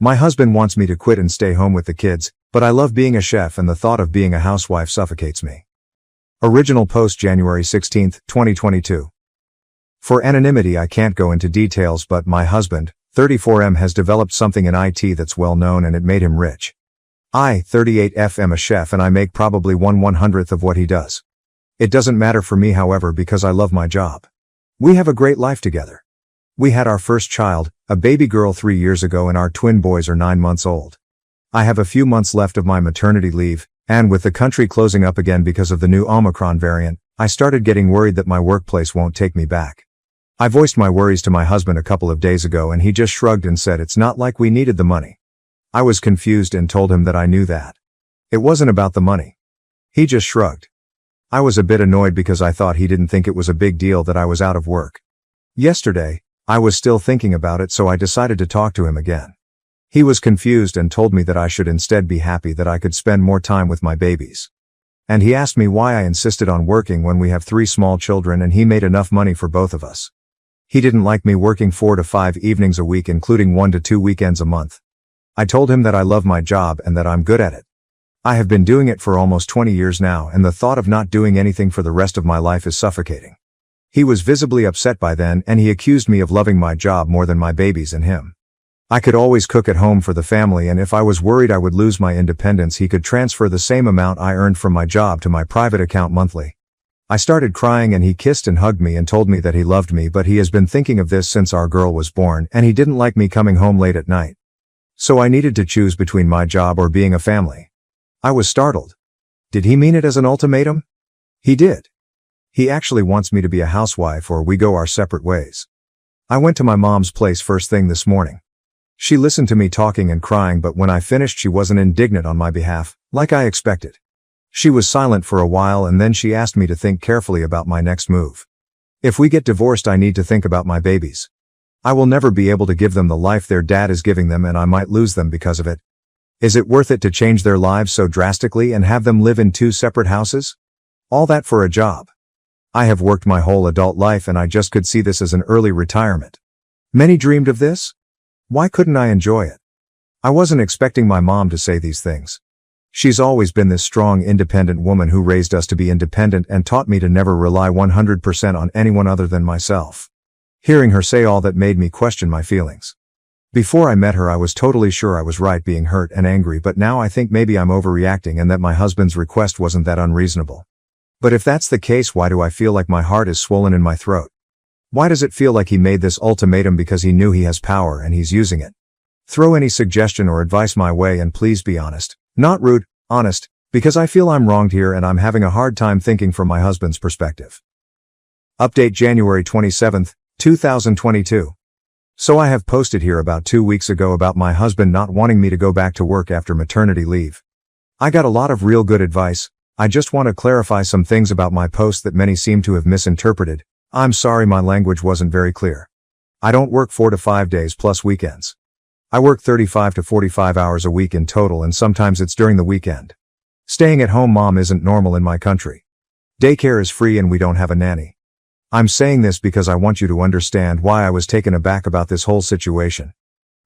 My husband wants me to quit and stay home with the kids, but I love being a chef and the thought of being a housewife suffocates me. Original post January 16, 2022. For anonymity I can't go into details, but my husband, 34M, has developed something in IT that's well known and it made him rich. I, 38F, am a chef and I make probably 1/100th of what he does. It doesn't matter for me, however, because I love my job. We have a great life together. We had our first child, a baby girl, 3 years ago, and our twin boys are 9 months old. I have a few months left of my maternity leave, and with the country closing up again because of the new Omicron variant, I started getting worried that my workplace won't take me back. I voiced my worries to my husband a couple of days ago and he just shrugged and said it's not like we needed the money. I was confused and told him that I knew that. It wasn't about the money. He just shrugged. I was a bit annoyed because I thought he didn't think it was a big deal that I was out of work. Yesterday, I was still thinking about it, so I decided to talk to him again. He was confused and told me that I should instead be happy that I could spend more time with my babies. And he asked me why I insisted on working when we have 3 small children and he made enough money for both of us. He didn't like me working 4 to 5 evenings a week, including 1 to 2 weekends a month. I told him that I love my job and that I'm good at it. I have been doing it for almost 20 years now, and the thought of not doing anything for the rest of my life is suffocating. He was visibly upset by then, and he accused me of loving my job more than my babies and him. I could always cook at home for the family, and if I was worried I would lose my independence, he could transfer the same amount I earned from my job to my private account monthly. I started crying and he kissed and hugged me and told me that he loved me, but he has been thinking of this since our girl was born, and he didn't like me coming home late at night. So I needed to choose between my job or being a family. I was startled. Did he mean it as an ultimatum? He did. He actually wants me to be a housewife or we go our separate ways. I went to my mom's place first thing this morning. She listened to me talking and crying, but when I finished she wasn't indignant on my behalf, like I expected. She was silent for a while and then she asked me to think carefully about my next move. If we get divorced, I need to think about my babies. I will never be able to give them the life their dad is giving them, and I might lose them because of it. Is it worth it to change their lives so drastically and have them live in 2 separate houses? All that for a job. I have worked my whole adult life and I just could see this as an early retirement. Many dreamed of this. Why couldn't I enjoy it? I wasn't expecting my mom to say these things. She's always been this strong, independent woman who raised us to be independent and taught me to never rely 100% on anyone other than myself. Hearing her say all that made me question my feelings. Before I met her I was totally sure I was right, being hurt and angry, but now I think maybe I'm overreacting and that my husband's request wasn't that unreasonable. But if that's the case, why do I feel like my heart is swollen in my throat? Why does it feel like he made this ultimatum because he knew he has power and he's using it? Throw any suggestion or advice my way, and please be honest. Not rude, honest, because I feel I'm wronged here and I'm having a hard time thinking from my husband's perspective. Update January 27, 2022. So I have posted here about 2 weeks ago about my husband not wanting me to go back to work after maternity leave. I got a lot of real good advice. I just want to clarify some things about my post that many seem to have misinterpreted. I'm sorry my language wasn't very clear. I don't work 4 to 5 days plus weekends. I work 35 to 45 hours a week in total, and sometimes it's during the weekend. Staying at home mom isn't normal in my country. Daycare is free and we don't have a nanny. I'm saying this because I want you to understand why I was taken aback about this whole situation.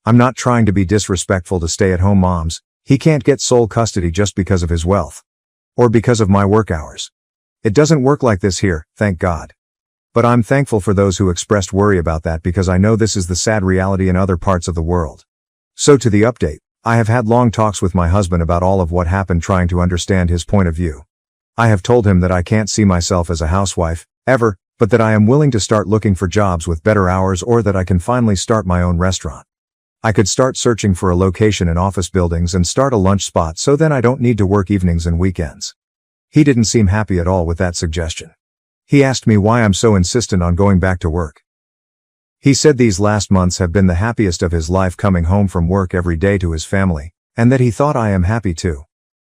I'm not trying to be disrespectful to stay-at-home moms. He can't get sole custody just because of his wealth. Or because of my work hours. It doesn't work like this here, thank God. But I'm thankful for those who expressed worry about that, because I know this is the sad reality in other parts of the world. So to the update, I have had long talks with my husband about all of what happened, trying to understand his point of view. I have told him that I can't see myself as a housewife, ever, but that I am willing to start looking for jobs with better hours, or that I can finally start my own restaurant. I could start searching for a location in office buildings and start a lunch spot, so then I don't need to work evenings and weekends. He didn't seem happy at all with that suggestion. He asked me why I'm so insistent on going back to work. He said these last months have been the happiest of his life, coming home from work every day to his family, and that he thought I am happy too.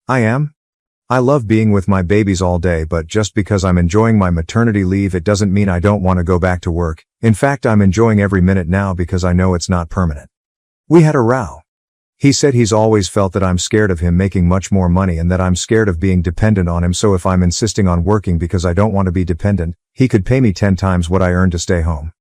I am. I love being with my babies all day, but just because I'm enjoying my maternity leave, it doesn't mean I don't want to go back to work. In fact, I'm enjoying every minute now because I know it's not permanent. We had a row. He said he's always felt that I'm scared of him making much more money and that I'm scared of being dependent on him, so if I'm insisting on working because I don't want to be dependent, he could pay me 10 times what I earn to stay home.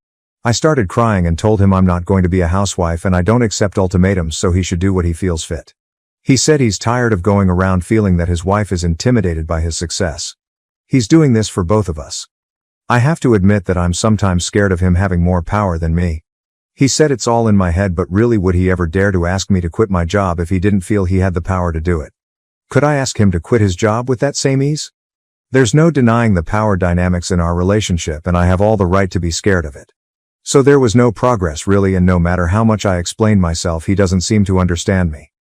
I started crying and told him I'm not going to be a housewife and I don't accept ultimatums, so he should do what he feels fit. He said he's tired of going around feeling that his wife is intimidated by his success. He's doing this for both of us. I have to admit that I'm sometimes scared of him having more power than me. He said it's all in my head, but really would he ever dare to ask me to quit my job if he didn't feel he had the power to do it? Could I ask him to quit his job with that same ease? There's no denying the power dynamics in our relationship, and I have all the right to be scared of it. So there was no progress really, and no matter how much I explained myself, he doesn't seem to understand me.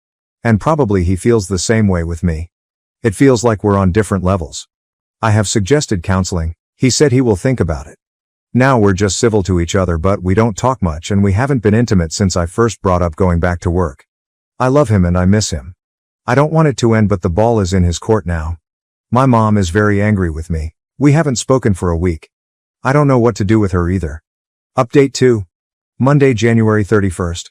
And probably he feels the same way with me. It feels like we're on different levels. I have suggested counseling. He said he will think about it. Now we're just civil to each other, but we don't talk much and we haven't been intimate since I first brought up going back to work. I love him and I miss him. I don't want it to end, but the ball is in his court now. My mom is very angry with me. We haven't spoken for a week. I don't know what to do with her either. Update 2. Monday, January 31st.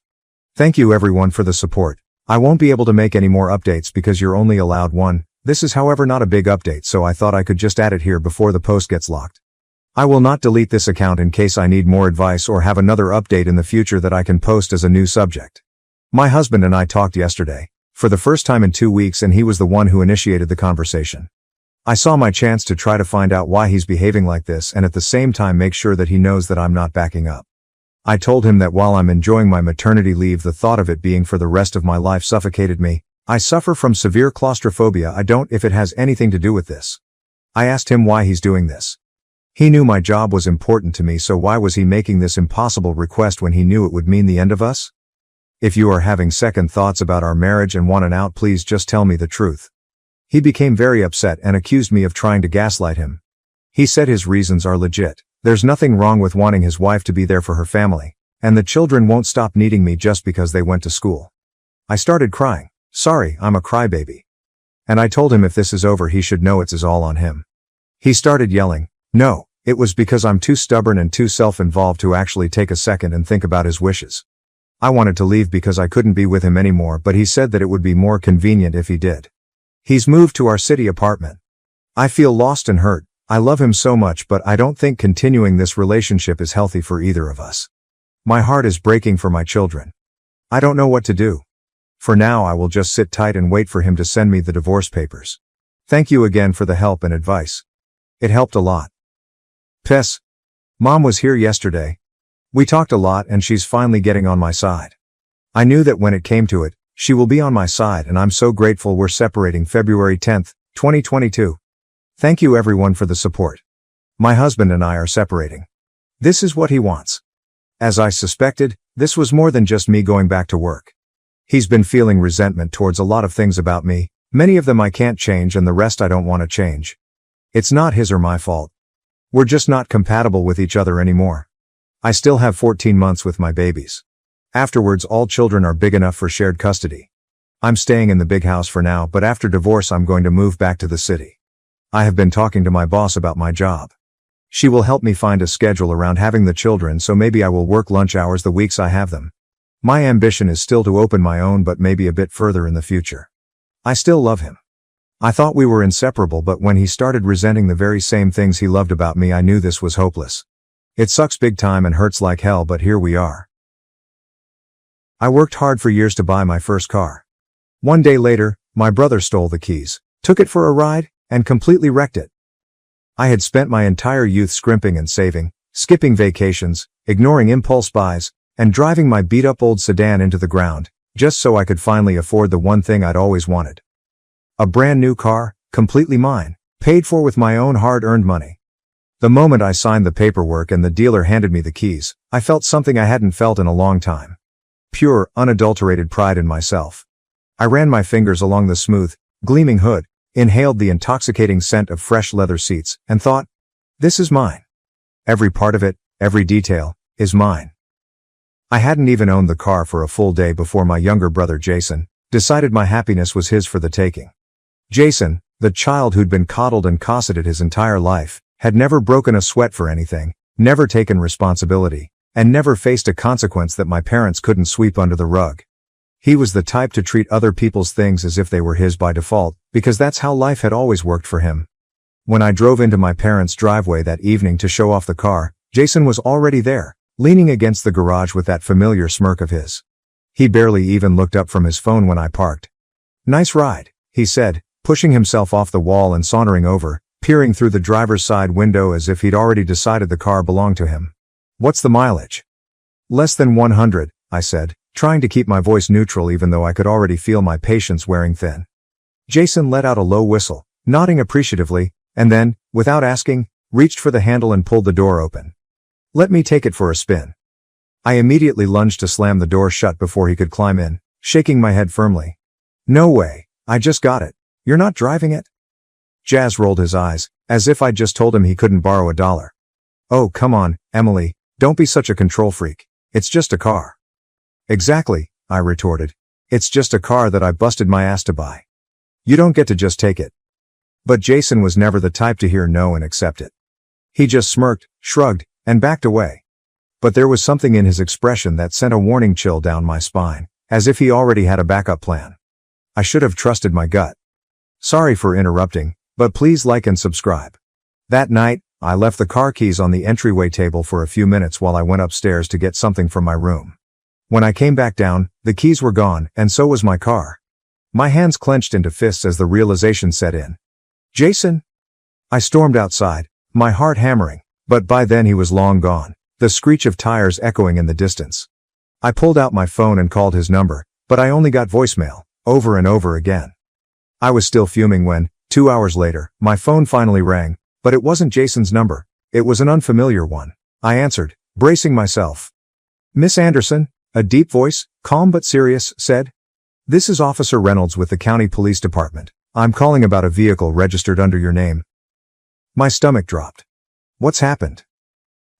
Thank you everyone for the support. I won't be able to make any more updates because you're only allowed one. This is however not a big update, so I thought I could just add it here before the post gets locked. I will not delete this account in case I need more advice or have another update in the future that I can post as a new subject. My husband and I talked yesterday, for the first time in 2 weeks, and he was the one who initiated the conversation. I saw my chance to try to find out why he's behaving like this and at the same time make sure that he knows that I'm not backing up. I told him that while I'm enjoying my maternity leave, the thought of it being for the rest of my life suffocated me. I suffer from severe claustrophobia. I don't if it has anything to do with this. I asked him why he's doing this. He knew my job was important to me, so why was he making this impossible request when he knew it would mean the end of us? If you are having second thoughts about our marriage and want an out, please just tell me the truth. He became very upset and accused me of trying to gaslight him. He said his reasons are legit. There's nothing wrong with wanting his wife to be there for her family, and the children won't stop needing me just because they went to school. I started crying. Sorry, I'm a crybaby. And I told him if this is over he should know it's all on him. He started yelling. No, it was because I'm too stubborn and too self-involved to actually take a second and think about his wishes. I wanted to leave because I couldn't be with him anymore, but he said that it would be more convenient if he did. He's moved to our city apartment. I feel lost and hurt. I love him so much, but I don't think continuing this relationship is healthy for either of us. My heart is breaking for my children. I don't know what to do. For now, I will just sit tight and wait for him to send me the divorce papers. Thank you again for the help and advice. It helped a lot. P.S. Mom was here yesterday. We talked a lot and she's finally getting on my side. I knew that when it came to it, she will be on my side, and I'm so grateful. We're separating February 10th, 2022. Thank you everyone for the support. My husband and I are separating. This is what he wants. As I suspected, this was more than just me going back to work. He's been feeling resentment towards a lot of things about me. Many of them I can't change and the rest I don't want to change. It's not his or my fault. We're just not compatible with each other anymore. I still have 14 months with my babies. Afterwards, all children are big enough for shared custody. I'm staying in the big house for now, but after divorce I'm going to move back to the city. I have been talking to my boss about my job. She will help me find a schedule around having the children, so maybe I will work lunch hours the weeks I have them. My ambition is still to open my own, but maybe a bit further in the future. I still love him. I thought we were inseparable, but when he started resenting the very same things he loved about me, I knew this was hopeless. It sucks big time and hurts like hell, but here we are. I worked hard for years to buy my first car. One day later, my brother stole the keys, took it for a ride, and completely wrecked it. I had spent my entire youth scrimping and saving, skipping vacations, ignoring impulse buys, and driving my beat-up old sedan into the ground, just so I could finally afford the one thing I'd always wanted. A brand new car, completely mine, paid for with my own hard-earned money. The moment I signed the paperwork and the dealer handed me the keys, I felt something I hadn't felt in a long time. Pure, unadulterated pride in myself. I ran my fingers along the smooth, gleaming hood, inhaled the intoxicating scent of fresh leather seats, and thought, this is mine. Every part of it, every detail, is mine. I hadn't even owned the car for a full day before my younger brother Jason decided my happiness was his for the taking. Jason, the child who'd been coddled and cosseted his entire life, had never broken a sweat for anything, never taken responsibility, and never faced a consequence that my parents couldn't sweep under the rug. He was the type to treat other people's things as if they were his by default, because that's how life had always worked for him. When I drove into my parents' driveway that evening to show off the car, Jason was already there, leaning against the garage with that familiar smirk of his. He barely even looked up from his phone when I parked. "Nice ride," he said, pushing himself off the wall and sauntering over, peering through the driver's side window as if he'd already decided the car belonged to him. "What's the mileage?" "Less than 100, I said, trying to keep my voice neutral even though I could already feel my patience wearing thin. Jason let out a low whistle, nodding appreciatively, and then, without asking, reached for the handle and pulled the door open. "Let me take it for a spin." I immediately lunged to slam the door shut before he could climb in, shaking my head firmly. "No way, I just got it. You're not driving it?" Jazz rolled his eyes, as if I'd just told him he couldn't borrow $1. "Oh, come on, Emily, don't be such a control freak. It's just a car." "Exactly," I retorted. "It's just a car that I busted my ass to buy. You don't get to just take it." But Jason was never the type to hear no and accept it. He just smirked, shrugged, and backed away. But there was something in his expression that sent a warning chill down my spine, as if he already had a backup plan. I should have trusted my gut. Sorry for interrupting, but please like and subscribe. That night, I left the car keys on the entryway table for a few minutes while I went upstairs to get something from my room. When I came back down, the keys were gone, and so was my car. My hands clenched into fists as the realization set in. "Jason!" I stormed outside, my heart hammering, but by then he was long gone, the screech of tires echoing in the distance. I pulled out my phone and called his number, but I only got voicemail, over and over again. I was still fuming when, 2 hours later, my phone finally rang, but it wasn't Jason's number. It was an unfamiliar one. I answered, bracing myself. "Miss Anderson," a deep voice, calm but serious, said. "This is Officer Reynolds with the County Police Department. I'm calling about a vehicle registered under your name." My stomach dropped. "What's happened?"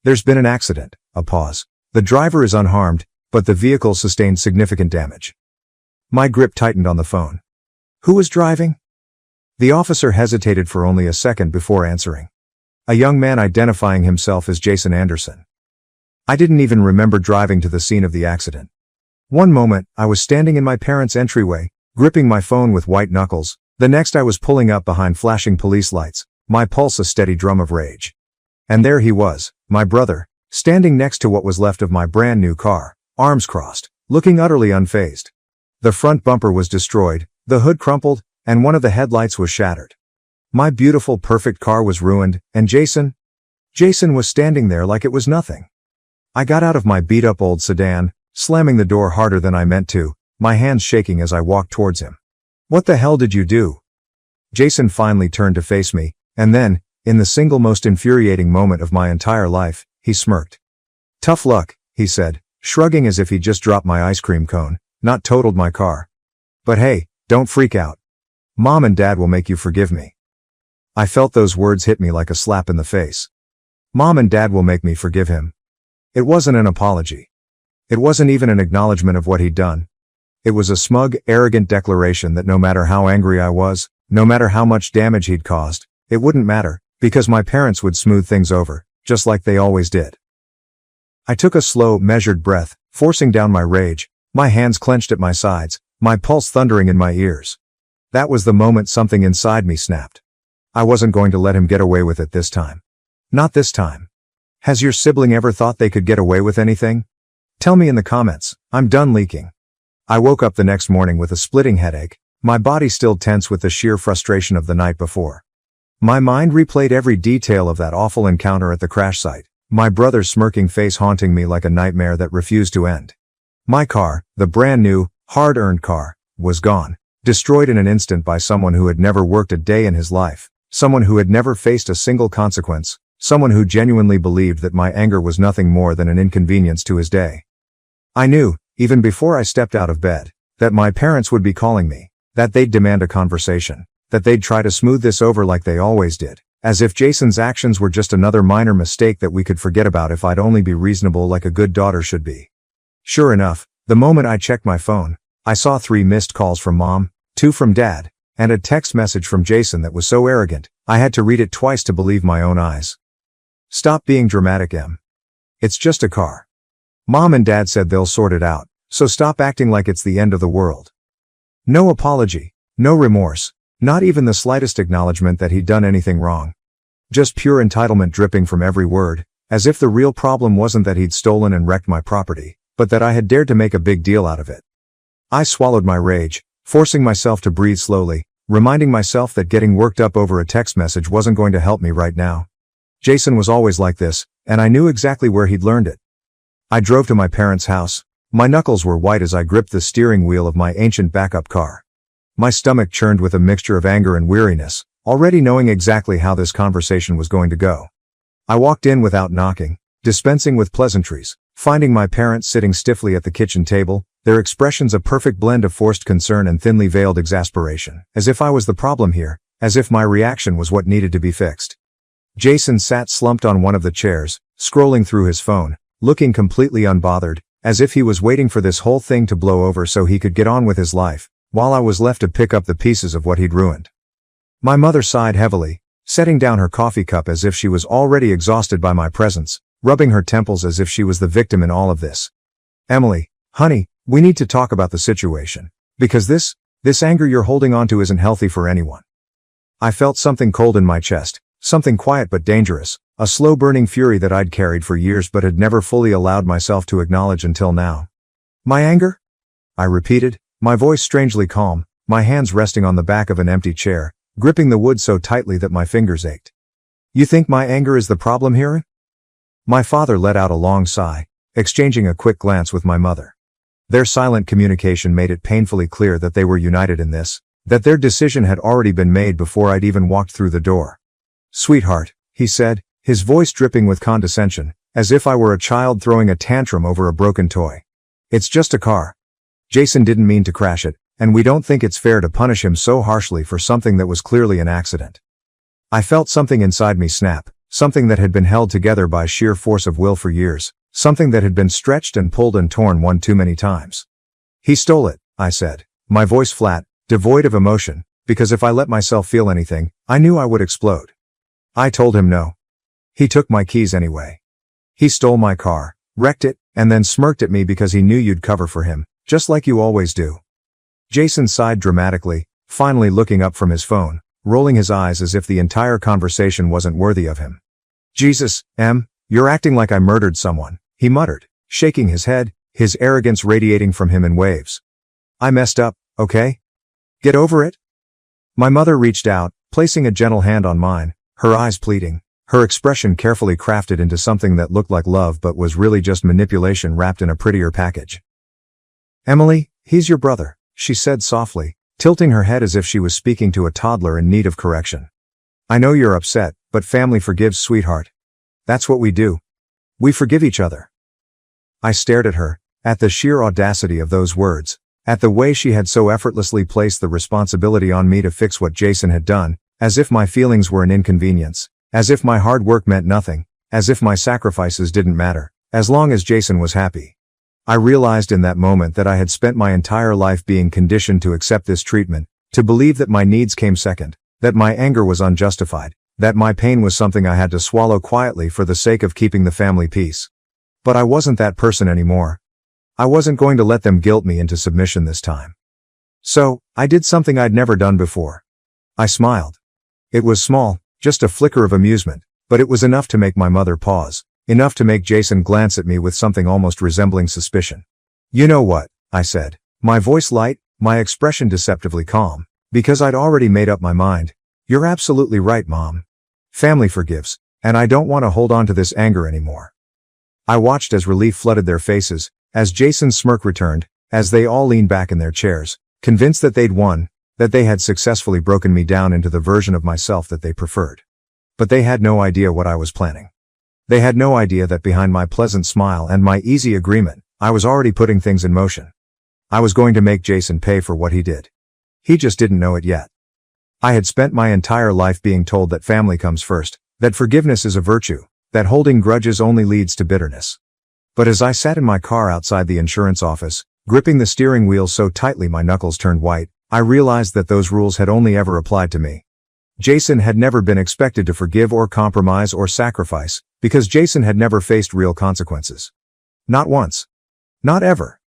"There's been an accident." A pause. "The driver is unharmed, but the vehicle sustained significant damage." My grip tightened on the phone. "Who was driving?" The officer hesitated for only a second before answering. "A young man identifying himself as Jason Anderson." I didn't even remember driving to the scene of the accident. One moment, I was standing in my parents' entryway, gripping my phone with white knuckles. The next I was pulling up behind flashing police lights, my pulse a steady drum of rage. And there he was, my brother, standing next to what was left of my brand new car, arms crossed, looking utterly unfazed. The front bumper was destroyed, the hood crumpled, and one of the headlights was shattered. My beautiful perfect car was ruined, and Jason was standing there like it was nothing. I got out of my beat-up old sedan, slamming the door harder than I meant to, my hands shaking as I walked towards him. "What the hell did you do?" Jason finally turned to face me, and then, in the single most infuriating moment of my entire life, he smirked. "Tough luck," he said, shrugging as if he'd just dropped my ice cream cone, not totaled my car. "But hey, don't freak out. Mom and Dad will make you forgive me." I felt those words hit me like a slap in the face. Mom and Dad will make me forgive him. It wasn't an apology. It wasn't even an acknowledgement of what he'd done. It was a smug, arrogant declaration that no matter how angry I was, no matter how much damage he'd caused, it wouldn't matter, because my parents would smooth things over, just like they always did. I took a slow, measured breath, forcing down my rage, my hands clenched at my sides, my pulse thundering in my ears. That was the moment something inside me snapped. I wasn't going to let him get away with it this time. Not this time. Has your sibling ever thought they could get away with anything? Tell me in the comments. I'm done leaking. I woke up the next morning with a splitting headache, my body still tense with the sheer frustration of the night before. My mind replayed every detail of that awful encounter at the crash site, my brother's smirking face haunting me like a nightmare that refused to end. My car, the brand new, hard-earned car, was gone, destroyed in an instant by someone who had never worked a day in his life, someone who had never faced a single consequence, someone who genuinely believed that my anger was nothing more than an inconvenience to his day. I knew, even before I stepped out of bed, that my parents would be calling me, that they'd demand a conversation, that they'd try to smooth this over like they always did, as if Jason's actions were just another minor mistake that we could forget about if I'd only be reasonable like a good daughter should be. Sure enough, the moment I checked my phone, I saw 3 missed calls from Mom, 2 from Dad, and a text message from Jason that was so arrogant, I had to read it twice to believe my own eyes. "Stop being dramatic, Em. It's just a car. Mom and Dad said they'll sort it out, so stop acting like it's the end of the world." No apology, no remorse, not even the slightest acknowledgement that he'd done anything wrong. Just pure entitlement dripping from every word, as if the real problem wasn't that he'd stolen and wrecked my property, but that I had dared to make a big deal out of it. I swallowed my rage, forcing myself to breathe slowly, reminding myself that getting worked up over a text message wasn't going to help me right now. Jason was always like this, and I knew exactly where he'd learned it. I drove to my parents' house. My knuckles were white as I gripped the steering wheel of my ancient backup car. My stomach churned with a mixture of anger and weariness, already knowing exactly how this conversation was going to go. I walked in without knocking, dispensing with pleasantries, finding my parents sitting stiffly at the kitchen table, their expressions a perfect blend of forced concern and thinly veiled exasperation, as if I was the problem here, as if my reaction was what needed to be fixed. Jason sat slumped on one of the chairs, scrolling through his phone, looking completely unbothered, as if he was waiting for this whole thing to blow over so he could get on with his life, while I was left to pick up the pieces of what he'd ruined. My mother sighed heavily, setting down her coffee cup as if she was already exhausted by my presence, rubbing her temples as if she was the victim in all of this. "Emily, honey, we need to talk about the situation. Because this anger you're holding onto isn't healthy for anyone." I felt something cold in my chest, something quiet but dangerous, a slow-burning fury that I'd carried for years but had never fully allowed myself to acknowledge until now. "My anger?" I repeated, my voice strangely calm, my hands resting on the back of an empty chair, gripping the wood so tightly that my fingers ached. "You think my anger is the problem here?" My father let out a long sigh, exchanging a quick glance with my mother. Their silent communication made it painfully clear that they were united in this, that their decision had already been made before I'd even walked through the door. "Sweetheart," he said, his voice dripping with condescension, as if I were a child throwing a tantrum over a broken toy. "It's just a car. Jason didn't mean to crash it, and we don't think it's fair to punish him so harshly for something that was clearly an accident." I felt something inside me snap, something that had been held together by sheer force of will for years, something that had been stretched and pulled and torn one too many times. "He stole it," I said, my voice flat, devoid of emotion, because if I let myself feel anything, I knew I would explode. I told him no. He took my keys anyway. He stole my car, wrecked it, and then smirked at me because he knew you'd cover for him, just like you always do. Jason sighed dramatically, finally looking up from his phone, rolling his eyes as if the entire conversation wasn't worthy of him. "Jesus, Em, you're acting like I murdered someone," he muttered, shaking his head, his arrogance radiating from him in waves. "I messed up, okay? Get over it?" My mother reached out, placing a gentle hand on mine, her eyes pleading, her expression carefully crafted into something that looked like love but was really just manipulation wrapped in a prettier package. "Emily, he's your brother," she said softly, tilting her head as if she was speaking to a toddler in need of correction. "I know you're upset, but family forgives, sweetheart. That's what we do. We forgive each other." I stared at her, at the sheer audacity of those words, at the way she had so effortlessly placed the responsibility on me to fix what Jason had done, as if my feelings were an inconvenience, as if my hard work meant nothing, as if my sacrifices didn't matter, as long as Jason was happy. I realized in that moment that I had spent my entire life being conditioned to accept this treatment, to believe that my needs came second, that my anger was unjustified, that my pain was something I had to swallow quietly for the sake of keeping the family peace. But I wasn't that person anymore. I wasn't going to let them guilt me into submission this time. So, I did something I'd never done before. I smiled. It was small, just a flicker of amusement, but it was enough to make my mother pause, enough to make Jason glance at me with something almost resembling suspicion. "You know what?" I said, my voice light, my expression deceptively calm, because I'd already made up my mind. "You're absolutely right, Mom. Family forgives, and I don't want to hold on to this anger anymore." I watched as relief flooded their faces, as Jason's smirk returned, as they all leaned back in their chairs, convinced that they'd won, that they had successfully broken me down into the version of myself that they preferred. But they had no idea what I was planning. They had no idea that behind my pleasant smile and my easy agreement, I was already putting things in motion. I was going to make Jason pay for what he did. He just didn't know it yet. I had spent my entire life being told that family comes first, that forgiveness is a virtue, that holding grudges only leads to bitterness. But as I sat in my car outside the insurance office, gripping the steering wheel so tightly my knuckles turned white, I realized that those rules had only ever applied to me. Jason had never been expected to forgive or compromise or sacrifice, because Jason had never faced real consequences. Not once. Not ever.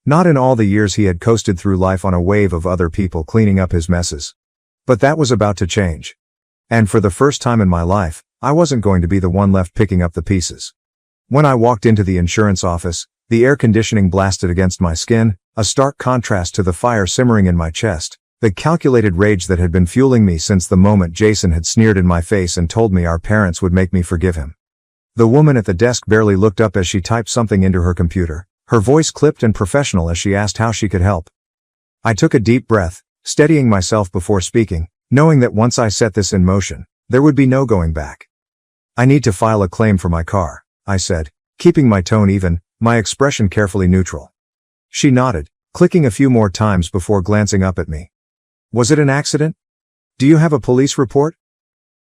Not in all the years he had coasted through life on a wave of other people cleaning up his messes. But that was about to change. And for the first time in my life, I wasn't going to be the one left picking up the pieces. When I walked into the insurance office, the air conditioning blasted against my skin, a stark contrast to the fire simmering in my chest, the calculated rage that had been fueling me since the moment Jason had sneered in my face and told me our parents would make me forgive him. The woman at the desk barely looked up as she typed something into her computer, her voice clipped and professional as she asked how she could help. I took a deep breath, steadying myself before speaking, knowing that once I set this in motion, there would be no going back. I need to file a claim for my car, I said, keeping my tone even, my expression carefully neutral. She nodded, clicking a few more times before glancing up at me. Was it an accident? Do you have a police report?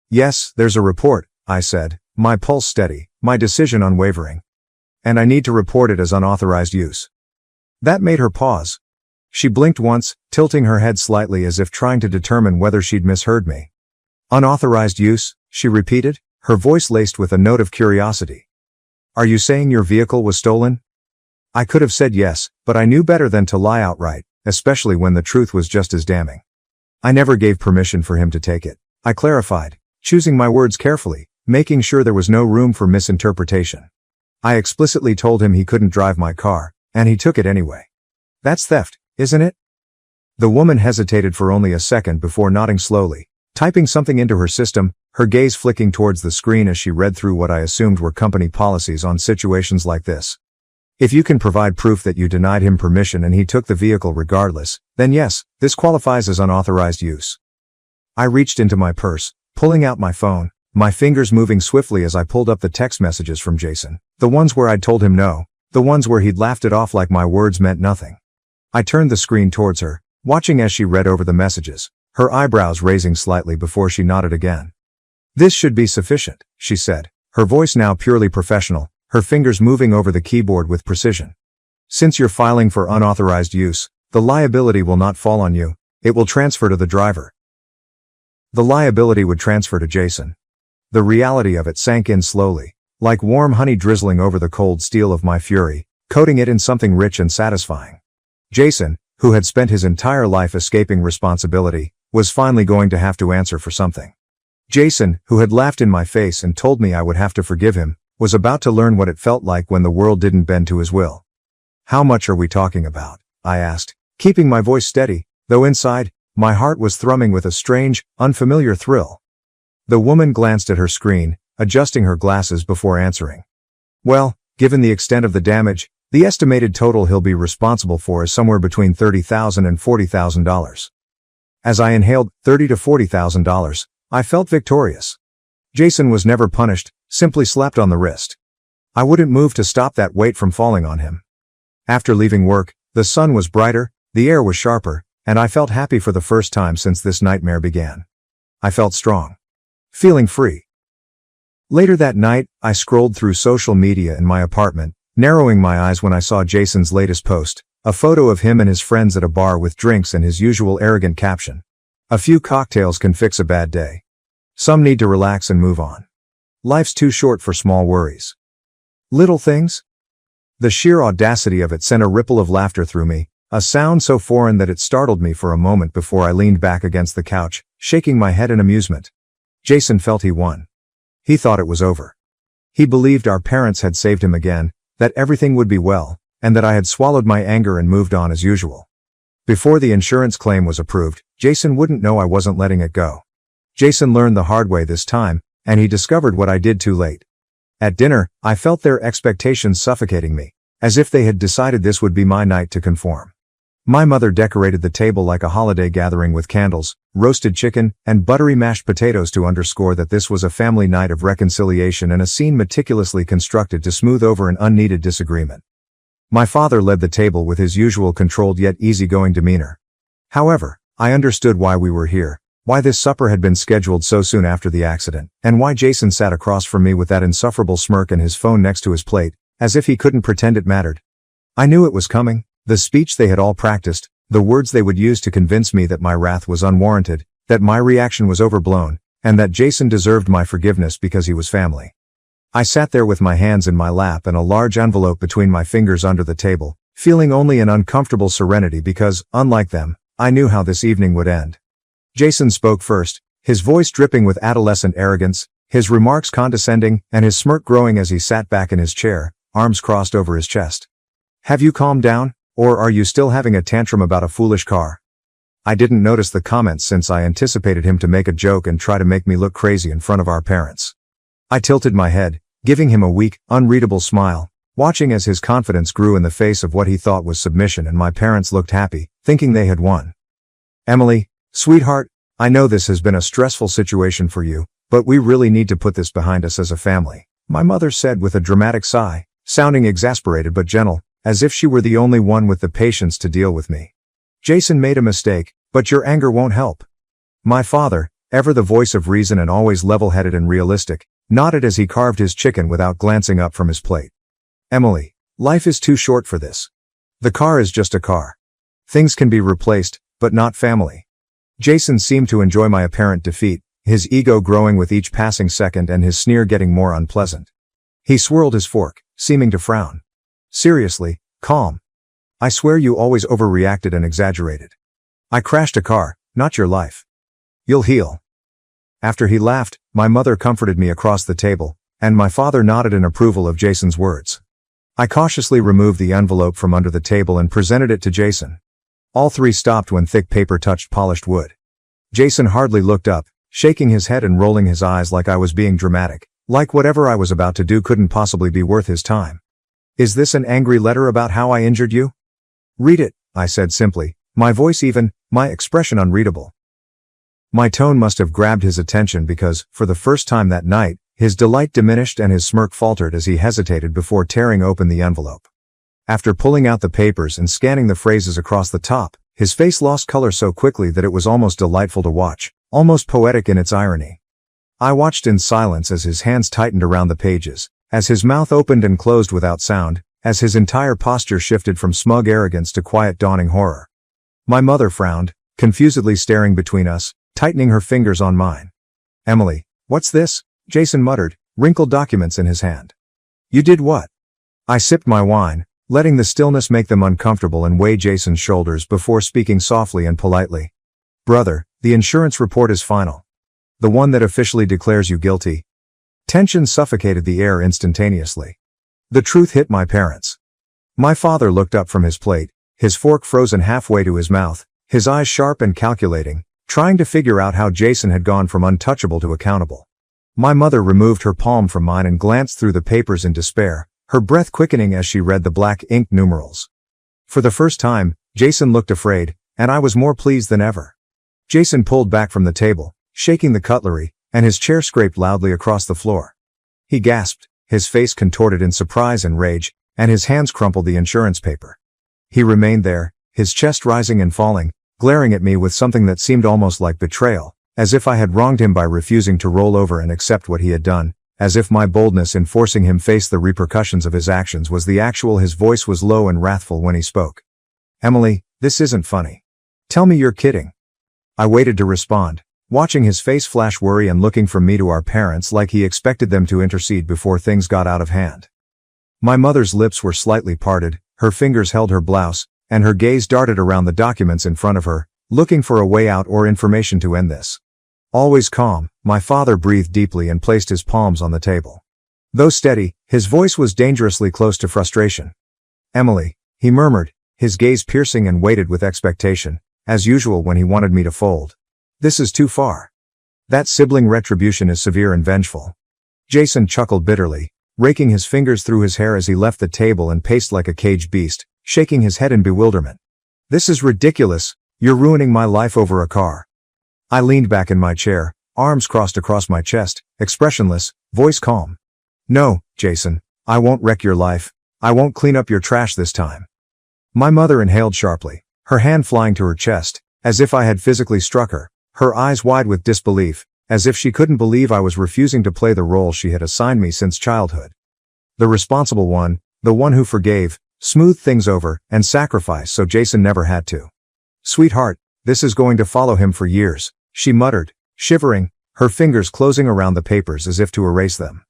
Yes, there's a report, I said, my pulse steady, my decision unwavering. And I need to report it as unauthorized use. That made her pause. She blinked once, tilting her head slightly as if trying to determine whether she'd misheard me. Unauthorized use, she repeated, her voice laced with a note of curiosity. Are you saying your vehicle was stolen? I could have said yes, but I knew better than to lie outright, especially when the truth was just as damning. I never gave permission for him to take it, I clarified, choosing my words carefully, making sure there was no room for misinterpretation. I explicitly told him he couldn't drive my car, and he took it anyway. That's theft, isn't it? The woman hesitated for only a second before nodding slowly, typing something into her system, her gaze flicking towards the screen as she read through what I assumed were company policies on situations like this. If you can provide proof that you denied him permission and he took the vehicle regardless, then yes, this qualifies as unauthorized use. I reached into my purse, pulling out my phone, my fingers moving swiftly as I pulled up the text messages from Jason, the ones where I'd told him no, the ones where he'd laughed it off like my words meant nothing. I turned the screen towards her, watching as she read over the messages, her eyebrows raising slightly before she nodded again. This should be sufficient, she said, her voice now purely professional, her fingers moving over the keyboard with precision. Since you're filing for unauthorized use, the liability will not fall on you, it will transfer to the driver. The liability would transfer to Jason. The reality of it sank in slowly, like warm honey drizzling over the cold steel of my fury, coating it in something rich and satisfying. Jason, who had spent his entire life escaping responsibility, was finally going to have to answer for something. Jason, who had laughed in my face and told me I would have to forgive him, was about to learn what it felt like when the world didn't bend to his will. How much are we talking about? I asked, keeping my voice steady, though inside, my heart was thrumming with a strange, unfamiliar thrill. The woman glanced at her screen, adjusting her glasses before answering. Well, given the extent of the damage, the estimated total he'll be responsible for is somewhere between $30,000 and $40,000. As I inhaled $30,000 to $40,000, I felt victorious. Jason was never punished, simply slapped on the wrist. I wouldn't move to stop that weight from falling on him. After leaving work, the sun was brighter, the air was sharper, and I felt happy for the first time since this nightmare began. I felt strong. Feeling free. Later that night, I scrolled through social media in my apartment, narrowing my eyes when I saw Jason's latest post, a photo of him and his friends at a bar with drinks and his usual arrogant caption. A few cocktails can fix a bad day. Some need to relax and move on. Life's too short for small worries. Little things? The sheer audacity of it sent a ripple of laughter through me, a sound so foreign that it startled me for a moment before I leaned back against the couch, shaking my head in amusement. Jason felt he won. He thought it was over. He believed our parents had saved him again, that everything would be well, and that I had swallowed my anger and moved on as usual. Before the insurance claim was approved, Jason wouldn't know I wasn't letting it go. Jason learned the hard way this time, and he discovered what I did too late. At dinner, I felt their expectations suffocating me, as if they had decided this would be my night to conform. My mother decorated the table like a holiday gathering with candles, roasted chicken, and buttery mashed potatoes to underscore that this was a family night of reconciliation and a scene meticulously constructed to smooth over an unneeded disagreement. My father led the table with his usual controlled yet easygoing demeanor. However, I understood why we were here, why this supper had been scheduled so soon after the accident, and why Jason sat across from me with that insufferable smirk and his phone next to his plate, as if he couldn't pretend it mattered. I knew it was coming. The speech they had all practiced, the words they would use to convince me that my wrath was unwarranted, that my reaction was overblown, and that Jason deserved my forgiveness because he was family. I sat there with my hands in my lap and a large envelope between my fingers under the table, feeling only an uncomfortable serenity because, unlike them, I knew how this evening would end. Jason spoke first, his voice dripping with adolescent arrogance, his remarks condescending, and his smirk growing as he sat back in his chair, arms crossed over his chest. "Have you calmed down, or are you still having a tantrum about a foolish car?" I didn't notice the comments since I anticipated him to make a joke and try to make me look crazy in front of our parents. I tilted my head, giving him a weak, unreadable smile, watching as his confidence grew in the face of what he thought was submission, and my parents looked happy, thinking they had won. "Emily, sweetheart, I know this has been a stressful situation for you, but we really need to put this behind us as a family," my mother said with a dramatic sigh, sounding exasperated but gentle, as if she were the only one with the patience to deal with me. "Jason made a mistake, but your anger won't help." My father, ever the voice of reason and always level-headed and realistic, nodded as he carved his chicken without glancing up from his plate. "Emily, life is too short for this. The car is just a car. Things can be replaced, but not family." Jason seemed to enjoy my apparent defeat, his ego growing with each passing second and his sneer getting more unpleasant. He swirled his fork, seeming to frown. "Seriously, calm. I swear you always overreacted and exaggerated. I crashed a car, not your life. You'll heal." After he laughed, my mother comforted me across the table, and my father nodded in approval of Jason's words. I cautiously removed the envelope from under the table and presented it to Jason. All three stopped when thick paper touched polished wood. Jason hardly looked up, shaking his head and rolling his eyes like I was being dramatic, like whatever I was about to do couldn't possibly be worth his time. "Is this an angry letter about how I injured you?" "Read it," I said simply, my voice even, my expression unreadable. My tone must have grabbed his attention because, for the first time that night, his delight diminished and his smirk faltered as he hesitated before tearing open the envelope. After pulling out the papers and scanning the phrases across the top, his face lost color so quickly that it was almost delightful to watch, almost poetic in its irony. I watched in silence as his hands tightened around the pages, as his mouth opened and closed without sound, as his entire posture shifted from smug arrogance to quiet dawning horror. My mother frowned, confusedly staring between us, tightening her fingers on mine. "Emily, what's this?" Jason muttered, wrinkled documents in his hand. "You did what?" I sipped my wine, letting the stillness make them uncomfortable and weigh Jason's shoulders before speaking softly and politely. "Brother, the insurance report is final. The one that officially declares you guilty." Tension suffocated the air instantaneously. The truth hit my parents. My father looked up from his plate, his fork frozen halfway to his mouth, his eyes sharp and calculating, trying to figure out how Jason had gone from untouchable to accountable. My mother removed her palm from mine and glanced through the papers in despair, her breath quickening as she read the black ink numerals. For the first time, Jason looked afraid, and I was more pleased than ever. Jason pulled back from the table, shaking the cutlery, and his chair scraped loudly across the floor. He gasped, his face contorted in surprise and rage, and his hands crumpled the insurance paper. He remained there, his chest rising and falling, glaring at me with something that seemed almost like betrayal, as if I had wronged him by refusing to roll over and accept what he had done, as if my boldness in forcing him face the repercussions of his actions was the actual. His voice was low and wrathful when he spoke. "Emily, this isn't funny. Tell me you're kidding." I waited to respond, watching his face flash worry and looking from me to our parents like he expected them to intercede before things got out of hand. My mother's lips were slightly parted, her fingers held her blouse, and her gaze darted around the documents in front of her, looking for a way out or information to end this. Always calm, my father breathed deeply and placed his palms on the table. Though steady, his voice was dangerously close to frustration. "Emily," he murmured, his gaze piercing and weighted with expectation, as usual when he wanted me to fold. "This is too far. That sibling retribution is severe and vengeful." Jason chuckled bitterly, raking his fingers through his hair as he left the table and paced like a caged beast, shaking his head in bewilderment. "This is ridiculous. You're ruining my life over a car." I leaned back in my chair, arms crossed across my chest, expressionless, voice calm. "No, Jason, I won't wreck your life. I won't clean up your trash this time." My mother inhaled sharply, her hand flying to her chest, as if I had physically struck her, her eyes wide with disbelief, as if she couldn't believe I was refusing to play the role she had assigned me since childhood. The responsible one, the one who forgave, smoothed things over, and sacrificed so Jason never had to. "Sweetheart, this is going to follow him for years," she muttered, shivering, her fingers closing around the papers as if to erase them.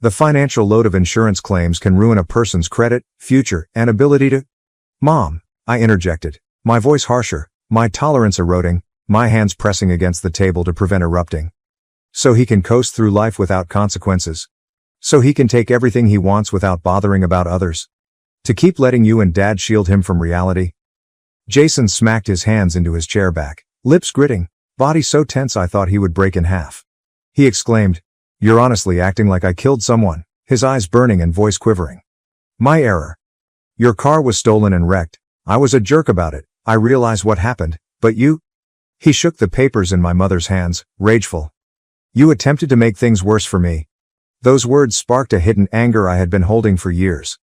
"The financial load of insurance claims can ruin a person's credit, future, and ability to—" "Mom," I interjected, my voice harsher, my tolerance eroding, my hands pressing against the table to prevent erupting. So he can coast through life without consequences. So he can take everything he wants without bothering about others. To keep letting you and Dad shield him from reality. Jason smacked his hands into his chair back, lips gritting, body so tense I thought he would break in half. He exclaimed, "You're honestly acting like I killed someone," his eyes burning and voice quivering. "My error. Your car was stolen and wrecked. I was a jerk about it. I realize what happened, but you—" He shook the papers in my mother's hands, rageful. "You attempted to make things worse for me." Those words sparked a hidden anger I had been holding for years.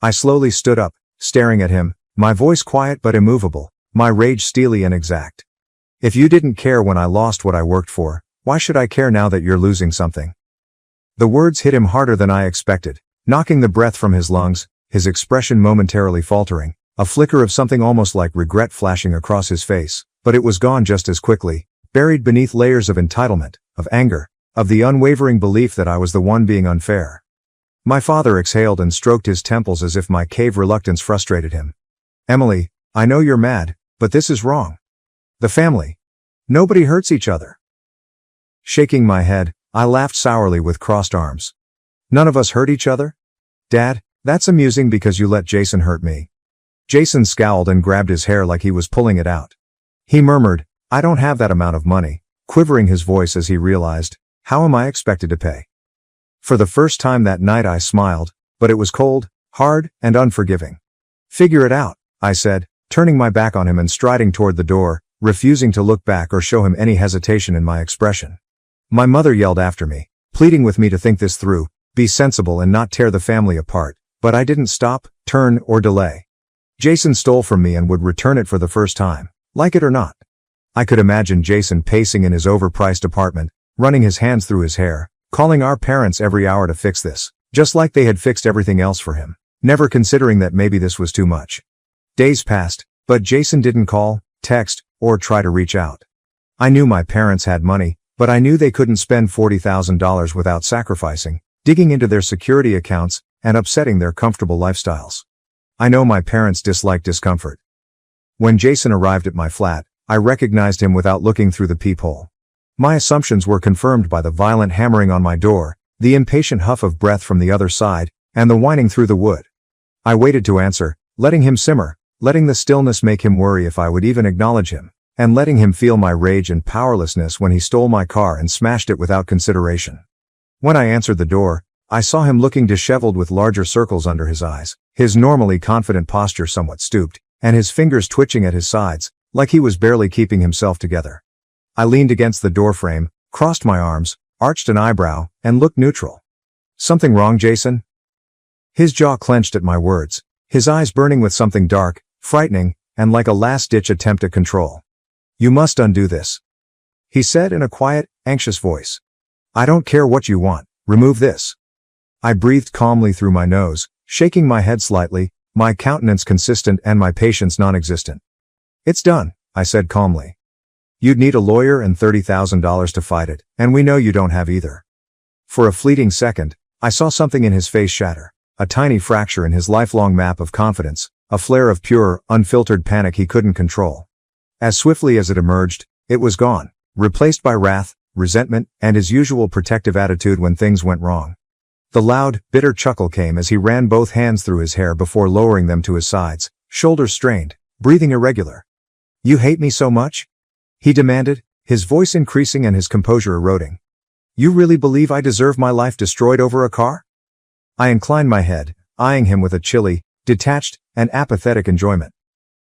I slowly stood up, staring at him, my voice quiet but immovable, my rage steely and exact. "If you didn't care when I lost what I worked for, why should I care now that you're losing something?" The words hit him harder than I expected, knocking the breath from his lungs, his expression momentarily faltering, a flicker of something almost like regret flashing across his face, but it was gone just as quickly, buried beneath layers of entitlement, of anger, of the unwavering belief that I was the one being unfair. My father exhaled and stroked his temples as if my cave reluctance frustrated him. "Emily, I know you're mad, but this is wrong. The family. Nobody hurts each other." Shaking my head, I laughed sourly with crossed arms. "None of us hurt each other? Dad, that's amusing because you let Jason hurt me." Jason scowled and grabbed his hair like he was pulling it out. He murmured, "I don't have that amount of money," quivering his voice as he realized, "How am I expected to pay?" For the first time that night I smiled, but it was cold, hard, and unforgiving. "Figure it out," I said, turning my back on him and striding toward the door, refusing to look back or show him any hesitation in my expression. My mother yelled after me, pleading with me to think this through, be sensible and not tear the family apart, but I didn't stop, turn, or delay. Jason stole from me and would return it for the first time, like it or not. I could imagine Jason pacing in his overpriced apartment, running his hands through his hair, calling our parents every hour to fix this, just like they had fixed everything else for him, never considering that maybe this was too much. Days passed, but Jason didn't call, text, or try to reach out. I knew my parents had money, but I knew they couldn't spend $40,000 without sacrificing, digging into their security accounts, and upsetting their comfortable lifestyles. I know my parents disliked discomfort. When Jason arrived at my flat, I recognized him without looking through the peephole. My assumptions were confirmed by the violent hammering on my door, the impatient huff of breath from the other side, and the whining through the wood. I waited to answer, letting him simmer, letting the stillness make him worry if I would even acknowledge him, and letting him feel my rage and powerlessness when he stole my car and smashed it without consideration. When I answered the door, I saw him looking disheveled with larger circles under his eyes, his normally confident posture somewhat stooped, and his fingers twitching at his sides, like he was barely keeping himself together. I leaned against the doorframe, crossed my arms, arched an eyebrow, and looked neutral. "Something wrong, Jason?" His jaw clenched at my words, his eyes burning with something dark, frightening, and like a last-ditch attempt at control. "You must undo this," he said in a quiet, anxious voice. "I don't care what you want, remove this." I breathed calmly through my nose, shaking my head slightly, my countenance consistent and my patience non-existent. "It's done," I said calmly. "You'd need a lawyer and $30,000 to fight it, and we know you don't have either." For a fleeting second, I saw something in his face shatter, a tiny fracture in his lifelong map of confidence, a flare of pure, unfiltered panic he couldn't control. As swiftly as it emerged, it was gone, replaced by wrath, resentment, and his usual protective attitude when things went wrong. The loud, bitter chuckle came as he ran both hands through his hair before lowering them to his sides, shoulders strained, breathing irregular. "You hate me so much?" he demanded, his voice increasing and his composure eroding. "You really believe I deserve my life destroyed over a car?" I inclined my head, eyeing him with a chilly, detached, and apathetic enjoyment.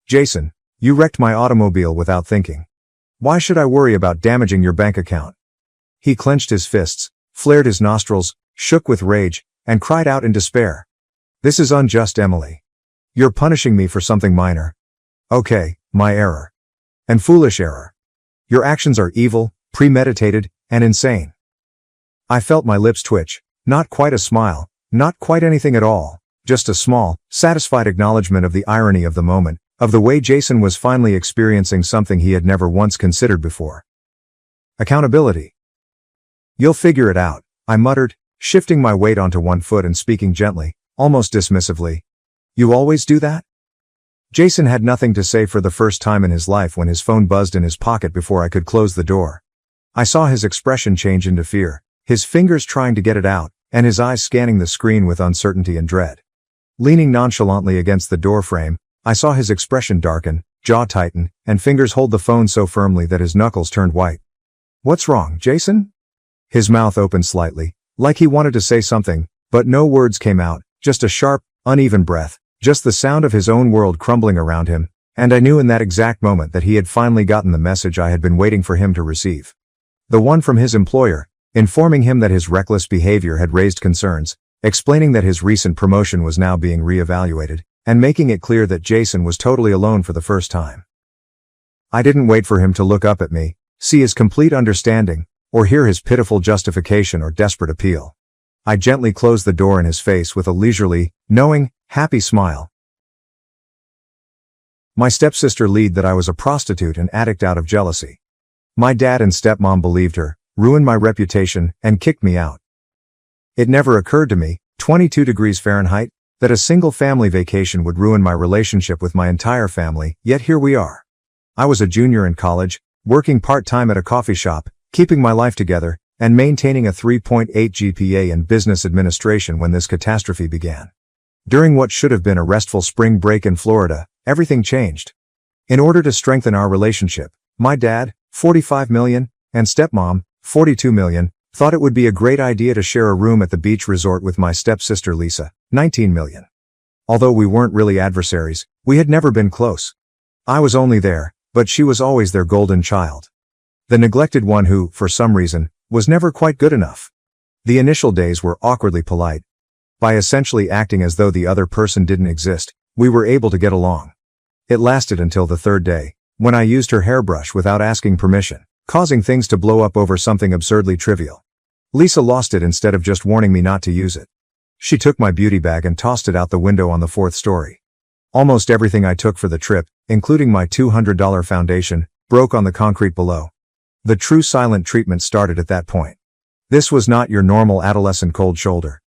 "Jason, you wrecked my automobile without thinking. Why should I worry about damaging your bank account?" He clenched his fists, flared his nostrils, shook with rage, and cried out in despair. "This is unjust, Emily. You're punishing me for something minor. Okay, my error. And foolish error. Your actions are evil, premeditated, and insane." I felt my lips twitch, not quite a smile, not quite anything at all, just a small, satisfied acknowledgement of the irony of the moment, of the way Jason was finally experiencing something he had never once considered before. Accountability. "You'll figure it out," I muttered, shifting my weight onto one foot and speaking gently, almost dismissively. "You always do that?" Jason had nothing to say for the first time in his life when his phone buzzed in his pocket before I could close the door. I saw his expression change into fear, his fingers trying to get it out, and his eyes scanning the screen with uncertainty and dread. Leaning nonchalantly against the doorframe, I saw his expression darken, jaw tighten, and fingers hold the phone so firmly that his knuckles turned white. "What's wrong, Jason?" His mouth opened slightly, like he wanted to say something, but no words came out, just a sharp, uneven breath, just the sound of his own world crumbling around him, and I knew in that exact moment that he had finally gotten the message I had been waiting for him to receive. The one from his employer, informing him that his reckless behavior had raised concerns, explaining that his recent promotion was now being reevaluated, and making it clear that Jason was totally alone for the first time. I didn't wait for him to look up at me, see his complete understanding, or hear his pitiful justification or desperate appeal. I gently closed the door in his face with a leisurely, knowing, happy smile. My stepsister lied that I was a prostitute and addict out of jealousy. My dad and stepmom believed her, ruined my reputation, and kicked me out. It never occurred to me, 22 degrees Fahrenheit, that a single family vacation would ruin my relationship with my entire family, yet here we are. I was a junior in college, working part-time at a coffee shop, keeping my life together, and maintaining a 3.8 GPA in business administration when this catastrophe began. During what should have been a restful spring break in Florida, everything changed. In order to strengthen our relationship, my dad, $45 million, and stepmom, $42 million, thought it would be a great idea to share a room at the beach resort with my stepsister Lisa, $19 million. Although we weren't really adversaries, we had never been close. I was only there, but she was always their golden child. The neglected one who, for some reason, was never quite good enough. The initial days were awkwardly polite. By essentially acting as though the other person didn't exist, we were able to get along. It lasted until the third day, when I used her hairbrush without asking permission, causing things to blow up over something absurdly trivial. Lisa lost it instead of just warning me not to use it. She took my beauty bag and tossed it out the window on the 4th story. Almost everything I took for the trip, including my $200 foundation, broke on the concrete below. The true silent treatment started at that point. This was not your normal adolescent cold shoulder.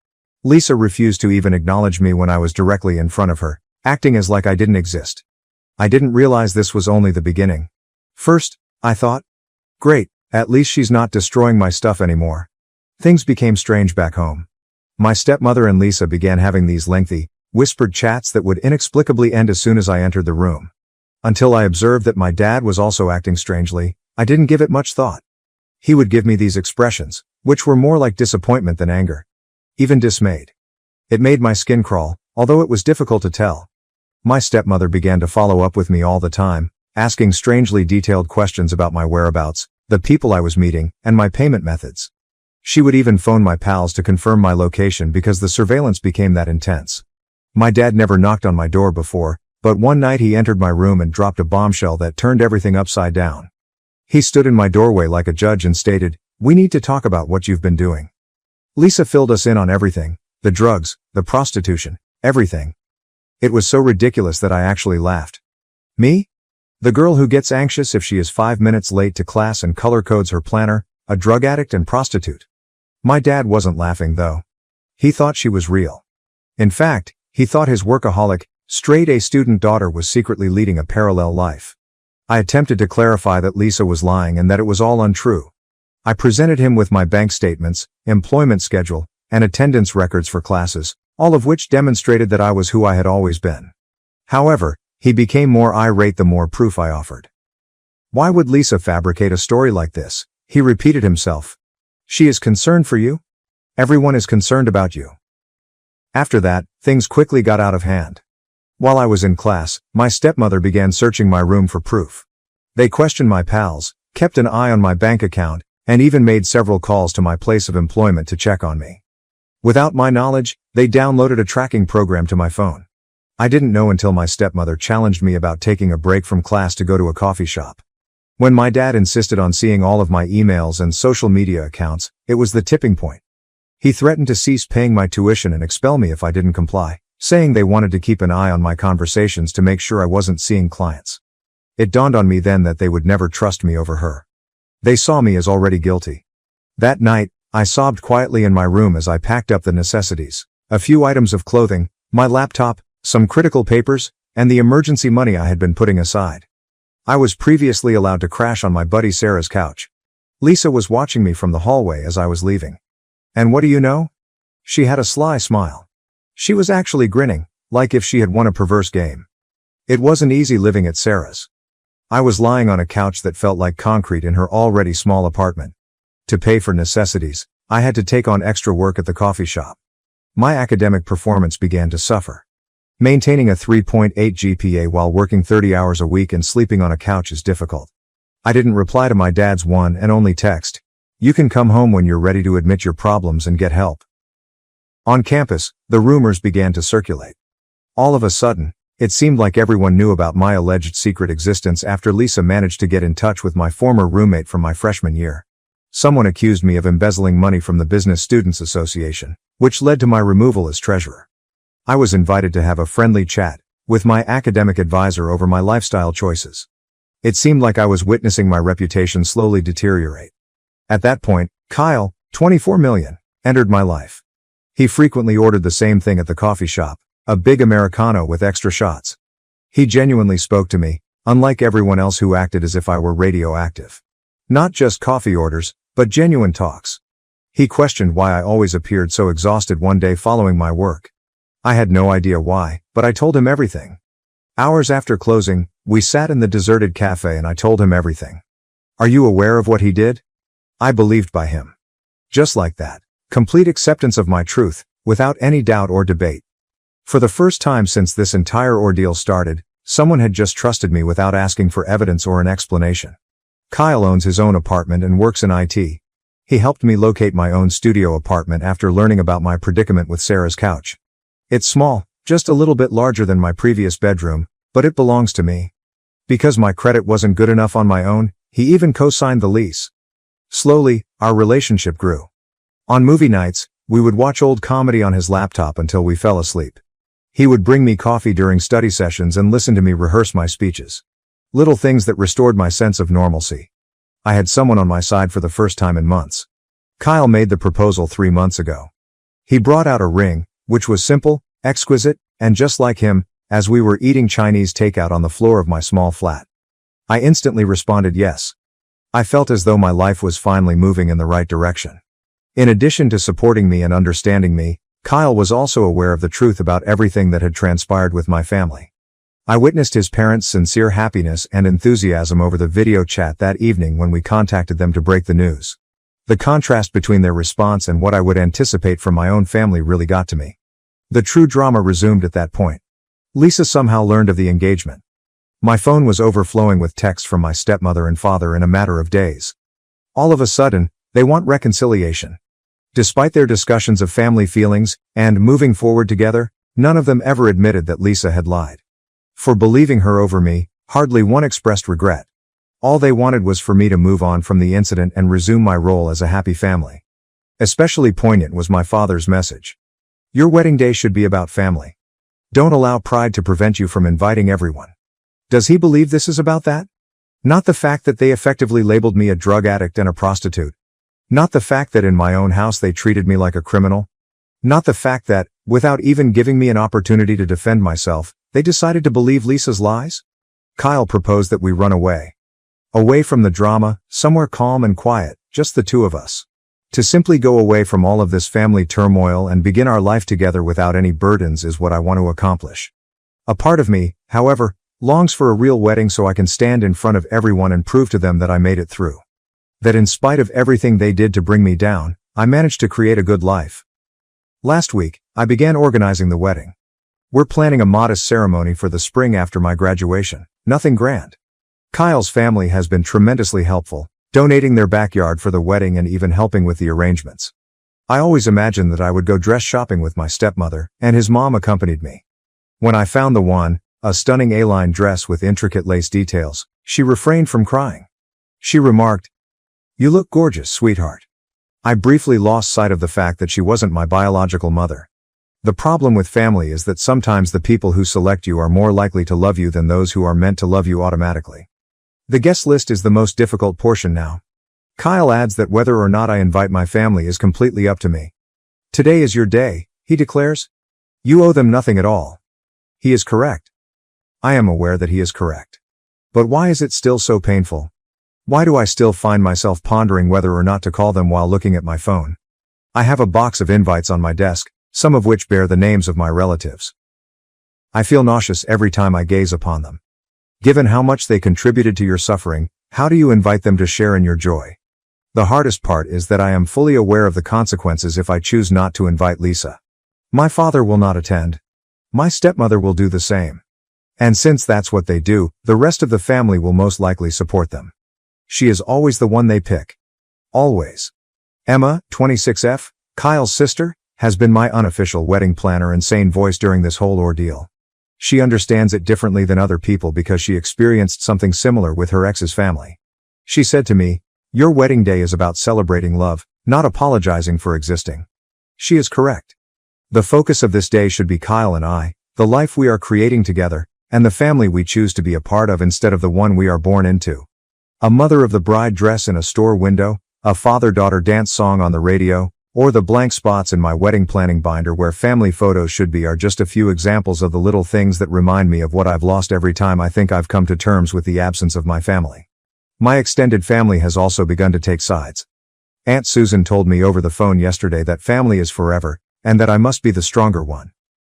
Lisa refused to even acknowledge me when I was directly in front of her, acting as like I didn't exist. I didn't realize this was only the beginning. First, I thought, great, at least she's not destroying my stuff anymore. Things became strange back home. My stepmother and Lisa began having these lengthy, whispered chats that would inexplicably end as soon as I entered the room. Until I observed that my dad was also acting strangely, I didn't give it much thought. He would give me these expressions, which were more like disappointment than anger. Even dismayed. It made my skin crawl, although it was difficult to tell. My stepmother began to follow up with me all the time, asking strangely detailed questions about my whereabouts, the people I was meeting, and my payment methods. She would even phone my pals to confirm my location because the surveillance became that intense. My dad never knocked on my door before, but one night he entered my room and dropped a bombshell that turned everything upside down. He stood in my doorway like a judge and stated, "We need to talk about what you've been doing." Lisa filled us in on everything, the drugs, the prostitution, everything. It was so ridiculous that I actually laughed. Me? The girl who gets anxious if she is 5 minutes late to class and color codes her planner, a drug addict and prostitute. My dad wasn't laughing though. He thought she was real. In fact, he thought his workaholic, straight-A student daughter was secretly leading a parallel life. I attempted to clarify that Lisa was lying and that it was all untrue. I presented him with my bank statements, employment schedule, and attendance records for classes, all of which demonstrated that I was who I had always been. However, he became more irate the more proof I offered. Why would Lisa fabricate a story like this? He repeated himself. She is concerned for you? Everyone is concerned about you. After that, things quickly got out of hand. While I was in class, my stepmother began searching my room for proof. They questioned my pals, kept an eye on my bank account, and even made several calls to my place of employment to check on me. Without my knowledge, they downloaded a tracking program to my phone. I didn't know until my stepmother challenged me about taking a break from class to go to a coffee shop. When my dad insisted on seeing all of my emails and social media accounts, it was the tipping point. He threatened to cease paying my tuition and expel me if I didn't comply, saying they wanted to keep an eye on my conversations to make sure I wasn't seeing clients. It dawned on me then that they would never trust me over her. They saw me as already guilty. That night, I sobbed quietly in my room as I packed up the necessities, a few items of clothing, my laptop, some critical papers, and the emergency money I had been putting aside. I was previously allowed to crash on my buddy Sarah's couch. Lisa was watching me from the hallway as I was leaving. And what do you know? She had a sly smile. She was actually grinning, like if she had won a perverse game. It wasn't easy living at Sarah's. I was lying on a couch that felt like concrete in her already small apartment. To pay for necessities, I had to take on extra work at the coffee shop. My academic performance began to suffer. Maintaining a 3.8 GPA while working 30 hours a week and sleeping on a couch is difficult. I didn't reply to my dad's one and only text. You can come home when you're ready to admit your problems and get help. On campus, the rumors began to circulate. All of a sudden, it seemed like everyone knew about my alleged secret existence after Lisa managed to get in touch with my former roommate from my freshman year. Someone accused me of embezzling money from the Business Students Association, which led to my removal as treasurer. I was invited to have a friendly chat with my academic advisor over my lifestyle choices. It seemed like I was witnessing my reputation slowly deteriorate. At that point, Kyle, 24 million, entered my life. He frequently ordered the same thing at the coffee shop, a big Americano with extra shots. He genuinely spoke to me, unlike everyone else who acted as if I were radioactive. Not just coffee orders, but genuine talks. He questioned why I always appeared so exhausted one day following my work. I had no idea why, but I told him everything. Hours after closing, we sat in the deserted cafe and I told him everything. Are you aware of what he did? I believed by him. Just like that. Complete acceptance of my truth, without any doubt or debate. For the first time since this entire ordeal started, someone had just trusted me without asking for evidence or an explanation. Kyle owns his own apartment and works in IT. He helped me locate my own studio apartment after learning about my predicament with Sarah's couch. It's small, just a little bit larger than my previous bedroom, but it belongs to me. Because my credit wasn't good enough on my own, he even co-signed the lease. Slowly, our relationship grew. On movie nights, we would watch old comedy on his laptop until we fell asleep. He would bring me coffee during study sessions and listen to me rehearse my speeches. Little things that restored my sense of normalcy. I had someone on my side for the first time in months. Kyle made the proposal 3 months ago. He brought out a ring, which was simple, exquisite, and just like him, as we were eating Chinese takeout on the floor of my small flat. I instantly responded yes. I felt as though my life was finally moving in the right direction. In addition to supporting me and understanding me, Kyle was also aware of the truth about everything that had transpired with my family. I witnessed his parents' sincere happiness and enthusiasm over the video chat that evening when we contacted them to break the news. The contrast between their response and what I would anticipate from my own family really got to me. The true drama resumed at that point. Lisa somehow learned of the engagement. My phone was overflowing with texts from my stepmother and father in a matter of days. All of a sudden, they want reconciliation. Despite their discussions of family feelings and moving forward together, none of them ever admitted that Lisa had lied. For believing her over me, hardly one expressed regret. All they wanted was for me to move on from the incident and resume my role as a happy family. Especially poignant was my father's message. Your wedding day should be about family. Don't allow pride to prevent you from inviting everyone. Does he believe this is about that? Not the fact that they effectively labeled me a drug addict and a prostitute. Not the fact that in my own house they treated me like a criminal. Not the fact that, without even giving me an opportunity to defend myself, they decided to believe Lisa's lies? Kyle proposed that we run away. Away from the drama, somewhere calm and quiet, just the two of us. To simply go away from all of this family turmoil and begin our life together without any burdens is what I want to accomplish. A part of me, however, longs for a real wedding so I can stand in front of everyone and prove to them that I made it through. That in spite of everything they did to bring me down, I managed to create a good life. Last week, I began organizing the wedding. We're planning a modest ceremony for the spring after my graduation, nothing grand. Kyle's family has been tremendously helpful, donating their backyard for the wedding and even helping with the arrangements. I always imagined that I would go dress shopping with my stepmother, and his mom accompanied me. When I found the one, a stunning A-line dress with intricate lace details, she refrained from crying. She remarked, "You look gorgeous, sweetheart." I briefly lost sight of the fact that she wasn't my biological mother. The problem with family is that sometimes the people who select you are more likely to love you than those who are meant to love you automatically. The guest list is the most difficult portion now. Kyle adds that whether or not I invite my family is completely up to me. Today is your day, he declares. You owe them nothing at all. He is correct. I am aware that he is correct. But why is it still so painful? Why do I still find myself pondering whether or not to call them while looking at my phone? I have a box of invites on my desk, some of which bear the names of my relatives. I feel nauseous every time I gaze upon them. Given how much they contributed to your suffering, how do you invite them to share in your joy? The hardest part is that I am fully aware of the consequences if I choose not to invite Lisa. My father will not attend. My stepmother will do the same. And since that's what they do, the rest of the family will most likely support them. She is always the one they pick. Always. Emma, 26F, Kyle's sister, has been my unofficial wedding planner and sane voice during this whole ordeal. She understands it differently than other people because she experienced something similar with her ex's family. She said to me, "Your wedding day is about celebrating love, not apologizing for existing." She is correct. The focus of this day should be Kyle and I, the life we are creating together, and the family we choose to be a part of instead of the one we are born into. A mother of the bride dress in a store window, a father-daughter dance song on the radio, or the blank spots in my wedding planning binder where family photos should be are just a few examples of the little things that remind me of what I've lost every time I think I've come to terms with the absence of my family. My extended family has also begun to take sides. Aunt Susan told me over the phone yesterday that family is forever, and that I must be the stronger one.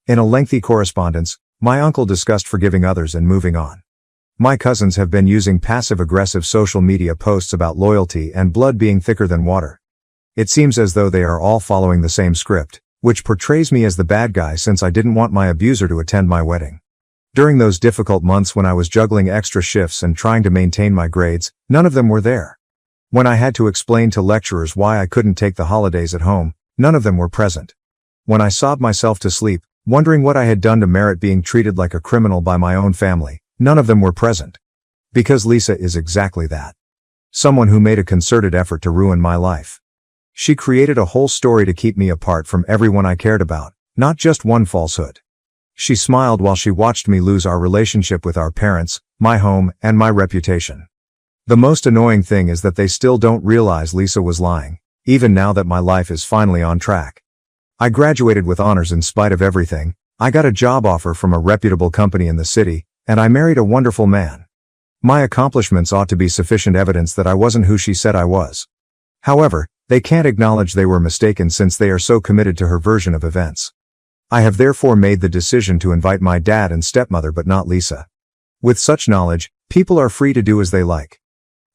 In a lengthy correspondence, my uncle discussed forgiving others and moving on. My cousins have been using passive-aggressive social media posts about loyalty and blood being thicker than water. It seems as though they are all following the same script, which portrays me as the bad guy since I didn't want my abuser to attend my wedding. During those difficult months when I was juggling extra shifts and trying to maintain my grades, none of them were there. When I had to explain to lecturers why I couldn't take the holidays at home, none of them were present. When I sobbed myself to sleep, wondering what I had done to merit being treated like a criminal by my own family, none of them were present. Because Lisa is exactly that. Someone who made a concerted effort to ruin my life. She created a whole story to keep me apart from everyone I cared about, not just one falsehood. She smiled while she watched me lose our relationship with our parents, my home, and my reputation. The most annoying thing is that they still don't realize Lisa was lying, even now that my life is finally on track. I graduated with honors in spite of everything, I got a job offer from a reputable company in the city, and I married a wonderful man. My accomplishments ought to be sufficient evidence that I wasn't who she said I was. However, they can't acknowledge they were mistaken since they are so committed to her version of events. I have therefore made the decision to invite my dad and stepmother but not Lisa. With such knowledge, people are free to do as they like.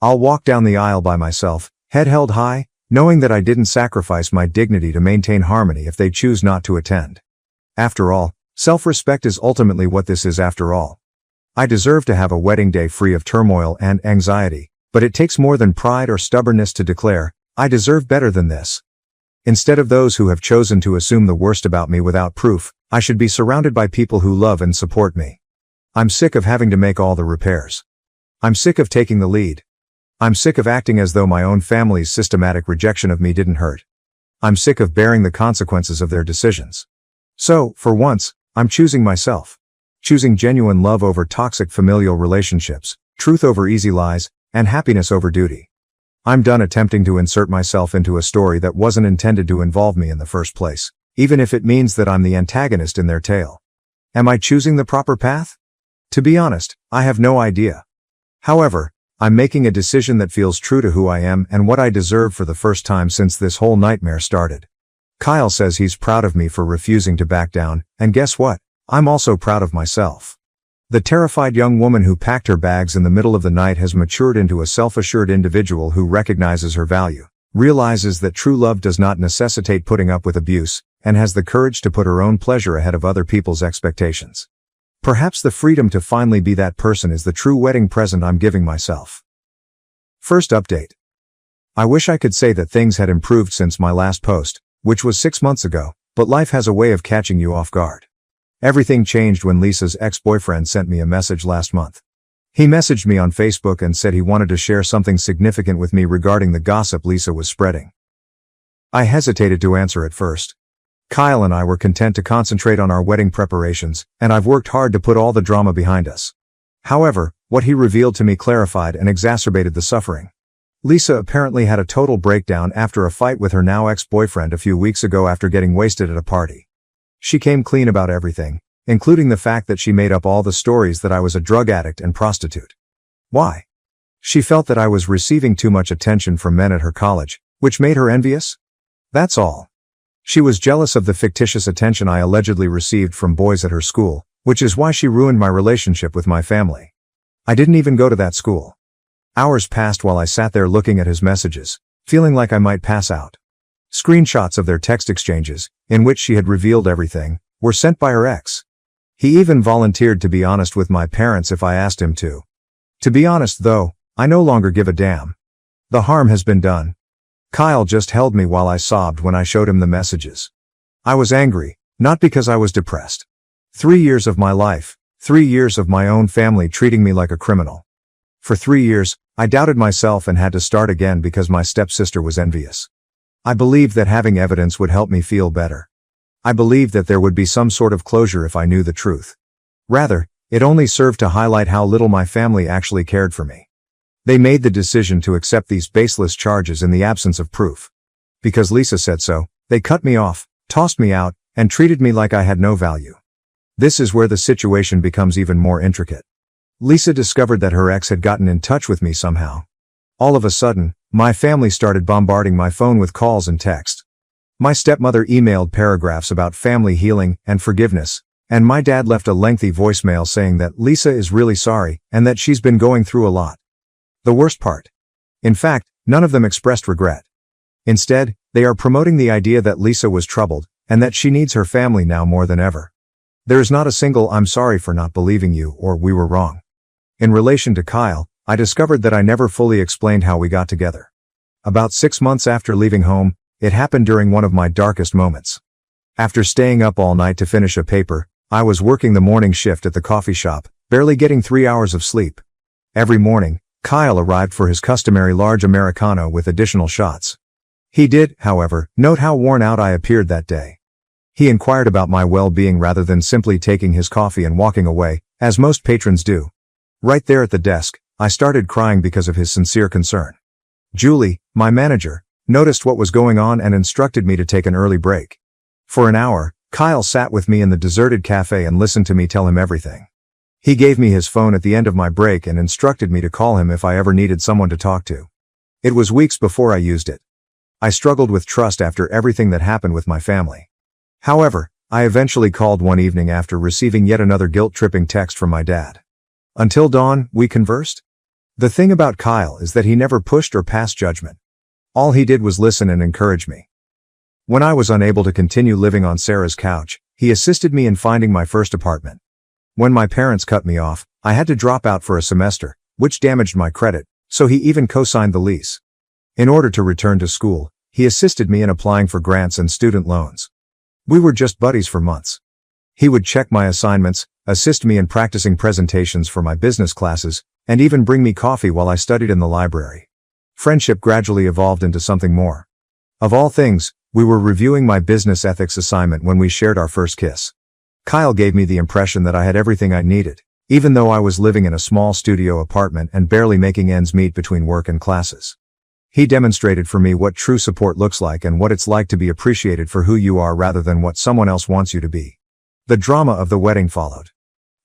I'll walk down the aisle by myself, head held high, knowing that I didn't sacrifice my dignity to maintain harmony if they choose not to attend. After all, self-respect is ultimately what this is after all. I deserve to have a wedding day free of turmoil and anxiety, but it takes more than pride or stubbornness to declare, I deserve better than this. Instead of those who have chosen to assume the worst about me without proof, I should be surrounded by people who love and support me. I'm sick of having to make all the repairs. I'm sick of taking the lead. I'm sick of acting as though my own family's systematic rejection of me didn't hurt. I'm sick of bearing the consequences of their decisions. So, for once, I'm choosing myself. Choosing genuine love over toxic familial relationships, truth over easy lies, and happiness over duty. I'm done attempting to insert myself into a story that wasn't intended to involve me in the first place, even if it means that I'm the antagonist in their tale. Am I choosing the proper path? To be honest, I have no idea. However, I'm making a decision that feels true to who I am and what I deserve for the first time since this whole nightmare started. Kyle says he's proud of me for refusing to back down, and guess what? I'm also proud of myself. The terrified young woman who packed her bags in the middle of the night has matured into a self-assured individual who recognizes her value, realizes that true love does not necessitate putting up with abuse, and has the courage to put her own pleasure ahead of other people's expectations. Perhaps the freedom to finally be that person is the true wedding present I'm giving myself. First update. I wish I could say that things had improved since my last post, which was 6 months ago, but life has a way of catching you off guard. Everything changed when Lisa's ex-boyfriend sent me a message last month. He messaged me on Facebook and said he wanted to share something significant with me regarding the gossip Lisa was spreading. I hesitated to answer at first. Kyle and I were content to concentrate on our wedding preparations, and I've worked hard to put all the drama behind us. However, what he revealed to me clarified and exacerbated the suffering. Lisa apparently had a total breakdown after a fight with her now ex-boyfriend a few weeks ago after getting wasted at a party. She came clean about everything, including the fact that she made up all the stories that I was a drug addict and prostitute. Why? She felt that I was receiving too much attention from men at her college, which made her envious? That's all. She was jealous of the fictitious attention I allegedly received from boys at her school, which is why she ruined my relationship with my family. I didn't even go to that school. Hours passed while I sat there looking at his messages, feeling like I might pass out. Screenshots of their text exchanges, in which she had revealed everything, were sent by her ex. He even volunteered to be honest with my parents if I asked him to. To be honest though, I no longer give a damn. The harm has been done. Kyle just held me while I sobbed when I showed him the messages. I was angry, not because I was depressed. 3 years of my life, 3 years of my own family treating me like a criminal. For 3 years, I doubted myself and had to start again because my stepsister was envious. I believed that having evidence would help me feel better. I believed that there would be some sort of closure if I knew the truth. Rather, it only served to highlight how little my family actually cared for me. They made the decision to accept these baseless charges in the absence of proof. Because Lisa said so, they cut me off, tossed me out, and treated me like I had no value. This is where the situation becomes even more intricate. Lisa discovered that her ex had gotten in touch with me somehow. All of a sudden, my family started bombarding my phone with calls and texts. My stepmother emailed paragraphs about family healing and forgiveness, and my dad left a lengthy voicemail saying that Lisa is really sorry and that she's been going through a lot. The worst part. In fact, none of them expressed regret. Instead, they are promoting the idea that Lisa was troubled and that she needs her family now more than ever. There is not a single "I'm sorry for not believing you" or "we were wrong." In relation to Kyle, I discovered that I never fully explained how we got together. About 6 months after leaving home, it happened during one of my darkest moments. After staying up all night to finish a paper, I was working the morning shift at the coffee shop, barely getting 3 hours of sleep. Every morning, Kyle arrived for his customary large Americano with additional shots. He did, however, note how worn out I appeared that day. He inquired about my well-being rather than simply taking his coffee and walking away, as most patrons do. Right there at the desk, I started crying because of his sincere concern. Julie, my manager, noticed what was going on and instructed me to take an early break. For an hour, Kyle sat with me in the deserted cafe and listened to me tell him everything. He gave me his phone at the end of my break and instructed me to call him if I ever needed someone to talk to. It was weeks before I used it. I struggled with trust after everything that happened with my family. However, I eventually called one evening after receiving yet another guilt-tripping text from my dad. Until dawn, we conversed. The thing about Kyle is that he never pushed or passed judgment. All he did was listen and encourage me. When I was unable to continue living on Sarah's couch, he assisted me in finding my first apartment. When my parents cut me off, I had to drop out for a semester, which damaged my credit, so he even co-signed the lease. In order to return to school, he assisted me in applying for grants and student loans. We were just buddies for months. He would check my assignments, assist me in practicing presentations for my business classes, and even bring me coffee while I studied in the library. Friendship gradually evolved into something more. Of all things, we were reviewing my business ethics assignment when we shared our first kiss. Kyle gave me the impression that I had everything I needed, even though I was living in a small studio apartment and barely making ends meet between work and classes. He demonstrated for me what true support looks like and what it's like to be appreciated for who you are rather than what someone else wants you to be. The drama of the wedding followed.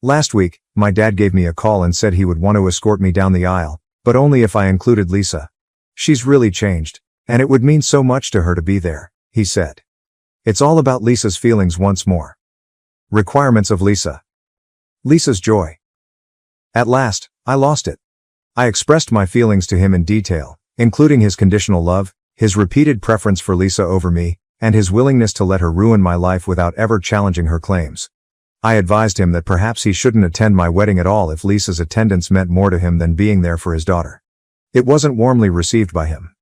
Last week, my dad gave me a call and said he would want to escort me down the aisle, but only if I included Lisa. She's really changed, and it would mean so much to her to be there, he said. It's all about Lisa's feelings once more. Requirements of Lisa. Lisa's joy. At last, I lost it. I expressed my feelings to him in detail, including his conditional love, his repeated preference for Lisa over me, and his willingness to let her ruin my life without ever challenging her claims. I advised him that perhaps he shouldn't attend my wedding at all if Lisa's attendance meant more to him than being there for his daughter. It wasn't warmly received by him.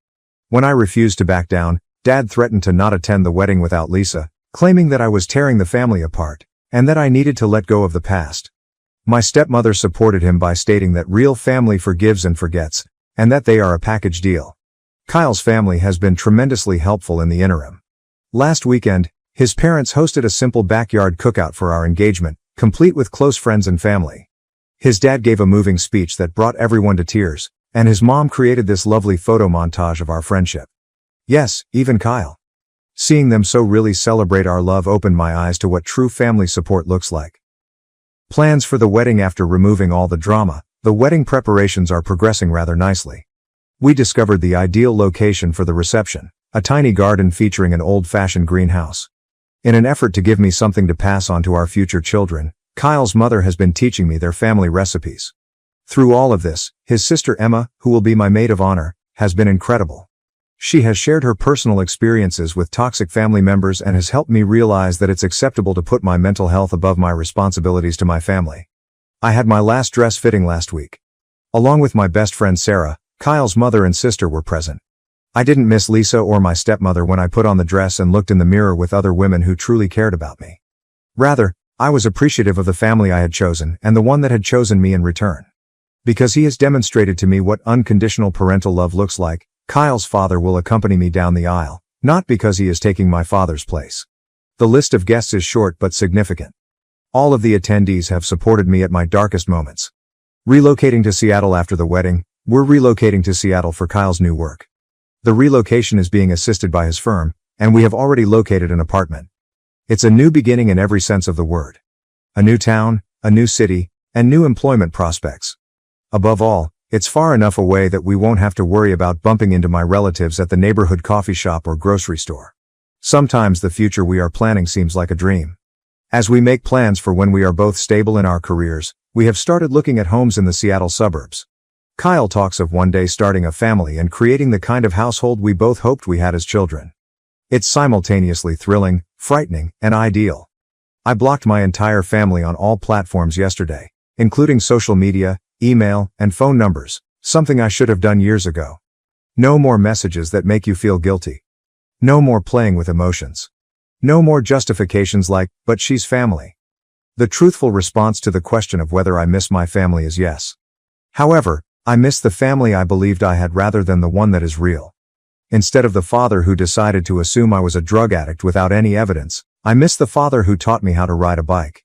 When I refused to back down, Dad threatened to not attend the wedding without Lisa, claiming that I was tearing the family apart, and that I needed to let go of the past. My stepmother supported him by stating that real family forgives and forgets, and that they are a package deal. Kyle's family has been tremendously helpful in the interim. Last weekend, his parents hosted a simple backyard cookout for our engagement, complete with close friends and family. His dad gave a moving speech that brought everyone to tears, and his mom created this lovely photo montage of our friendship. Yes, even Kyle. Seeing them so really celebrate our love opened my eyes to what true family support looks like. Plans for the wedding. After removing all the drama, The wedding preparations are progressing rather nicely. We discovered the ideal location for the reception, a tiny garden featuring an old-fashioned greenhouse. In an effort to give me something to pass on to our future children, Kyle's mother has been teaching me their family recipes. Through all of this, his sister Emma, who will be my maid of honor, has been incredible. She has shared her personal experiences with toxic family members and has helped me realize that it's acceptable to put my mental health above my responsibilities to my family. I had my last dress fitting last week. Along with my best friend Sarah, Kyle's mother and sister were present. I didn't miss Lisa or my stepmother when I put on the dress and looked in the mirror with other women who truly cared about me. Rather, I was appreciative of the family I had chosen and the one that had chosen me in return. Because he has demonstrated to me what unconditional parental love looks like, Kyle's father will accompany me down the aisle, not because he is taking my father's place. The list of guests is short but significant. All of the attendees have supported me at my darkest moments. Relocating to Seattle after the wedding, we're relocating to Seattle for Kyle's new work. The relocation is being assisted by his firm, and we have already located an apartment. It's a new beginning in every sense of the word. A new town, a new city, and new employment prospects. Above all, it's far enough away that we won't have to worry about bumping into my relatives at the neighborhood coffee shop or grocery store. Sometimes the future we are planning seems like a dream. As we make plans for when we are both stable in our careers, we have started looking at homes in the Seattle suburbs. Kyle talks of one day starting a family and creating the kind of household we both hoped we had as children. It's simultaneously thrilling, frightening, and ideal. I blocked my entire family on all platforms yesterday, including social media, email, and phone numbers, something I should have done years ago. No more messages that make you feel guilty. No more playing with emotions. No more justifications like, but she's family. The truthful response to the question of whether I miss my family is yes. However, I miss the family I believed I had rather than the one that is real. Instead of the father who decided to assume I was a drug addict without any evidence, I miss the father who taught me how to ride a bike.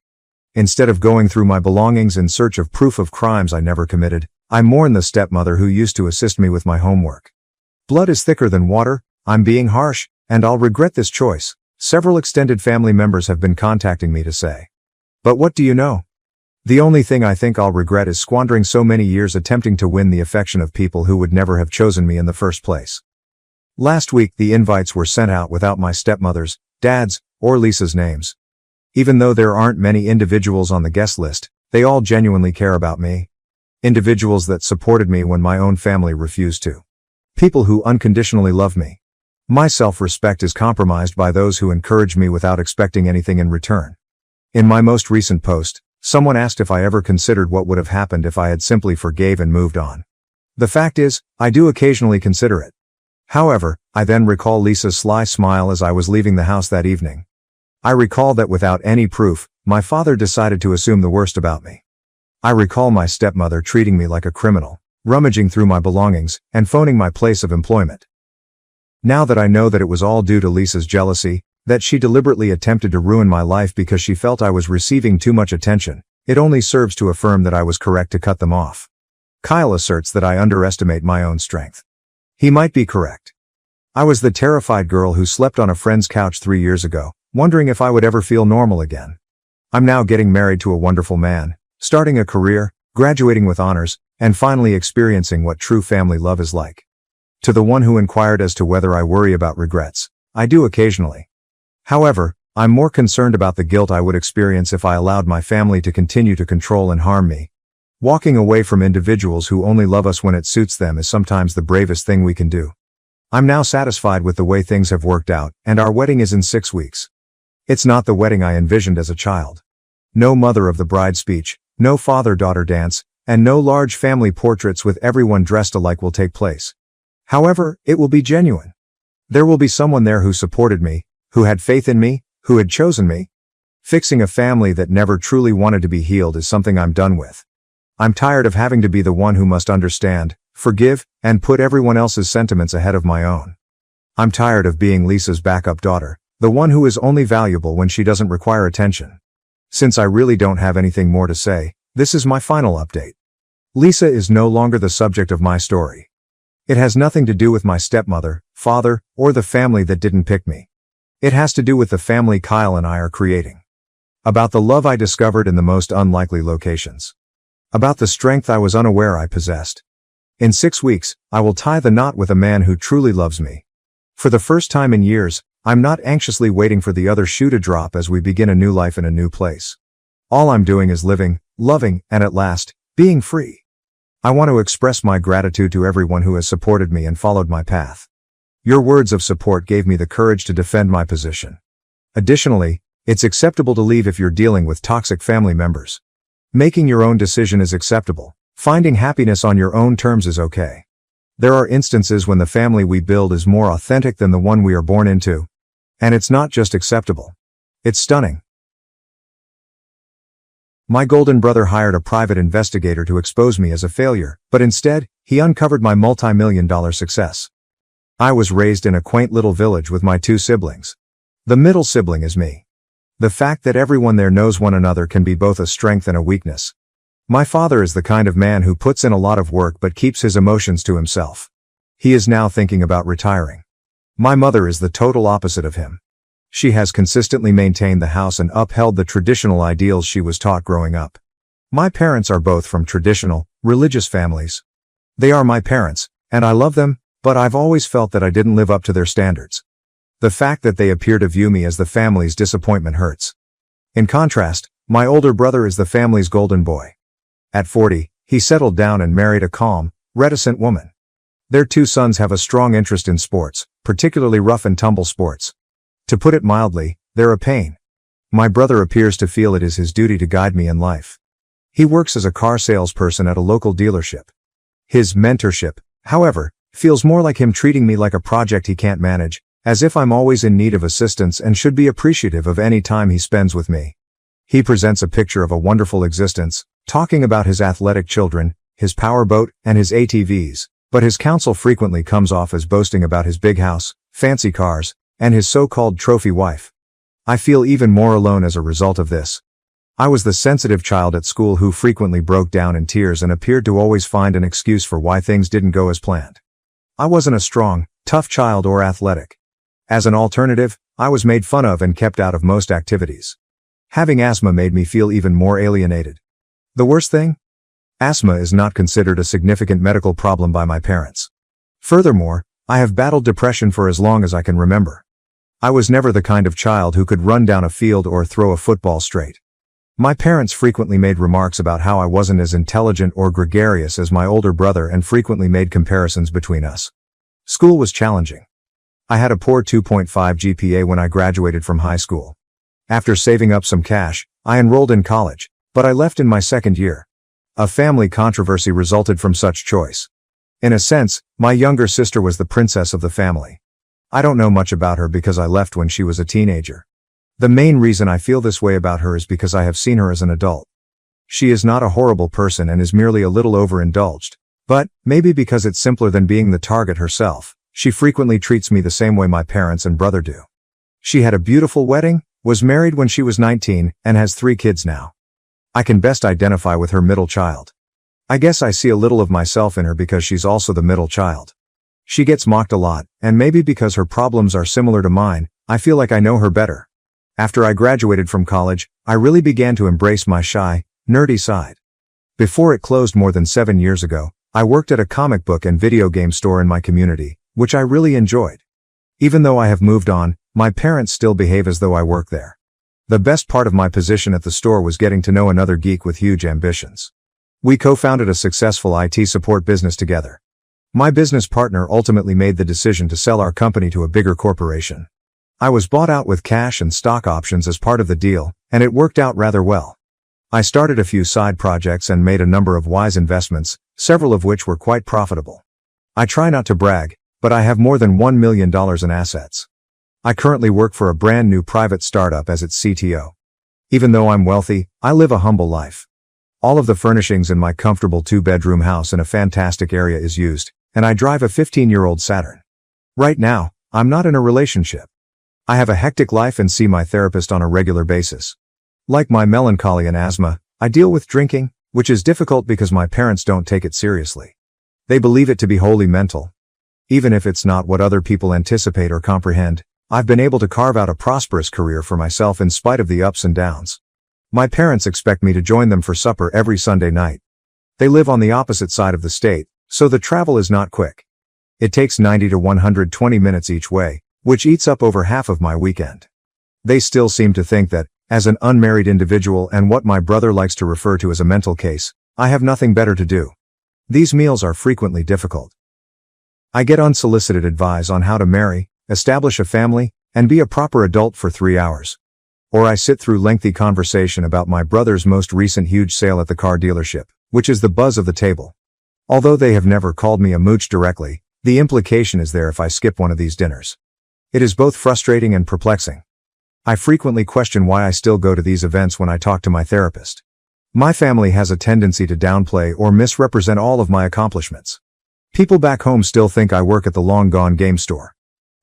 Instead of going through my belongings in search of proof of crimes I never committed, I mourn the stepmother who used to assist me with my homework. Blood is thicker than water, I'm being harsh, and I'll regret this choice, several extended family members have been contacting me to say. But what do you know? The only thing I think I'll regret is squandering so many years attempting to win the affection of people who would never have chosen me in the first place. Last week the invites were sent out without my stepmother's, dad's, or Lisa's names. Even though there aren't many individuals on the guest list, they all genuinely care about me. Individuals that supported me when my own family refused to. People who unconditionally love me. My self-respect is compromised by those who encourage me without expecting anything in return. In my most recent post, someone asked if I ever considered what would have happened if I had simply forgave and moved on. The fact is, I do occasionally consider it. However, I then recall Lisa's sly smile as I was leaving the house that evening. I recall that without any proof, my father decided to assume the worst about me. I recall my stepmother treating me like a criminal, rummaging through my belongings, and phoning my place of employment. Now that I know that it was all due to Lisa's jealousy, that she deliberately attempted to ruin my life because she felt I was receiving too much attention, it only serves to affirm that I was correct to cut them off. Kyle asserts that I underestimate my own strength. He might be correct. I was the terrified girl who slept on a friend's couch 3 years ago, wondering if I would ever feel normal again. I'm now getting married to a wonderful man, starting a career, graduating with honors, and finally experiencing what true family love is like. To the one who inquired as to whether I worry about regrets, I do occasionally. However, I'm more concerned about the guilt I would experience if I allowed my family to continue to control and harm me. Walking away from individuals who only love us when it suits them is sometimes the bravest thing we can do. I'm now satisfied with the way things have worked out, and our wedding is in 6 weeks. It's not the wedding I envisioned as a child. No mother of the bride speech, no father-daughter dance, and no large family portraits with everyone dressed alike will take place. However, it will be genuine. There will be someone there who supported me, who had faith in me, who had chosen me. Fixing a family that never truly wanted to be healed is something I'm done with. I'm tired of having to be the one who must understand, forgive, and put everyone else's sentiments ahead of my own. I'm tired of being Lisa's backup daughter, the one who is only valuable when she doesn't require attention. Since I really don't have anything more to say, this is my final update. Lisa is no longer the subject of my story. It has nothing to do with my stepmother, father, or the family that didn't pick me. It has to do with the family Kyle and I are creating. About the love I discovered in the most unlikely locations. About the strength I was unaware I possessed. In 6 weeks, I will tie the knot with a man who truly loves me. For the first time in years, I'm not anxiously waiting for the other shoe to drop as we begin a new life in a new place. All I'm doing is living, loving, and at last, being free. I want to express my gratitude to everyone who has supported me and followed my path. Your words of support gave me the courage to defend my position. Additionally, it's acceptable to leave if you're dealing with toxic family members. Making your own decision is acceptable. Finding happiness on your own terms is okay. There are instances when the family we build is more authentic than the one we are born into. And it's not just acceptable. It's stunning. My golden brother hired a private investigator to expose me as a failure, but instead, he uncovered my multi-million-dollar success. I was raised in a quaint little village with my 2 siblings. The middle sibling is me. The fact that everyone there knows one another can be both a strength and a weakness. My father is the kind of man who puts in a lot of work but keeps his emotions to himself. He is now thinking about retiring. My mother is the total opposite of him. She has consistently maintained the house and upheld the traditional ideals she was taught growing up. My parents are both from traditional, religious families. They are my parents, and I love them, but I've always felt that I didn't live up to their standards. The fact that they appear to view me as the family's disappointment hurts. In contrast, my older brother is the family's golden boy. At 40, he settled down and married a calm, reticent woman. Their 2 sons have a strong interest in sports, particularly rough and tumble sports. To put it mildly, they're a pain. My brother appears to feel it is his duty to guide me in life. He works as a car salesperson at a local dealership. His mentorship, however, feels more like him treating me like a project he can't manage, as if I'm always in need of assistance and should be appreciative of any time he spends with me. He presents a picture of a wonderful existence, talking about his athletic children, his powerboat, and his ATVs, but his counsel frequently comes off as boasting about his big house, fancy cars, and his so-called trophy wife. I feel even more alone as a result of this. I was the sensitive child at school who frequently broke down in tears and appeared to always find an excuse for why things didn't go as planned. I wasn't a strong, tough child or athletic. As an alternative, I was made fun of and kept out of most activities. Having asthma made me feel even more alienated. The worst thing? Asthma is not considered a significant medical problem by my parents. Furthermore, I have battled depression for as long as I can remember. I was never the kind of child who could run down a field or throw a football straight. My parents frequently made remarks about how I wasn't as intelligent or gregarious as my older brother and frequently made comparisons between us. School was challenging. I had a poor 2.5 GPA when I graduated from high school. After saving up some cash, I enrolled in college, but I left in my second year. A family controversy resulted from such choice. In a sense, my younger sister was the princess of the family. I don't know much about her because I left when she was a teenager. The main reason I feel this way about her is because I have seen her as an adult. She is not a horrible person and is merely a little overindulged. But, maybe because it's simpler than being the target herself, she frequently treats me the same way my parents and brother do. She had a beautiful wedding, was married when she was 19, and has 3 kids now. I can best identify with her middle child. I guess I see a little of myself in her because she's also the middle child. She gets mocked a lot, and maybe because her problems are similar to mine, I feel like I know her better. After I graduated from college, I really began to embrace my shy, nerdy side. Before it closed more than 7 years ago, I worked at a comic book and video game store in my community, which I really enjoyed. Even though I have moved on, my parents still behave as though I work there. The best part of my position at the store was getting to know another geek with huge ambitions. We co-founded a successful IT support business together. My business partner ultimately made the decision to sell our company to a bigger corporation. I was bought out with cash and stock options as part of the deal, and it worked out rather well. I started a few side projects and made a number of wise investments, several of which were quite profitable. I try not to brag, but I have more than $1 million in assets. I currently work for a brand new private startup as its CTO. Even though I'm wealthy, I live a humble life. All of the furnishings in my comfortable 2-bedroom house in a fantastic area is used, and I drive a 15-year-old Saturn. Right now, I'm not in a relationship. I have a hectic life and see my therapist on a regular basis. Like my melancholy and asthma, I deal with drinking, which is difficult because my parents don't take it seriously. They believe it to be wholly mental. Even if it's not what other people anticipate or comprehend, I've been able to carve out a prosperous career for myself in spite of the ups and downs. My parents expect me to join them for supper every Sunday night. They live on the opposite side of the state, so the travel is not quick. It takes 90 to 120 minutes each way, which eats up over half of my weekend. They still seem to think that, as an unmarried individual and what my brother likes to refer to as a mental case, I have nothing better to do. These meals are frequently difficult. I get unsolicited advice on how to marry, establish a family, and be a proper adult for 3 hours. Or I sit through lengthy conversation about my brother's most recent huge sale at the car dealership, which is the buzz of the table. Although they have never called me a mooch directly, the implication is there if I skip one of these dinners. It is both frustrating and perplexing. I frequently question why I still go to these events when I talk to my therapist. My family has a tendency to downplay or misrepresent all of my accomplishments. People back home still think I work at the long-gone game store.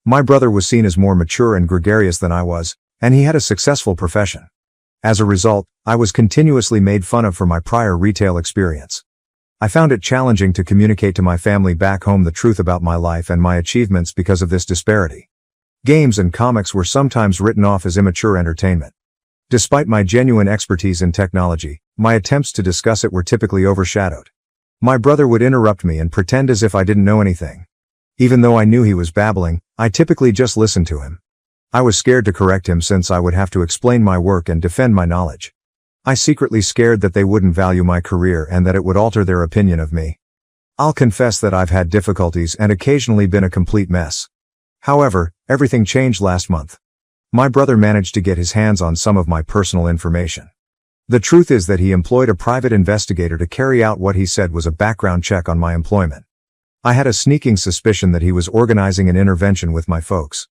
My brother was seen as more mature and gregarious than I was, and he had a successful profession. As a result, I was continuously made fun of for my prior retail experience. I found it challenging to communicate to my family back home the truth about my life and my achievements because of this disparity. Games and comics were sometimes written off as immature entertainment. Despite my genuine expertise in technology, my attempts to discuss it were typically overshadowed. My brother would interrupt me and pretend as if I didn't know anything. Even though I knew he was babbling, I typically just listened to him. I was scared to correct him since I would have to explain my work and defend my knowledge. I secretly scared that they wouldn't value my career and that it would alter their opinion of me. I'll confess that I've had difficulties and occasionally been a complete mess. However, everything changed last month. My brother managed to get his hands on some of my personal information. The truth is that he employed a private investigator to carry out what he said was a background check on my employment. I had a sneaking suspicion that he was organizing an intervention with my folks.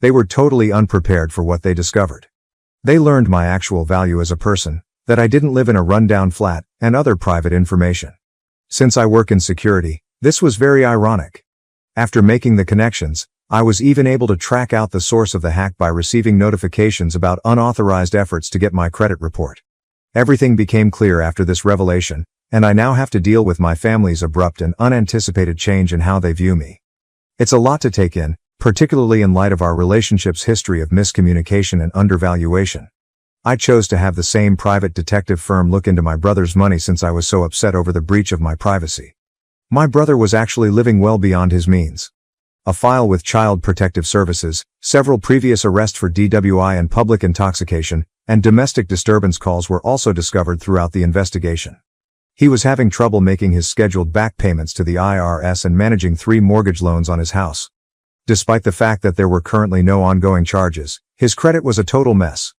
They were totally unprepared for what they discovered. They learned my actual value as a person, that I didn't live in a rundown flat, and other private information. Since I work in security, this was very ironic. After making the connections, I was even able to track out the source of the hack by receiving notifications about unauthorized efforts to get my credit report. Everything became clear after this revelation, and I now have to deal with my family's abrupt and unanticipated change in how they view me. It's a lot to take in, particularly in light of our relationship's history of miscommunication and undervaluation. I chose to have the same private detective firm look into my brother's money since I was so upset over the breach of my privacy. My brother was actually living well beyond his means. A file with Child Protective Services, several previous arrests for DWI and public intoxication, and domestic disturbance calls were also discovered throughout the investigation. He was having trouble making his scheduled back payments to the IRS and managing 3 mortgage loans on his house. Despite the fact that there were currently no ongoing charges, his credit was a total mess.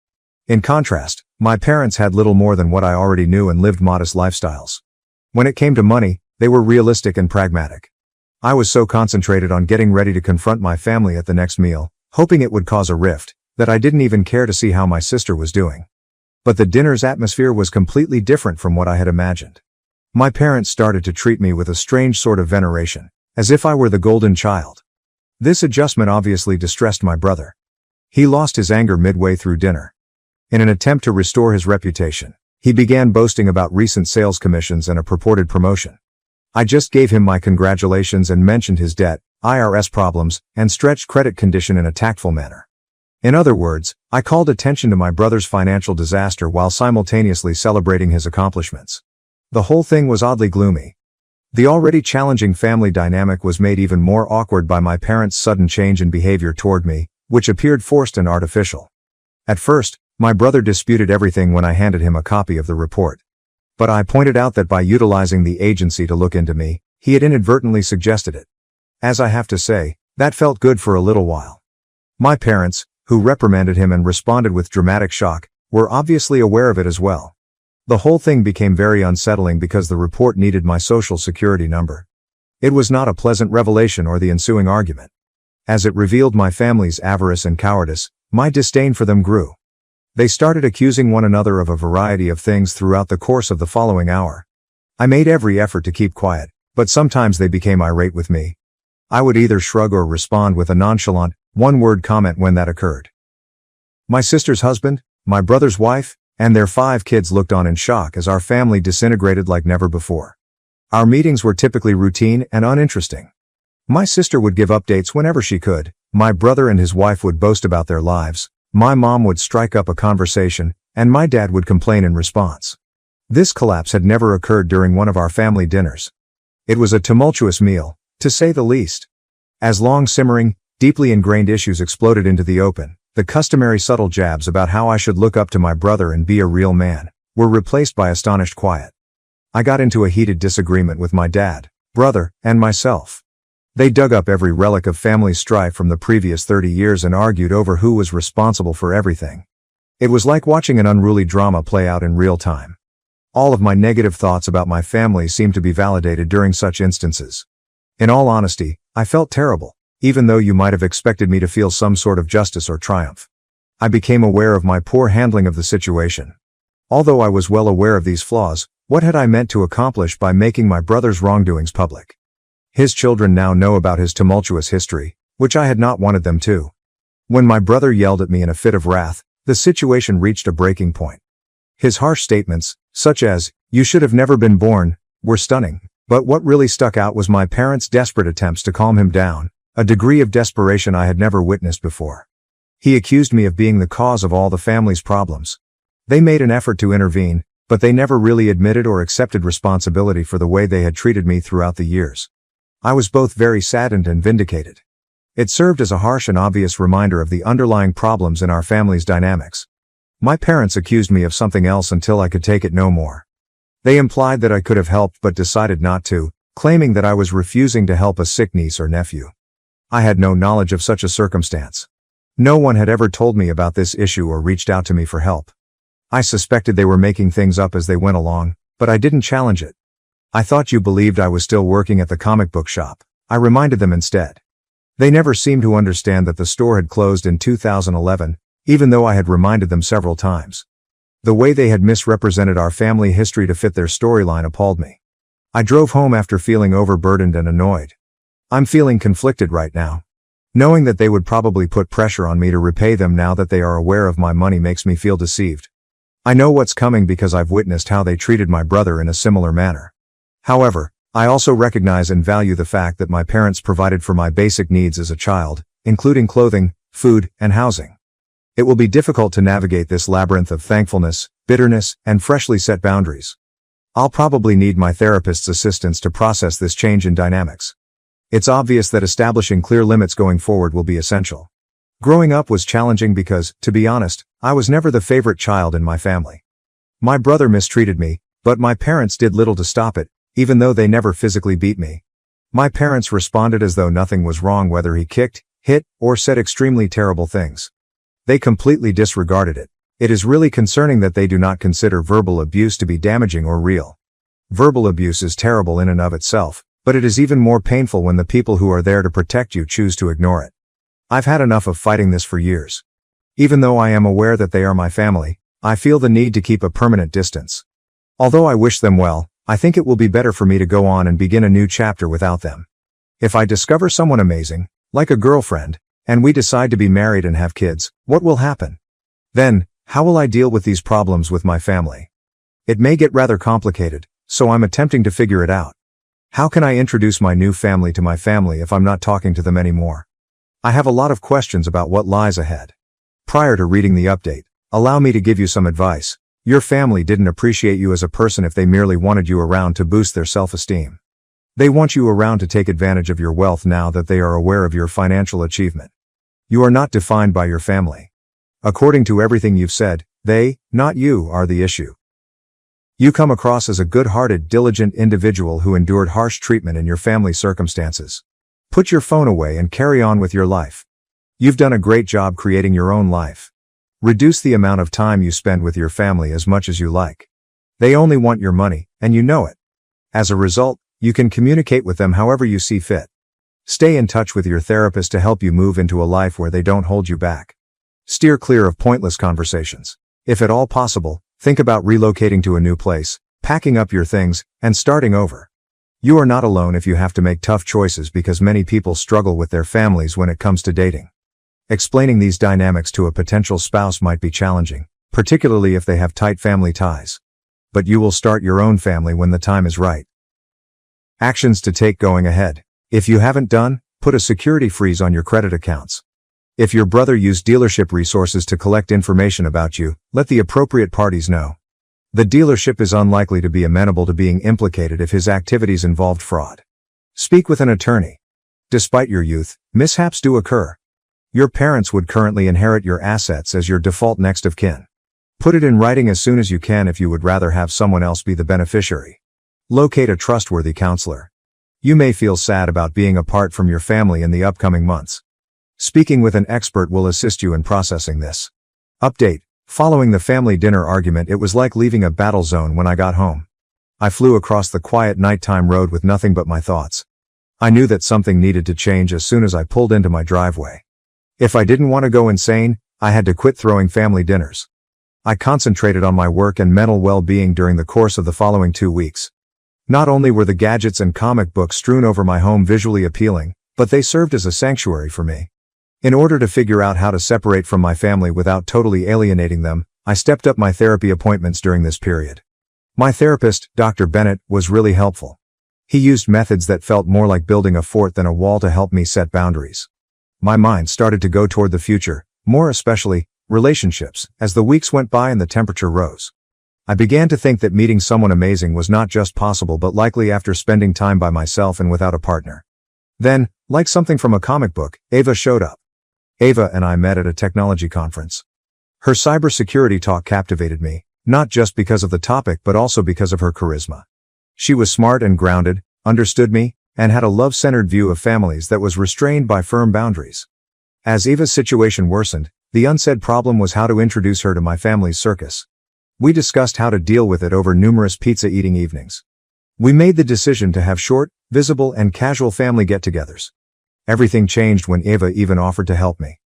In contrast, my parents had little more than what I already knew and lived modest lifestyles. When it came to money, they were realistic and pragmatic. I was so concentrated on getting ready to confront my family at the next meal, hoping it would cause a rift, that I didn't even care to see how my sister was doing. But the dinner's atmosphere was completely different from what I had imagined. My parents started to treat me with a strange sort of veneration, as if I were the golden child. This adjustment obviously distressed my brother. He lost his anger midway through dinner. In an attempt to restore his reputation, he began boasting about recent sales commissions and a purported promotion. I just gave him my congratulations and mentioned his debt, IRS problems, and stretched credit condition in a tactful manner. In other words, I called attention to my brother's financial disaster while simultaneously celebrating his accomplishments. The whole thing was oddly gloomy. The already challenging family dynamic was made even more awkward by my parents' sudden change in behavior toward me, which appeared forced and artificial. At first, my brother disputed everything when I handed him a copy of the report. But I pointed out that by utilizing the agency to look into me, he had inadvertently suggested it. As I have to say, that felt good for a little while. My parents, who reprimanded him and responded with dramatic shock, were obviously aware of it as well. The whole thing became very unsettling because the report needed my social security number. It was not a pleasant revelation or the ensuing argument. As it revealed my family's avarice and cowardice, my disdain for them grew. They started accusing one another of a variety of things throughout the course of the following hour. I made every effort to keep quiet, but sometimes they became irate with me. I would either shrug or respond with a nonchalant, one-word comment when that occurred. My sister's husband, my brother's wife, and their 5 kids looked on in shock as our family disintegrated like never before. Our meetings were typically routine and uninteresting. My sister would give updates whenever she could, my brother and his wife would boast about their lives, my mom would strike up a conversation, and my dad would complain in response. This collapse had never occurred during one of our family dinners. It was a tumultuous meal, to say the least. As long simmering, deeply ingrained issues exploded into the open, the customary subtle jabs about how I should look up to my brother and be a real man were replaced by astonished quiet. I got into a heated disagreement with my dad, brother, and myself. They dug up every relic of family strife from the previous 30 years and argued over who was responsible for everything. It was like watching an unruly drama play out in real time. All of my negative thoughts about my family seemed to be validated during such instances. In all honesty, I felt terrible, even though you might have expected me to feel some sort of justice or triumph. I became aware of my poor handling of the situation. Although I was well aware of these flaws, what had I meant to accomplish by making my brother's wrongdoings public? His children now know about his tumultuous history, which I had not wanted them to. When my brother yelled at me in a fit of wrath, the situation reached a breaking point. His harsh statements, such as, "You should have never been born," were stunning, but what really stuck out was my parents' desperate attempts to calm him down, a degree of desperation I had never witnessed before. He accused me of being the cause of all the family's problems. They made an effort to intervene, but they never really admitted or accepted responsibility for the way they had treated me throughout the years. I was both very saddened and vindicated. It served as a harsh and obvious reminder of the underlying problems in our family's dynamics. My parents accused me of something else until I could take it no more. They implied that I could have helped but decided not to, claiming that I was refusing to help a sick niece or nephew. I had no knowledge of such a circumstance. No one had ever told me about this issue or reached out to me for help. I suspected they were making things up as they went along, but I didn't challenge it. "I thought you believed I was still working at the comic book shop," I reminded them instead. They never seemed to understand that the store had closed in 2011, even though I had reminded them several times. The way they had misrepresented our family history to fit their storyline appalled me. I drove home after feeling overburdened and annoyed. I'm feeling conflicted right now. Knowing that they would probably put pressure on me to repay them now that they are aware of my money makes me feel deceived. I know what's coming because I've witnessed how they treated my brother in a similar manner. However, I also recognize and value the fact that my parents provided for my basic needs as a child, including clothing, food, and housing. It will be difficult to navigate this labyrinth of thankfulness, bitterness, and freshly set boundaries. I'll probably need my therapist's assistance to process this change in dynamics. It's obvious that establishing clear limits going forward will be essential. Growing up was challenging because, to be honest, I was never the favorite child in my family. My brother mistreated me, but my parents did little to stop it, even though they never physically beat me. My parents responded as though nothing was wrong whether he kicked, hit, or said extremely terrible things. They completely disregarded it. It is really concerning that they do not consider verbal abuse to be damaging or real. Verbal abuse is terrible in and of itself, but it is even more painful when the people who are there to protect you choose to ignore it. I've had enough of fighting this for years. Even though I am aware that they are my family, I feel the need to keep a permanent distance. Although I wish them well, I think it will be better for me to go on and begin a new chapter without them. If I discover someone amazing, like a girlfriend, and we decide to be married and have kids, what will happen? Then, how will I deal with these problems with my family? It may get rather complicated, so I'm attempting to figure it out. How can I introduce my new family to my family if I'm not talking to them anymore? I have a lot of questions about what lies ahead. Prior to reading the update, allow me to give you some advice. Your family didn't appreciate you as a person if they merely wanted you around to boost their self-esteem. They want you around to take advantage of your wealth now that they are aware of your financial achievement. You are not defined by your family. According to everything you've said, they, not you, are the issue. You come across as a good-hearted, diligent individual who endured harsh treatment in your family circumstances. Put your phone away and carry on with your life. You've done a great job creating your own life. Reduce the amount of time you spend with your family as much as you like. They only want your money, and you know it. As a result, you can communicate with them however you see fit. Stay in touch with your therapist to help you move into a life where they don't hold you back. Steer clear of pointless conversations. If at all possible, think about relocating to a new place, packing up your things, and starting over. You are not alone if you have to make tough choices because many people struggle with their families when it comes to dating. Explaining these dynamics to a potential spouse might be challenging, particularly if they have tight family ties. But you will start your own family when the time is right. Actions to take going ahead. If you haven't done, put a security freeze on your credit accounts. If your brother used dealership resources to collect information about you, let the appropriate parties know. The dealership is unlikely to be amenable to being implicated if his activities involved fraud. Speak with an attorney. Despite your youth, mishaps do occur. Your parents would currently inherit your assets as your default next of kin. Put it in writing as soon as you can if you would rather have someone else be the beneficiary. Locate a trustworthy counselor. You may feel sad about being apart from your family in the upcoming months. Speaking with an expert will assist you in processing this. Update. Following the family dinner argument, it was like leaving a battle zone when I got home. I flew across the quiet nighttime road with nothing but my thoughts. I knew that something needed to change as soon as I pulled into my driveway. If I didn't want to go insane, I had to quit throwing family dinners. I concentrated on my work and mental well-being during the course of the following 2 weeks. Not only were the gadgets and comic books strewn over my home visually appealing, but they served as a sanctuary for me. In order to figure out how to separate from my family without totally alienating them, I stepped up my therapy appointments during this period. My therapist, Dr. Bennett, was really helpful. He used methods that felt more like building a fort than a wall to help me set boundaries. My mind started to go toward the future, more especially relationships, as the weeks went by and the temperature rose. I began to think that meeting someone amazing was not just possible but likely after spending time by myself and without a partner. Then, like something from a comic book, Ava showed up. Ava and I met at a technology conference. Her cybersecurity talk captivated me, not just because of the topic but also because of her charisma. She was smart and grounded, understood me, and had a love-centered view of families that was restrained by firm boundaries. As Eva's situation worsened, the unsaid problem was how to introduce her to my family's circus. We discussed how to deal with it over numerous pizza-eating evenings. We made the decision to have short, visible, and casual family get-togethers. Everything changed when Ava even offered to help me.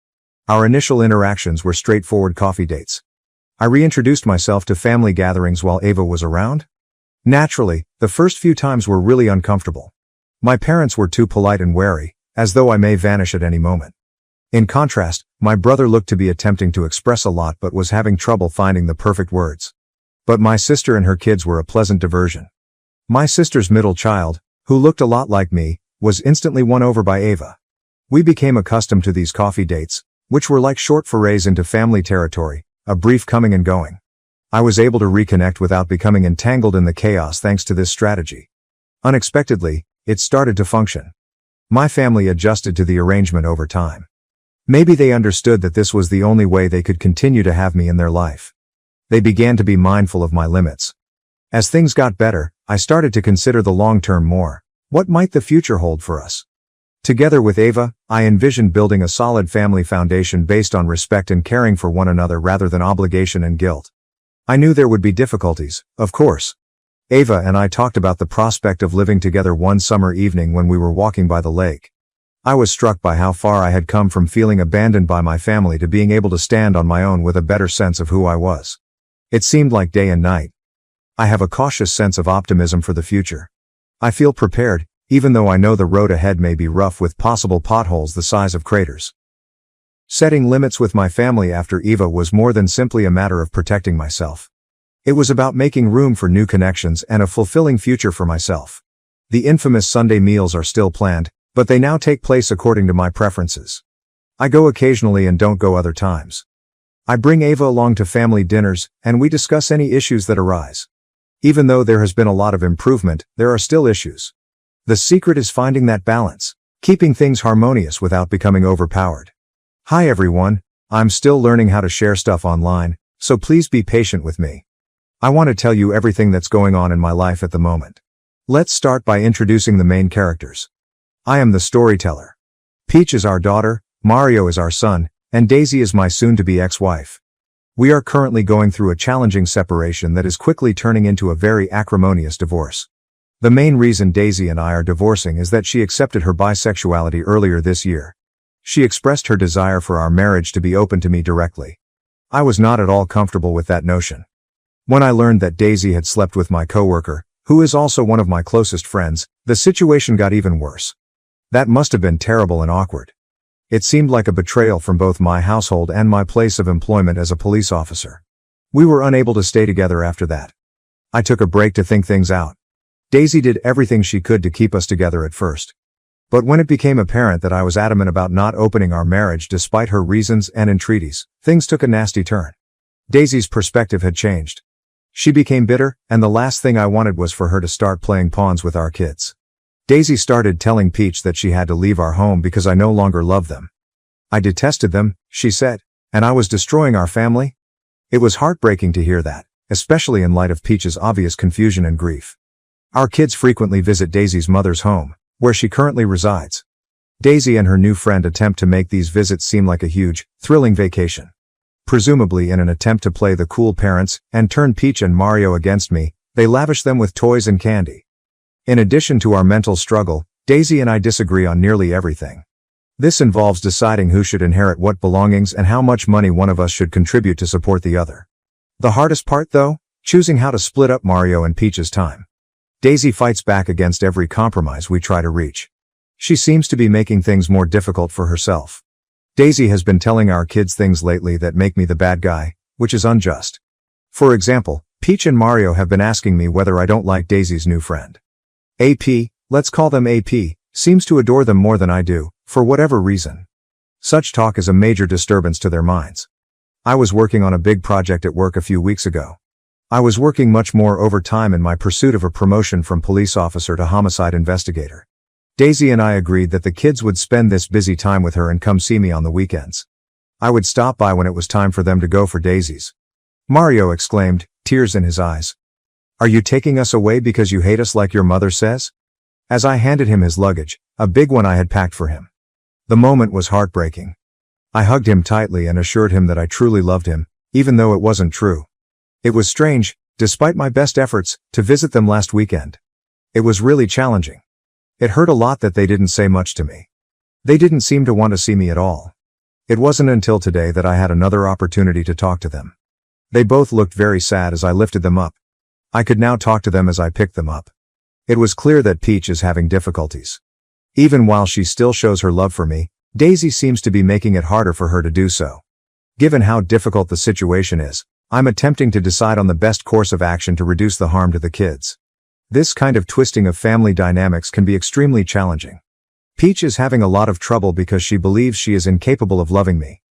Our initial interactions were straightforward coffee dates. I reintroduced myself to family gatherings while Ava was around. Naturally, the first few times were really uncomfortable. My parents were too polite and wary, as though I may vanish at any moment. In contrast, my brother looked to be attempting to express a lot but was having trouble finding the perfect words. But my sister and her kids were a pleasant diversion. My sister's middle child, who looked a lot like me, was instantly won over by Ava. We became accustomed to these coffee dates, which were like short forays into family territory, a brief coming and going. I was able to reconnect without becoming entangled in the chaos thanks to this strategy. Unexpectedly, it started to function. My family adjusted to the arrangement over time. Maybe they understood that this was the only way they could continue to have me in their life. They began to be mindful of my limits. As things got better, I started to consider the long term more. What might the future hold for us? Together with Ava, I envisioned building a solid family foundation based on respect and caring for one another rather than obligation and guilt. I knew there would be difficulties, of course. Ava and I talked about the prospect of living together one summer evening when we were walking by the lake. I was struck by how far I had come from feeling abandoned by my family to being able to stand on my own with a better sense of who I was. It seemed like day and night. I have a cautious sense of optimism for the future. I feel prepared, even though I know the road ahead may be rough with possible potholes the size of craters. Setting limits with my family after Eva was more than simply a matter of protecting myself. It was about making room for new connections and a fulfilling future for myself. The infamous Sunday meals are still planned, but they now take place according to my preferences. I go occasionally and don't go other times. I bring Ava along to family dinners, and we discuss any issues that arise. Even though there has been a lot of improvement, there are still issues. The secret is finding that balance, keeping things harmonious without becoming overpowered. Hi everyone, I'm still learning how to share stuff online, so please be patient with me. I want to tell you everything that's going on in my life at the moment. Let's start by introducing the main characters. I am the storyteller. Peach is our daughter, Mario is our son, and Daisy is my soon-to-be ex-wife. We are currently going through a challenging separation that is quickly turning into a very acrimonious divorce. The main reason Daisy and I are divorcing is that she accepted her bisexuality earlier this year. She expressed her desire for our marriage to be open to me directly. I was not at all comfortable with that notion. When I learned that Daisy had slept with my coworker, who is also one of my closest friends, the situation got even worse. That must have been terrible and awkward. It seemed like a betrayal from both my household and my place of employment as a police officer. We were unable to stay together after that. I took a break to think things out. Daisy did everything she could to keep us together at first. But when it became apparent that I was adamant about not opening our marriage despite her reasons and entreaties, things took a nasty turn. Daisy's perspective had changed. She became bitter, and the last thing I wanted was for her to start playing pawns with our kids. Daisy started telling Peach that she had to leave our home because I no longer loved them. I detested them, she said, and I was destroying our family. It was heartbreaking to hear that, especially in light of Peach's obvious confusion and grief. Our kids frequently visit Daisy's mother's home, where she currently resides. Daisy and her new friend attempt to make these visits seem like a huge, thrilling vacation. Presumably in an attempt to play the cool parents and turn Peach and Mario against me, they lavish them with toys and candy. In addition to our mental struggle, Daisy and I disagree on nearly everything. This involves deciding who should inherit what belongings and how much money one of us should contribute to support the other. The hardest part, though, choosing how to split up Mario and Peach's time. Daisy fights back against every compromise we try to reach. She seems to be making things more difficult for herself. Daisy has been telling our kids things lately that make me the bad guy, which is unjust. For example, Peach and Mario have been asking me whether I don't like Daisy's new friend. AP, let's call them AP, seems to adore them more than I do, for whatever reason. Such talk is a major disturbance to their minds. I was working on a big project at work a few weeks ago. I was working much more overtime in my pursuit of a promotion from police officer to homicide investigator. Daisy and I agreed that the kids would spend this busy time with her and come see me on the weekends. I would stop by when it was time for them to go for Daisy's. Mario exclaimed, tears in his eyes. Are you taking us away because you hate us like your mother says? As I handed him his luggage, a big one I had packed for him. The moment was heartbreaking. I hugged him tightly and assured him that I truly loved him, even though it wasn't true. It was strange, despite my best efforts, to visit them last weekend. It was really challenging. It hurt a lot that they didn't say much to me. They didn't seem to want to see me at all. It wasn't until today that I had another opportunity to talk to them. They both looked very sad as I lifted them up. I could now talk to them as I picked them up. It was clear that Peach is having difficulties. Even while she still shows her love for me, Daisy seems to be making it harder for her to do so. Given how difficult the situation is, I'm attempting to decide on the best course of action to reduce the harm to the kids. This kind of twisting of family dynamics can be extremely challenging. Peach is having a lot of trouble because she believes she is incapable of loving me.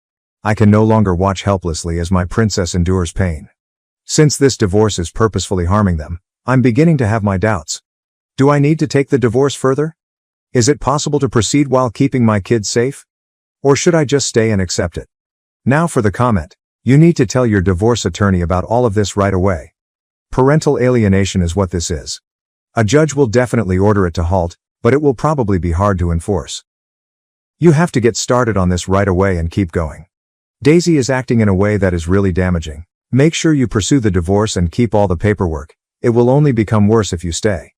I can no longer watch helplessly as my princess endures pain. Since this divorce is purposefully harming them, I'm beginning to have my doubts. Do I need to take the divorce further? Is it possible to proceed while keeping my kids safe? Or should I just stay and accept it? Now for the comment. You need to tell your divorce attorney about all of this right away. Parental alienation is what this is. A judge will definitely order it to halt, but it will probably be hard to enforce. You have to get started on this right away and keep going. Daisy is acting in a way that is really damaging. Make sure you pursue the divorce and keep all the paperwork. It will only become worse if you stay.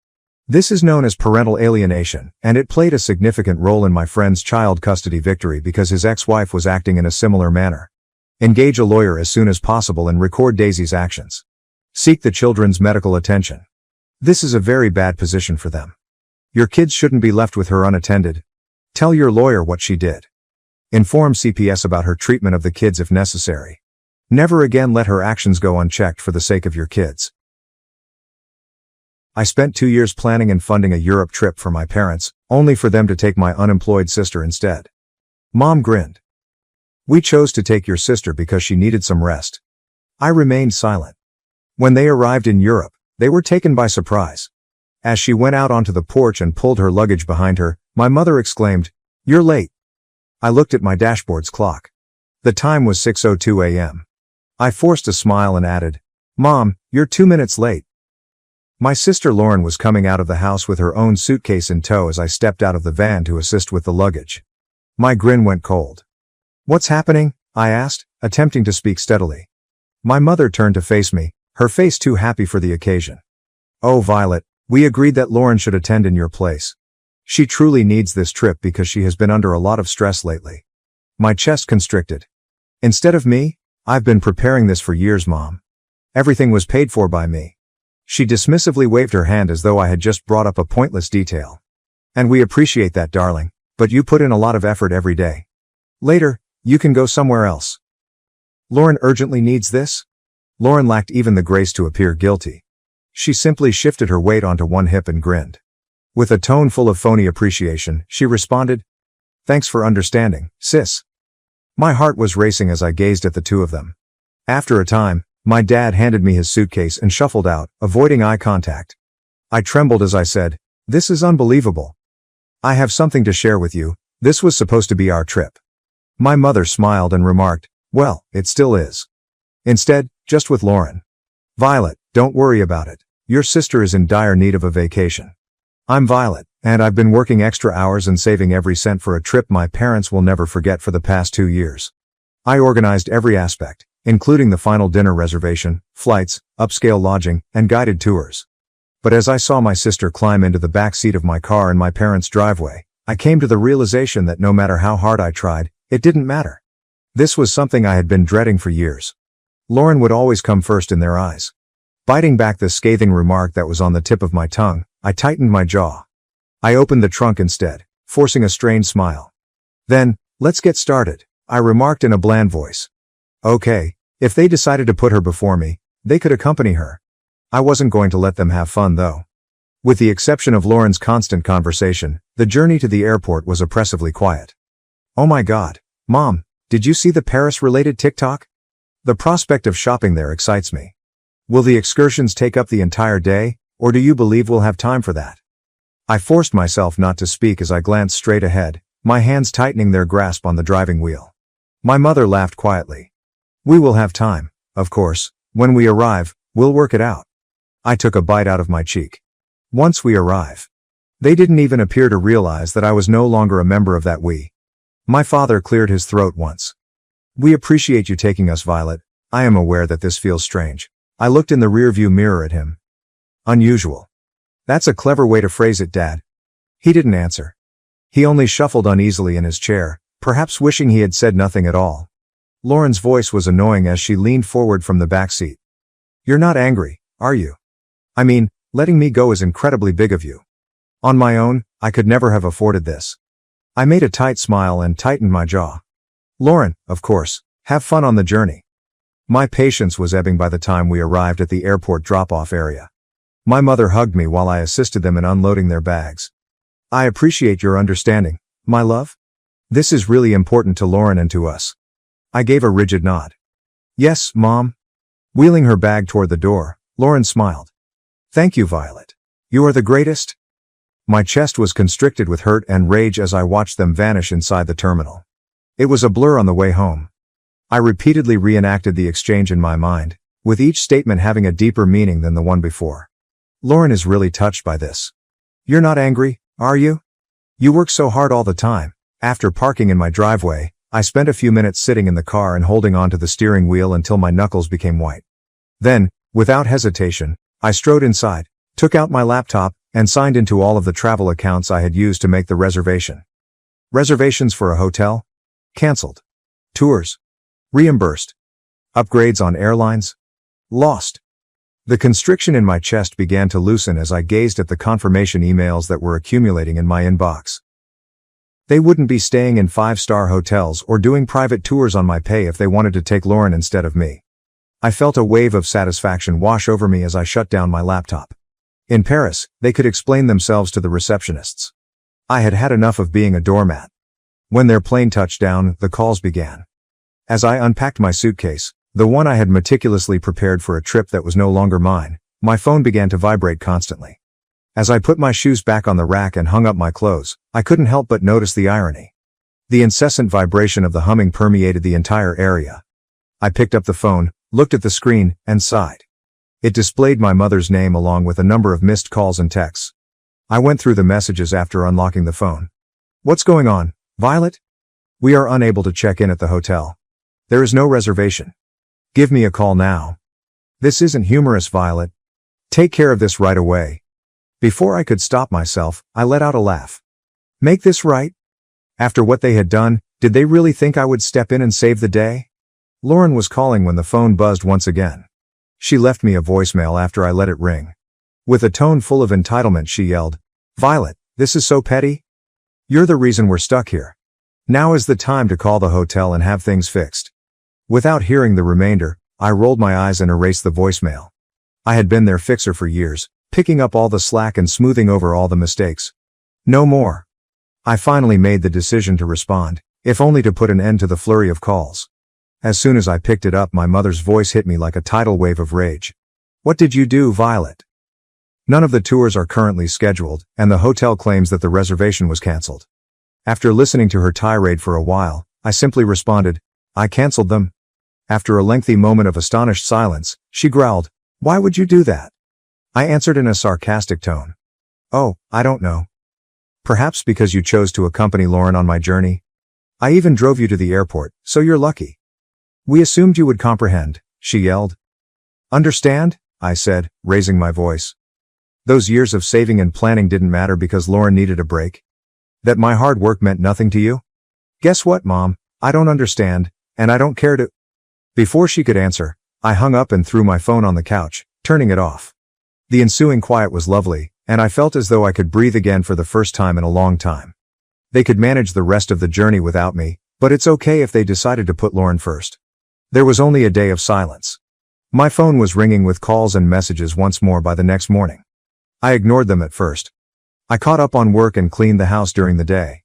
This is known as parental alienation, and it played a significant role in my friend's child custody victory because his ex-wife was acting in a similar manner. Engage a lawyer as soon as possible and record Daisy's actions. Seek the children's medical attention. This is a very bad position for them. Your kids shouldn't be left with her unattended. Tell your lawyer what she did. Inform CPS about her treatment of the kids if necessary. Never again let her actions go unchecked for the sake of your kids. I spent 2 years planning and funding a Europe trip for my parents, only for them to take my unemployed sister instead. Mom grinned. We chose to take your sister because she needed some rest. I remained silent. When they arrived in Europe, they were taken by surprise. As she went out onto the porch and pulled her luggage behind her, my mother exclaimed, "You're late." I looked at my dashboard's clock. The time was 6:02 a.m. I forced a smile and added, "Mom, you're 2 minutes late." My sister Lauren was coming out of the house with her own suitcase in tow as I stepped out of the van to assist with the luggage. My grin went cold. "What's happening?" I asked, attempting to speak steadily. My mother turned to face me, her face too happy for the occasion. "Oh, Violet, we agreed that Lauren should attend in your place. She truly needs this trip because she has been under a lot of stress lately." My chest constricted. "Instead of me? I've been preparing this for years, Mom. Everything was paid for by me." She dismissively waved her hand as though I had just brought up a pointless detail. "And we appreciate that, darling, but you put in a lot of effort every day. Later, you can go somewhere else." "Lauren urgently needs this?" Lauren lacked even the grace to appear guilty. She simply shifted her weight onto one hip and grinned. With a tone full of phony appreciation, she responded, "Thanks for understanding, sis." My heart was racing as I gazed at the two of them. After a time, My dad handed me his suitcase and shuffled out, avoiding eye contact. I trembled as I said, "This is unbelievable. I have something to share with you. This was supposed to be our trip." My mother smiled and remarked, "Well, it still is. Instead, just with Lauren." "Violet, don't worry about it. Your sister is in dire need of a vacation. I'm Violet, and I've been working extra hours and saving every cent for a trip my parents will never forget for the past 2 years. I organized every aspect, including the final dinner reservation, flights, upscale lodging, and guided tours. But as I saw my sister climb into the back seat of my car in my parents' driveway, I came to the realization that no matter how hard I tried, it didn't matter. This was something I had been dreading for years. Lauren would always come first in their eyes. Biting back the scathing remark that was on the tip of my tongue, I tightened my jaw. I opened the trunk instead, forcing a strained smile. "Then, let's get started," I remarked in a bland voice. Okay, if they decided to put her before me, they could accompany her. I wasn't going to let them have fun though. With the exception of Lauren's constant conversation, the journey to the airport was oppressively quiet. "Oh my God, Mom, did you see the Paris-related TikTok? The prospect of shopping there excites me. Will the excursions take up the entire day, or do you believe we'll have time for that?" I forced myself not to speak as I glanced straight ahead, my hands tightening their grasp on the driving wheel. My mother laughed quietly. "We will have time, of course. When we arrive, we'll work it out." I took a bite out of my cheek. Once we arrive. They didn't even appear to realize that I was no longer a member of that we. My father cleared his throat once. "We appreciate you taking us, Violet. I am aware that this feels strange." I looked in the rearview mirror at him. "Unusual. That's a clever way to phrase it, Dad." He didn't answer. He only shuffled uneasily in his chair, perhaps wishing he had said nothing at all. Lauren's voice was annoying as she leaned forward from the back seat. "You're not angry, are you? I mean, letting me go is incredibly big of you. On my own, I could never have afforded this." I made a tight smile and tightened my jaw. "Lauren, of course, have fun on the journey." My patience was ebbing by the time we arrived at the airport drop-off area. My mother hugged me while I assisted them in unloading their bags. "I appreciate your understanding, my love. This is really important to Lauren and to us." I gave a rigid nod. "Yes, Mom." Wheeling her bag toward the door, Lauren smiled. "Thank you, Violet. You are the greatest." My chest was constricted with hurt and rage as I watched them vanish inside the terminal. It was a blur on the way home. I repeatedly reenacted the exchange in my mind, with each statement having a deeper meaning than the one before. Lauren is really touched by this. "You're not angry, are you? You work so hard all the time." After parking in my driveway, I spent a few minutes sitting in the car and holding onto the steering wheel until my knuckles became white. Then, without hesitation, I strode inside, took out my laptop, and signed into all of the travel accounts I had used to make the reservation. Reservations for a hotel? Cancelled. Tours? Reimbursed. Upgrades on airlines? Lost. The constriction in my chest began to loosen as I gazed at the confirmation emails that were accumulating in my inbox. They wouldn't be staying in 5-star hotels or doing private tours on my pay if they wanted to take Lauren instead of me. I felt a wave of satisfaction wash over me as I shut down my laptop. In Paris, they could explain themselves to the receptionists. I had had enough of being a doormat. When their plane touched down, the calls began. As I unpacked my suitcase, the one I had meticulously prepared for a trip that was no longer mine, my phone began to vibrate constantly. As I put my shoes back on the rack and hung up my clothes, I couldn't help but notice the irony. The incessant vibration of the humming permeated the entire area. I picked up the phone, looked at the screen, and sighed. It displayed my mother's name along with a number of missed calls and texts. I went through the messages after unlocking the phone. "What's going on, Violet? We are unable to check in at the hotel. There is no reservation. Give me a call now. This isn't humorous, Violet. Take care of this right away." Before I could stop myself, I let out a laugh. Make this right? After what they had done, did they really think I would step in and save the day? Lauren was calling when the phone buzzed once again. She left me a voicemail after I let it ring. With a tone full of entitlement, she yelled, "Violet, this is so petty. You're the reason we're stuck here. Now is the time to call the hotel and have things fixed." Without hearing the remainder, I rolled my eyes and erased the voicemail. I had been their fixer for years, picking up all the slack and smoothing over all the mistakes. No more. I finally made the decision to respond, if only to put an end to the flurry of calls. As soon as I picked it up, my mother's voice hit me like a tidal wave of rage. What did you do, Violet? None of the tours are currently scheduled, and the hotel claims that the reservation was canceled. After listening to her tirade for a while, I simply responded, I canceled them. After a lengthy moment of astonished silence, she growled, Why would you do that? I answered in a sarcastic tone. Oh, I don't know. Perhaps because you chose to accompany Lauren on my journey? I even drove you to the airport, so you're lucky. We assumed you would comprehend, she yelled. Understand? I said, raising my voice. Those years of saving and planning didn't matter because Lauren needed a break? That my hard work meant nothing to you? Guess what, Mom? I don't understand, and I don't care to. Before she could answer, I hung up and threw my phone on the couch, turning it off. The ensuing quiet was lovely, and I felt as though I could breathe again for the first time in a long time. They could manage the rest of the journey without me, but it's okay if they decided to put Lauren first. There was only a day of silence. My phone was ringing with calls and messages once more by the next morning. I ignored them at first. I caught up on work and cleaned the house during the day.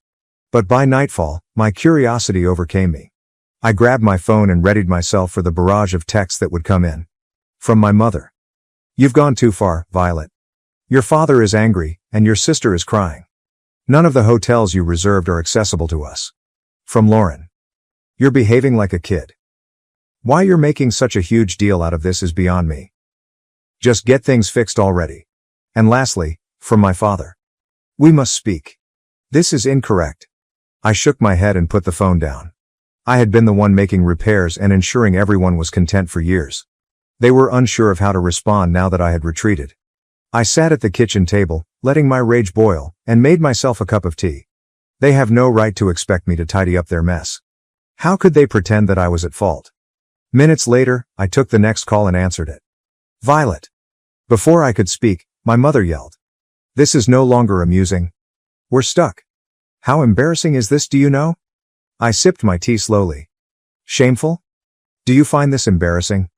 But by nightfall, my curiosity overcame me. I grabbed my phone and readied myself for the barrage of texts that would come in. From my mother. You've gone too far, Violet. Your father is angry, and your sister is crying. None of the hotels you reserved are accessible to us. From Lauren. You're behaving like a kid. Why you're making such a huge deal out of this is beyond me. Just get things fixed already. And lastly, from my father. We must speak. This is incorrect. I shook my head and put the phone down. I had been the one making repairs and ensuring everyone was content for years. They were unsure of how to respond now that I had retreated. I sat at the kitchen table, letting my rage boil, and made myself a cup of tea. They have no right to expect me to tidy up their mess. How could they pretend that I was at fault? Minutes later, I took the next call and answered it. Violet. Before I could speak, my mother yelled. This is no longer amusing. We're stuck. How embarrassing is this, do you know? I sipped my tea slowly. Shameful? Do you find this embarrassing?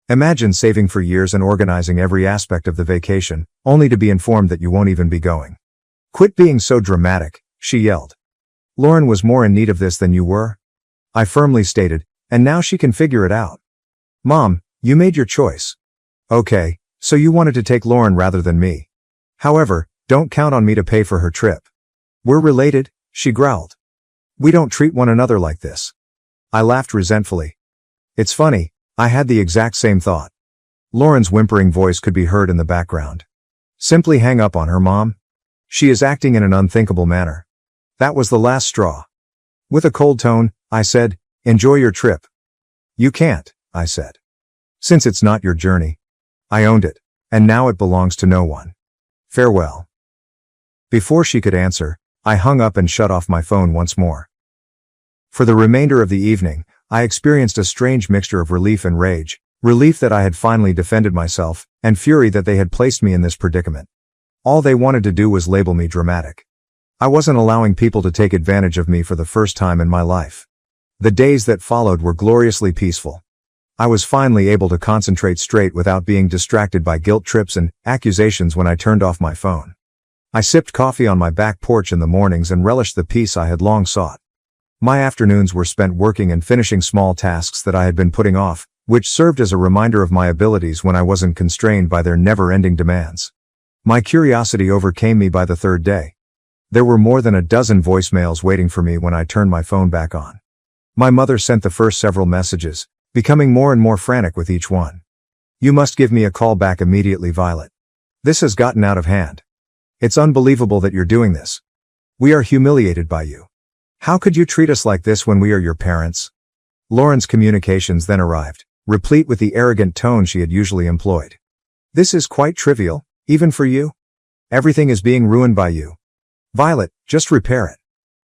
Imagine saving for years and organizing every aspect of the vacation, only to be informed that you won't even be going. Quit being so dramatic, she yelled. Lauren was more in need of this than you were. I firmly stated, and now she can figure it out. Mom, you made your choice. Okay, so you wanted to take Lauren rather than me. However, don't count on me to pay for her trip. We're related, she growled. We don't treat one another like this. I laughed resentfully. It's funny, I had the exact same thought. Lauren's whimpering voice could be heard in the background. Simply hang up on her, Mom. She is acting in an unthinkable manner. That was the last straw. With a cold tone, I said, enjoy your trip. You can't, I said. Since it's not your journey. I owned it, and now it belongs to no one. Farewell. Before she could answer, I hung up and shut off my phone once more. For the remainder of the evening, I experienced a strange mixture of relief and rage, relief that I had finally defended myself, and fury that they had placed me in this predicament. All they wanted to do was label me dramatic. I wasn't allowing people to take advantage of me for the first time in my life. The days that followed were gloriously peaceful. I was finally able to concentrate straight without being distracted by guilt trips and accusations when I turned off my phone. I sipped coffee on my back porch in the mornings and relished the peace I had long sought. My afternoons were spent working and finishing small tasks that I had been putting off, which served as a reminder of my abilities when I wasn't constrained by their never-ending demands. My curiosity overcame me by the third day. There were more than a dozen voicemails waiting for me when I turned my phone back on. My mother sent the first several messages, becoming more and more frantic with each one. You must give me a call back immediately, Violet. This has gotten out of hand. It's unbelievable that you're doing this. We are humiliated by you. How could you treat us like this when we are your parents? Lauren's communications then arrived, replete with the arrogant tone she had usually employed. This is quite trivial, even for you. Everything is being ruined by you. Violet, just repair it.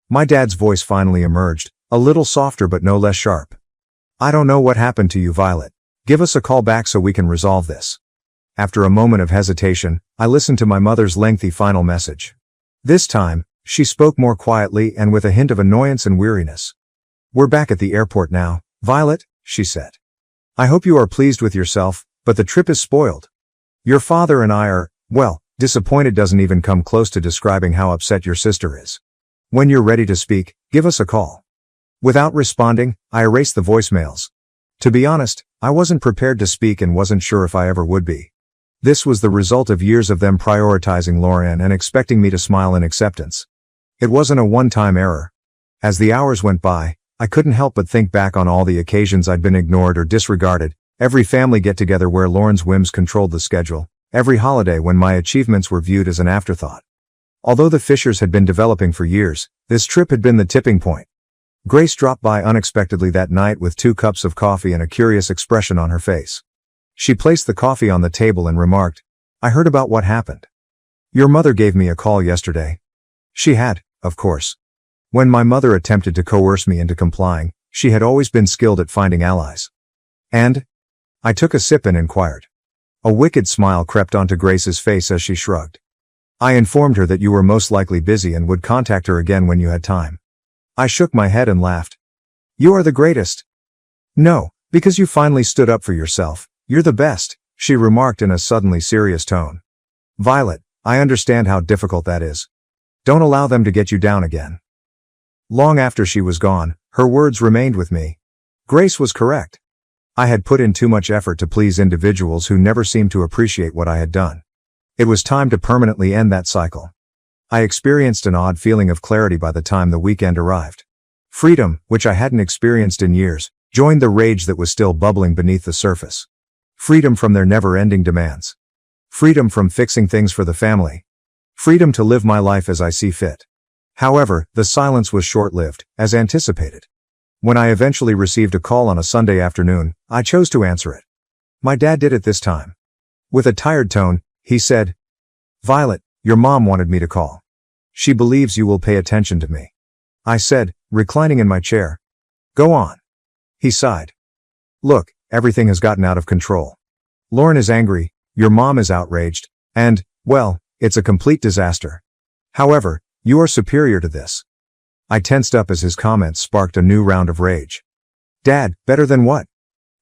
My dad's voice finally emerged, a little softer but no less sharp. I don't know what happened to you, Violet. Give us a call back so we can resolve this. After a moment of hesitation, I listened to my mother's lengthy final message. This time, she spoke more quietly and with a hint of annoyance and weariness. We're back at the airport now, Violet, she said. I hope you are pleased with yourself, but the trip is spoiled. Your father and I are, well, disappointed doesn't even come close to describing how upset your sister is. When you're ready to speak, give us a call. Without responding, I erased the voicemails, To be honest, I wasn't prepared to speak and wasn't sure if I ever would be. This was the result of years of them prioritizing Lauren and expecting me to smile in acceptance. It wasn't a one-time error. As the hours went by, I couldn't help but think back on all the occasions I'd been ignored or disregarded, every family get-together where Lauren's whims controlled the schedule, every holiday when my achievements were viewed as an afterthought. Although the fissures had been developing for years, this trip had been the tipping point. Grace dropped by unexpectedly that night with 2 cups of coffee and a curious expression on her face. She placed the coffee on the table and remarked, "I heard about what happened. Your mother gave me a call yesterday." She had, of course. When my mother attempted to coerce me into complying, she had always been skilled at finding allies. "And?" I took a sip and inquired. A wicked smile crept onto Grace's face as she shrugged. "I informed her that you were most likely busy and would contact her again when you had time." I shook my head and laughed. "You are the greatest." "No, because you finally stood up for yourself. You're the best," she remarked in a suddenly serious tone. "Violet, I understand how difficult that is. Don't allow them to get you down again." Long after she was gone, her words remained with me. Grace was correct. I had put in too much effort to please individuals who never seemed to appreciate what I had done. It was time to permanently end that cycle. I experienced an odd feeling of clarity by the time the weekend arrived. Freedom, which I hadn't experienced in years, joined the rage that was still bubbling beneath the surface. Freedom from their never-ending demands. Freedom from fixing things for the family. Freedom to live my life as I see fit. However, the silence was short-lived, as anticipated. When I eventually received a call on a Sunday afternoon, I chose to answer it. My dad did it this time. With a tired tone, he said, "Violet, your mom wanted me to call. She believes you will pay attention to me." I said, reclining in my chair. "Go on." He sighed. "Look, everything has gotten out of control. Lauren is angry, your mom is outraged, and, well, it's a complete disaster. However, you are superior to this." I tensed up as his comments sparked a new round of rage. "Dad, better than what?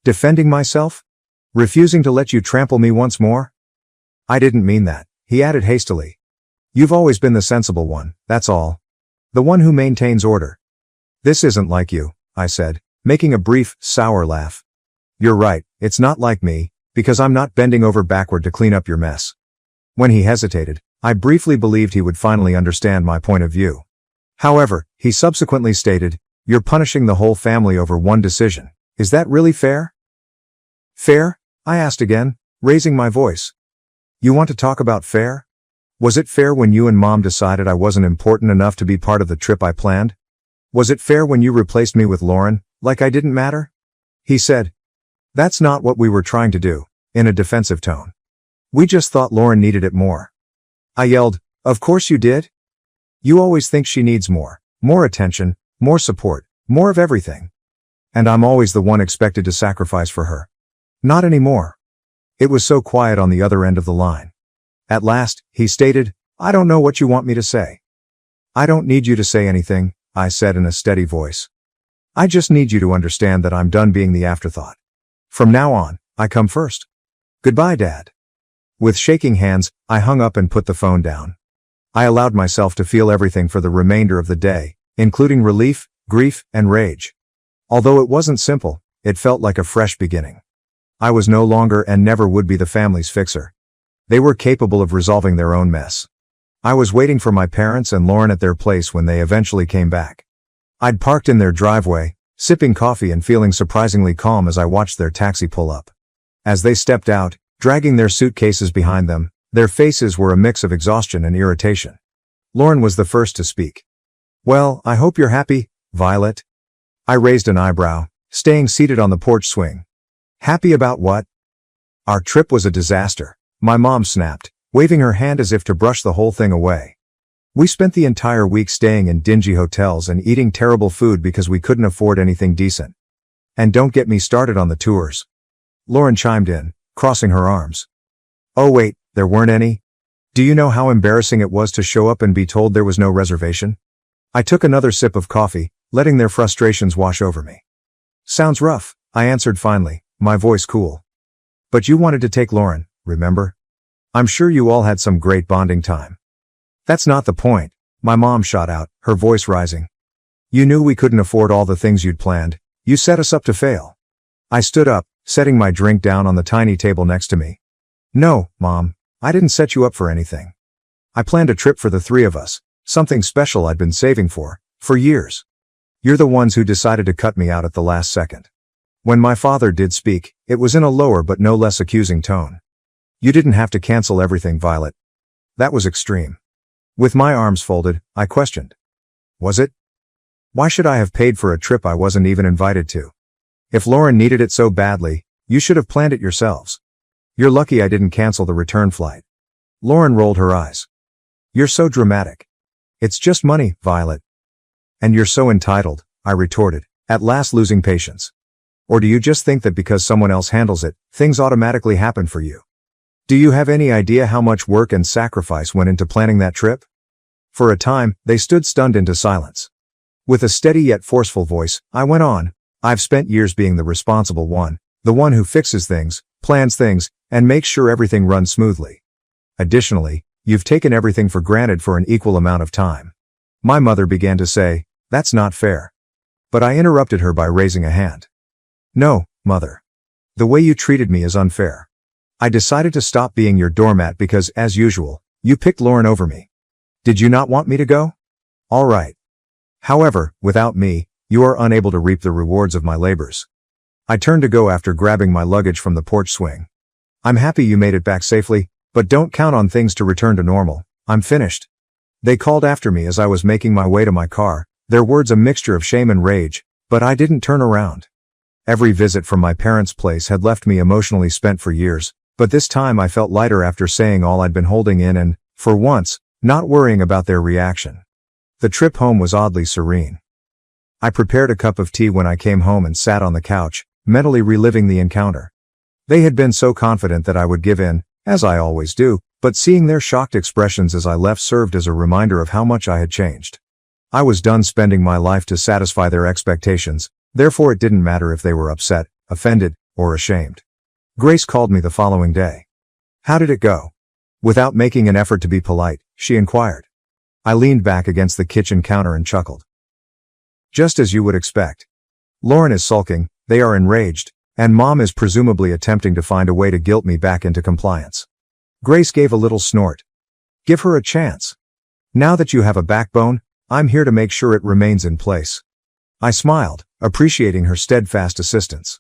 Defending myself? Refusing to let you trample me once more?" "I didn't mean that," he added hastily. "You've always been the sensible one, that's all. The one who maintains order." "This isn't like you," I said, making a brief, sour laugh. "You're right, it's not like me, because I'm not bending over backward to clean up your mess." When he hesitated, I briefly believed he would finally understand my point of view. However, he subsequently stated, "You're punishing the whole family over one decision. Is that really fair?" "Fair?" I asked again, raising my voice. "You want to talk about fair? Was it fair when you and Mom decided I wasn't important enough to be part of the trip I planned? Was it fair when you replaced me with Lauren, like I didn't matter?" He said, "That's not what we were trying to do," in a defensive tone. "We just thought Lauren needed it more." I yelled, "Of course you did? You always think she needs more attention, more support, more of everything. And I'm always the one expected to sacrifice for her. Not anymore." It was so quiet on the other end of the line. At last, he stated, "I don't know what you want me to say." "I don't need you to say anything," I said in a steady voice. "I just need you to understand that I'm done being the afterthought. From now on, I come first. Goodbye, Dad." With shaking hands, I hung up and put the phone down. I allowed myself to feel everything for the remainder of the day, including relief, grief, and rage. Although it wasn't simple, it felt like a fresh beginning. I was no longer and never would be the family's fixer. They were capable of resolving their own mess. I was waiting for my parents and Lauren at their place when they eventually came back. I'd parked in their driveway, sipping coffee and feeling surprisingly calm as I watched their taxi pull up. As they stepped out, dragging their suitcases behind them, their faces were a mix of exhaustion and irritation. Lauren was the first to speak. "Well, I hope you're happy, Violet." I raised an eyebrow, staying seated on the porch swing. "Happy about what?" "Our trip was a disaster," my mom snapped, waving her hand as if to brush the whole thing away. "We spent the entire week staying in dingy hotels and eating terrible food because we couldn't afford anything decent. And don't get me started on the tours." Lauren chimed in, crossing her arms. "Oh wait, there weren't any? Do you know how embarrassing it was to show up and be told there was no reservation?" I took another sip of coffee, letting their frustrations wash over me. "Sounds rough," I answered finally, my voice cool. "But you wanted to take Lauren, remember? I'm sure you all had some great bonding time." "That's not the point," my mom shot out, her voice rising. "You knew we couldn't afford all the things you'd planned. You set us up to fail." I stood up, setting my drink down on the tiny table next to me. No, Mom, I didn't set you up for anything. I planned a trip for the three of us, something special I'd been saving for years. You're the ones who decided to cut me out at the last second. When my father did speak, it was in a lower but no less accusing tone. You didn't have to cancel everything, Violet. That was extreme. With my arms folded, I questioned. Was it? Why should I have paid for a trip I wasn't even invited to? If Lauren needed it so badly, you should have planned it yourselves. You're lucky I didn't cancel the return flight. Lauren rolled her eyes. You're so dramatic. It's just money, Violet. And you're so entitled, I retorted, at last losing patience. Or do you just think that because someone else handles it, things automatically happen for you? Do you have any idea how much work and sacrifice went into planning that trip? For a time, they stood stunned into silence. With a steady yet forceful voice, I went on. I've spent years being the responsible one, the one who fixes things, plans things, and makes sure everything runs smoothly. Additionally, you've taken everything for granted for an equal amount of time. My mother began to say, that's not fair. But I interrupted her by raising a hand. No, Mother. The way you treated me is unfair. I decided to stop being your doormat because, as usual, you picked Lauren over me. Did you not want me to go? All right. However, without me, you are unable to reap the rewards of my labors. I turned to go after grabbing my luggage from the porch swing. I'm happy you made it back safely, but don't count on things to return to normal. I'm finished. They called after me as I was making my way to my car, their words a mixture of shame and rage, but I didn't turn around. Every visit from my parents' place had left me emotionally spent for years, but this time I felt lighter after saying all I'd been holding in and, for once, not worrying about their reaction. The trip home was oddly serene. I prepared a cup of tea when I came home and sat on the couch, mentally reliving the encounter. They had been so confident that I would give in, as I always do, but seeing their shocked expressions as I left served as a reminder of how much I had changed. I was done spending my life to satisfy their expectations, therefore it didn't matter if they were upset, offended, or ashamed. Grace called me the following day. How did it go? Without making an effort to be polite, she inquired. I leaned back against the kitchen counter and chuckled. Just as you would expect. Lauren is sulking, they are enraged, and Mom is presumably attempting to find a way to guilt me back into compliance. Grace gave a little snort. Give her a chance. Now that you have a backbone, I'm here to make sure it remains in place. I smiled, appreciating her steadfast assistance.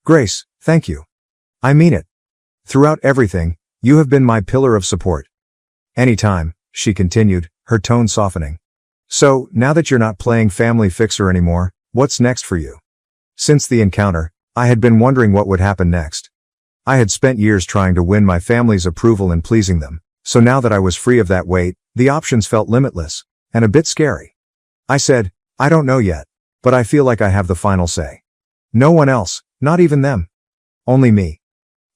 Grace, thank you. I mean it. Throughout everything, you have been my pillar of support. Anytime, she continued, her tone softening. So, now that you're not playing family fixer anymore, what's next for you? Since the encounter, I had been wondering what would happen next. I had spent years trying to win my family's approval and pleasing them, so now that I was free of that weight, the options felt limitless, and a bit scary. I said, I don't know yet, but I feel like I have the final say. No one else, not even them. Only me.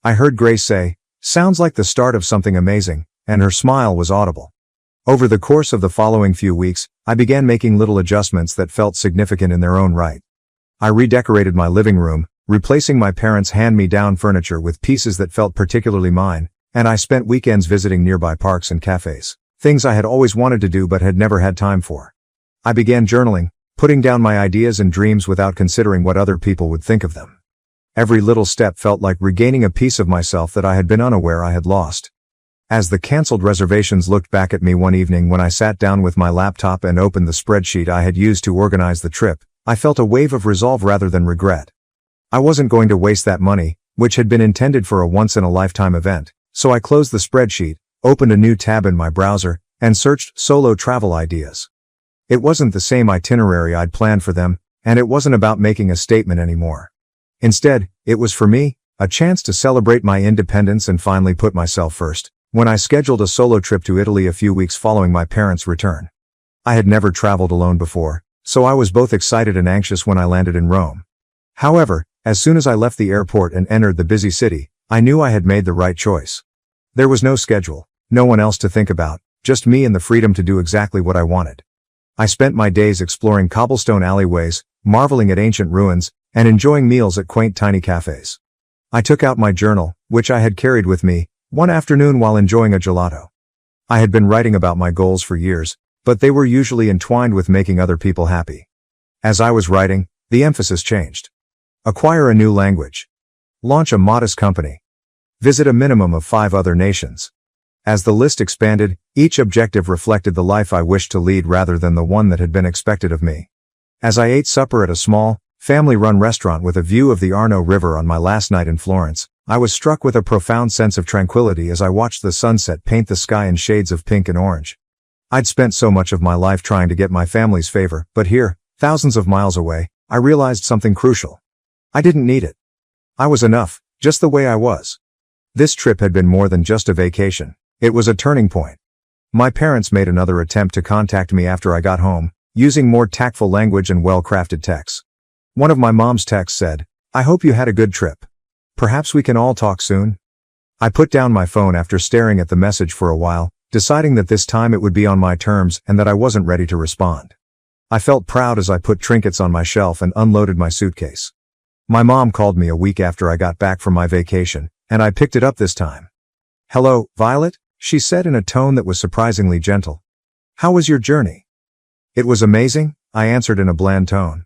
I heard Grace say, sounds like the start of something amazing, and her smile was audible. Over the course of the following few weeks, I began making little adjustments that felt significant in their own right. I redecorated my living room, replacing my parents' hand-me-down furniture with pieces that felt particularly mine, and I spent weekends visiting nearby parks and cafes, things I had always wanted to do but had never had time for. I began journaling, putting down my ideas and dreams without considering what other people would think of them. Every little step felt like regaining a piece of myself that I had been unaware I had lost. As the canceled reservations looked back at me one evening when I sat down with my laptop and opened the spreadsheet I had used to organize the trip, I felt a wave of resolve rather than regret. I wasn't going to waste that money, which had been intended for a once-in-a-lifetime event, so I closed the spreadsheet, opened a new tab in my browser, and searched solo travel ideas. It wasn't the same itinerary I'd planned for them, and it wasn't about making a statement anymore. Instead, it was for me, a chance to celebrate my independence and finally put myself first, when I scheduled a solo trip to Italy a few weeks following my parents' return. I had never traveled alone before, so I was both excited and anxious when I landed in Rome. However, as soon as I left the airport and entered the busy city, I knew I had made the right choice. There was no schedule, no one else to think about, just me and the freedom to do exactly what I wanted. I spent my days exploring cobblestone alleyways, marveling at ancient ruins, and enjoying meals at quaint tiny cafes. I took out my journal, which I had carried with me, one afternoon while enjoying a gelato. I had been writing about my goals for years, but they were usually entwined with making other people happy. As I was writing, the emphasis changed. Acquire a new language. Launch a modest company. Visit a minimum of 5 other nations. As the list expanded, each objective reflected the life I wished to lead rather than the one that had been expected of me. As I ate supper at a small, family-run restaurant with a view of the Arno River on my last night in Florence, I was struck with a profound sense of tranquility as I watched the sunset paint the sky in shades of pink and orange. I'd spent so much of my life trying to get my family's favor, but here, thousands of miles away, I realized something crucial. I didn't need it. I was enough, just the way I was. This trip had been more than just a vacation. It was a turning point. My parents made another attempt to contact me after I got home, using more tactful language and well-crafted texts. One of my mom's texts said, "I hope you had a good trip. Perhaps we can all talk soon." I put down my phone after staring at the message for a while, deciding that this time it would be on my terms and that I wasn't ready to respond. I felt proud as I put trinkets on my shelf and unloaded my suitcase. My mom called me a week after I got back from my vacation, and I picked it up this time. "Hello, Violet," she said in a tone that was surprisingly gentle. "How was your journey?" "It was amazing," I answered in a bland tone.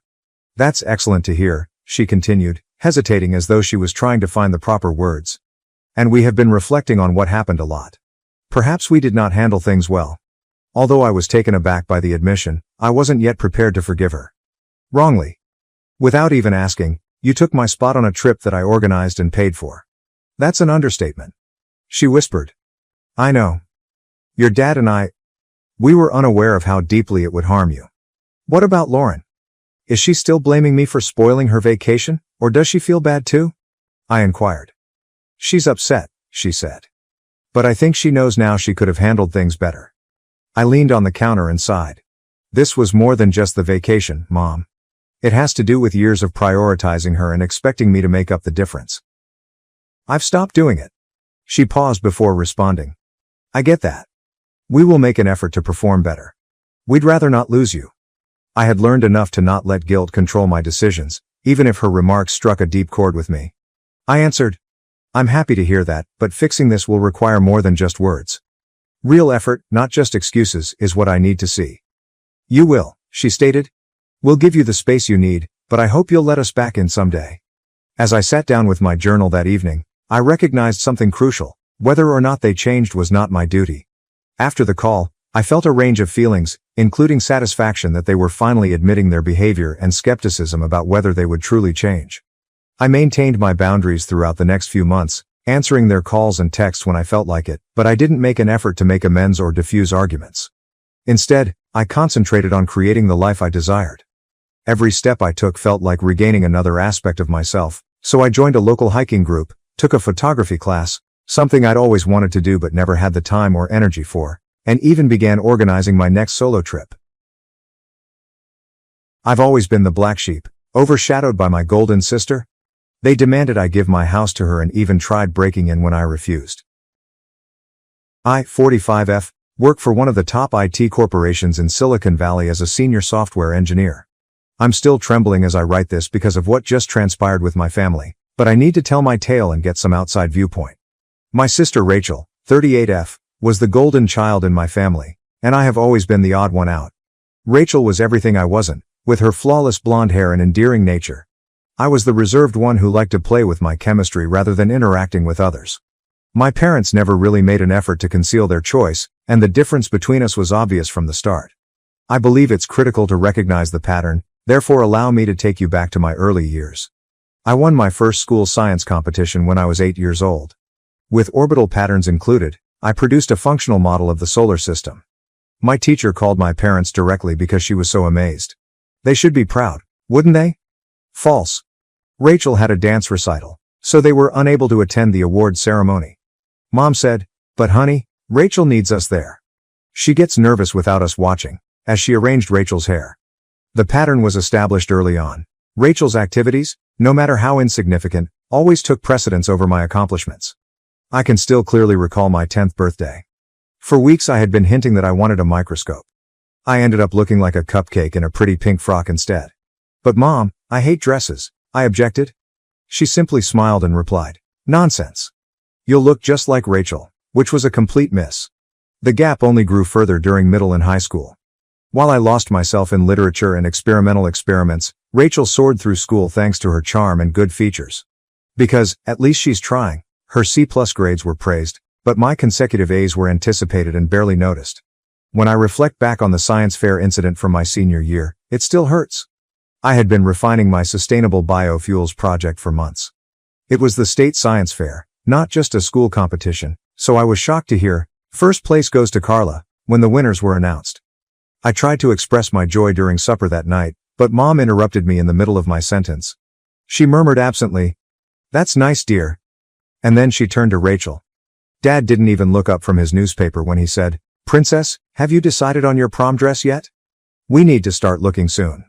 "That's excellent to hear," she continued, hesitating as though she was trying to find the proper words. "And we have been reflecting on what happened a lot. Perhaps we did not handle things well." Although I was taken aback by the admission, I wasn't yet prepared to forgive her. "Wrongly. Without even asking, you took my spot on a trip that I organized and paid for." "That's an understatement," she whispered. "I know. Your dad and we were unaware of how deeply it would harm you." "What about Lauren? Is she still blaming me for spoiling her vacation, or does she feel bad too?" I inquired. "She's upset," she said. "But I think she knows now she could have handled things better." I leaned on the counter and sighed. This was more than just the vacation, Mom. It has to do with years of prioritizing her and expecting me to make up the difference. "I've stopped doing it." She paused before responding. "I get that. We will make an effort to perform better. We'd rather not lose you." I had learned enough to not let guilt control my decisions, even if her remarks struck a deep chord with me. I answered, "I'm happy to hear that, but fixing this will require more than just words. Real effort, not just excuses, is what I need to see." "You will," she stated. "We'll give you the space you need, but I hope you'll let us back in someday." As I sat down with my journal that evening, I recognized something crucial. Whether or not they changed was not my duty. After the call, I felt a range of feelings, including satisfaction that they were finally admitting their behavior and skepticism about whether they would truly change. I maintained my boundaries throughout the next few months, answering their calls and texts when I felt like it, but I didn't make an effort to make amends or diffuse arguments. Instead, I concentrated on creating the life I desired. Every step I took felt like regaining another aspect of myself, so I joined a local hiking group, took a photography class, something I'd always wanted to do but never had the time or energy for, and even began organizing my next solo trip. I've always been the black sheep, overshadowed by my golden sister. They demanded I give my house to her and even tried breaking in when I refused. I, 45F, work for one of the top IT corporations in Silicon Valley as a senior software engineer. I'm still trembling as I write this because of what just transpired with my family, but I need to tell my tale and get some outside viewpoint. My sister Rachel, 38F, was the golden child in my family, and I have always been the odd one out. Rachel was everything I wasn't, with her flawless blonde hair and endearing nature. I was the reserved one who liked to play with my chemistry rather than interacting with others. My parents never really made an effort to conceal their choice, and the difference between us was obvious from the start. I believe it's critical to recognize the pattern, therefore allow me to take you back to my early years. I won my first school science competition when I was 8 years old. With orbital patterns included, I produced a functional model of the solar system. My teacher called my parents directly because she was so amazed. They should be proud, wouldn't they? False. Rachel had a dance recital, so they were unable to attend the award ceremony. Mom said, "But honey, Rachel needs us there. She gets nervous without us watching," as she arranged Rachel's hair. The pattern was established early on. Rachel's activities, no matter how insignificant, always took precedence over my accomplishments. I can still clearly recall my 10th birthday. For weeks I had been hinting that I wanted a microscope. I ended up looking like a cupcake in a pretty pink frock instead. "But Mom, I hate dresses," I objected. She simply smiled and replied, "Nonsense. You'll look just like Rachel," which was a complete miss. The gap only grew further during middle and high school. While I lost myself in literature and experimental experiments, Rachel soared through school thanks to her charm and good features. Because, at least she's trying. Her C+ grades were praised, but my consecutive A's were anticipated and barely noticed. When I reflect back on the science fair incident from my senior year, it still hurts. I had been refining my sustainable biofuels project for months. It was the state science fair, not just a school competition, so I was shocked to hear, "First place goes to Carla," when the winners were announced. I tried to express my joy during supper that night, but Mom interrupted me in the middle of my sentence. She murmured absently, "That's nice, dear." And then she turned to Rachel. Dad didn't even look up from his newspaper when he said, "Princess, have you decided on your prom dress yet? We need to start looking soon."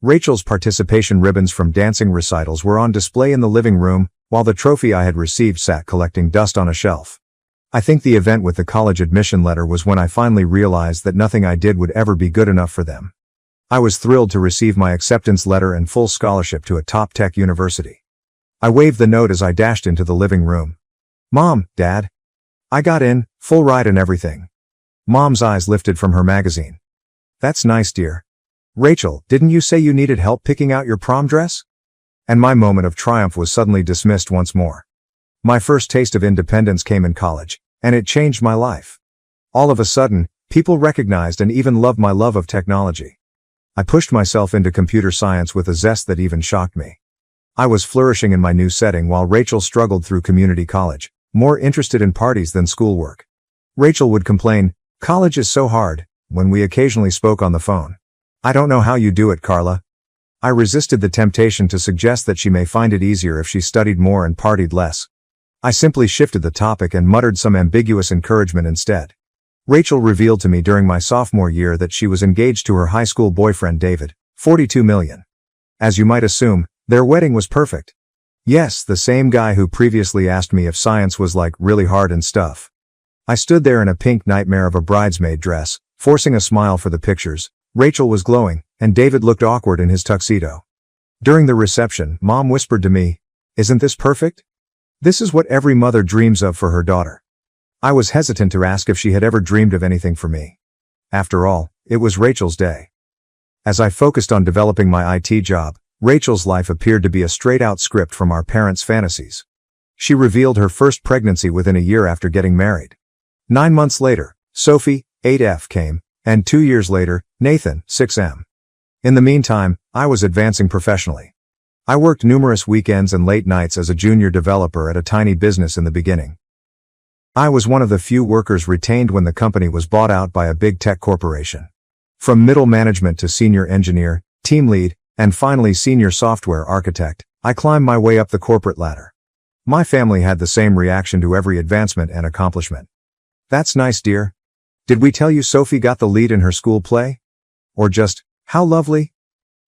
Rachel's participation ribbons from dancing recitals were on display in the living room, while the trophy I had received sat collecting dust on a shelf. I think the event with the college admission letter was when I finally realized that nothing I did would ever be good enough for them. I was thrilled to receive my acceptance letter and full scholarship to a top tech university. I waved the note as I dashed into the living room. "Mom, Dad. I got in, full ride and everything." Mom's eyes lifted from her magazine. "That's nice, dear. Rachel, didn't you say you needed help picking out your prom dress?" And my moment of triumph was suddenly dismissed once more. My first taste of independence came in college, and it changed my life. All of a sudden, people recognized and even loved my love of technology. I pushed myself into computer science with a zest that even shocked me. I was flourishing in my new setting while Rachel struggled through community college, more interested in parties than schoolwork. Rachel would complain, "College is so hard," when we occasionally spoke on the phone. "I don't know how you do it, Carla." I resisted the temptation to suggest that she may find it easier if she studied more and partied less. I simply shifted the topic and muttered some ambiguous encouragement instead. Rachel revealed to me during my sophomore year that she was engaged to her high school boyfriend David, 42 million. As you might assume, their wedding was perfect. Yes, the same guy who previously asked me if science was like really hard and stuff. I stood there in a pink nightmare of a bridesmaid dress, forcing a smile for the pictures. Rachel was glowing, and David looked awkward in his tuxedo. During the reception, Mom whispered to me, "Isn't this perfect? This is what every mother dreams of for her daughter." I was hesitant to ask if she had ever dreamed of anything for me. After all, it was Rachel's day. As I focused on developing my IT job, Rachel's life appeared to be a straight-out script from our parents' fantasies. She revealed her first pregnancy within a year after getting married. 9 months later, Sophie, 8F, came, and 2 years later, Nathan, 6M. In the meantime, I was advancing professionally. I worked numerous weekends and late nights as a junior developer at a tiny business in the beginning. I was one of the few workers retained when the company was bought out by a big tech corporation. From middle management to senior engineer, team lead, and finally senior software architect, I climbed my way up the corporate ladder. My family had the same reaction to every advancement and accomplishment. "That's nice, dear. Did we tell you Sophie got the lead in her school play?" Or just, "How lovely.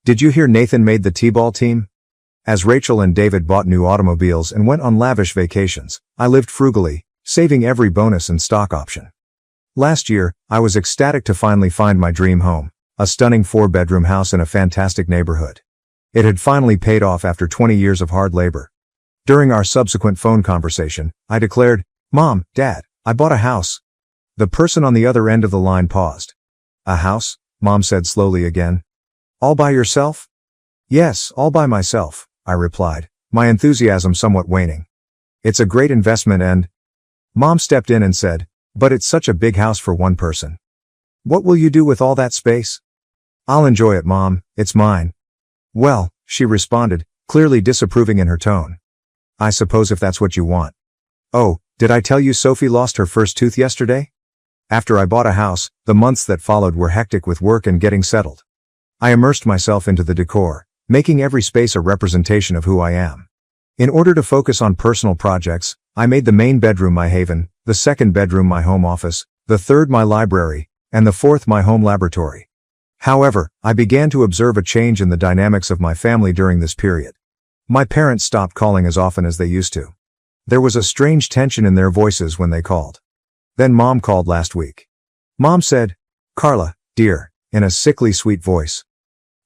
Did you hear Nathan made the T-ball team?" As Rachel and David bought new automobiles and went on lavish vacations, I lived frugally, saving every bonus and stock option. Last year, I was ecstatic to finally find my dream home, a stunning 4-bedroom house in a fantastic neighborhood. It had finally paid off after 20 years of hard labor. During our subsequent phone conversation, I declared, "Mom, Dad, I bought a house." The person on the other end of the line paused. "A house?" Mom said slowly again. "All by yourself?" "Yes, all by myself," I replied, my enthusiasm somewhat waning. "It's a great investment and—" Mom stepped in and said, "But it's such a big house for one person. What will you do with all that space?" "I'll enjoy it, Mom, it's mine." "Well," she responded, clearly disapproving in her tone. "I suppose if that's what you want." "Oh, did I tell you Sophie lost her first tooth yesterday?" After I bought a house, the months that followed were hectic with work and getting settled. I immersed myself into the decor, making every space a representation of who I am. In order to focus on personal projects, I made the main bedroom my haven, the second bedroom my home office, the third my library, and the fourth my home laboratory. However, I began to observe a change in the dynamics of my family during this period. My parents stopped calling as often as they used to. There was a strange tension in their voices when they called. Then Mom called last week. Mom said, "Carla, dear," in a sickly sweet voice.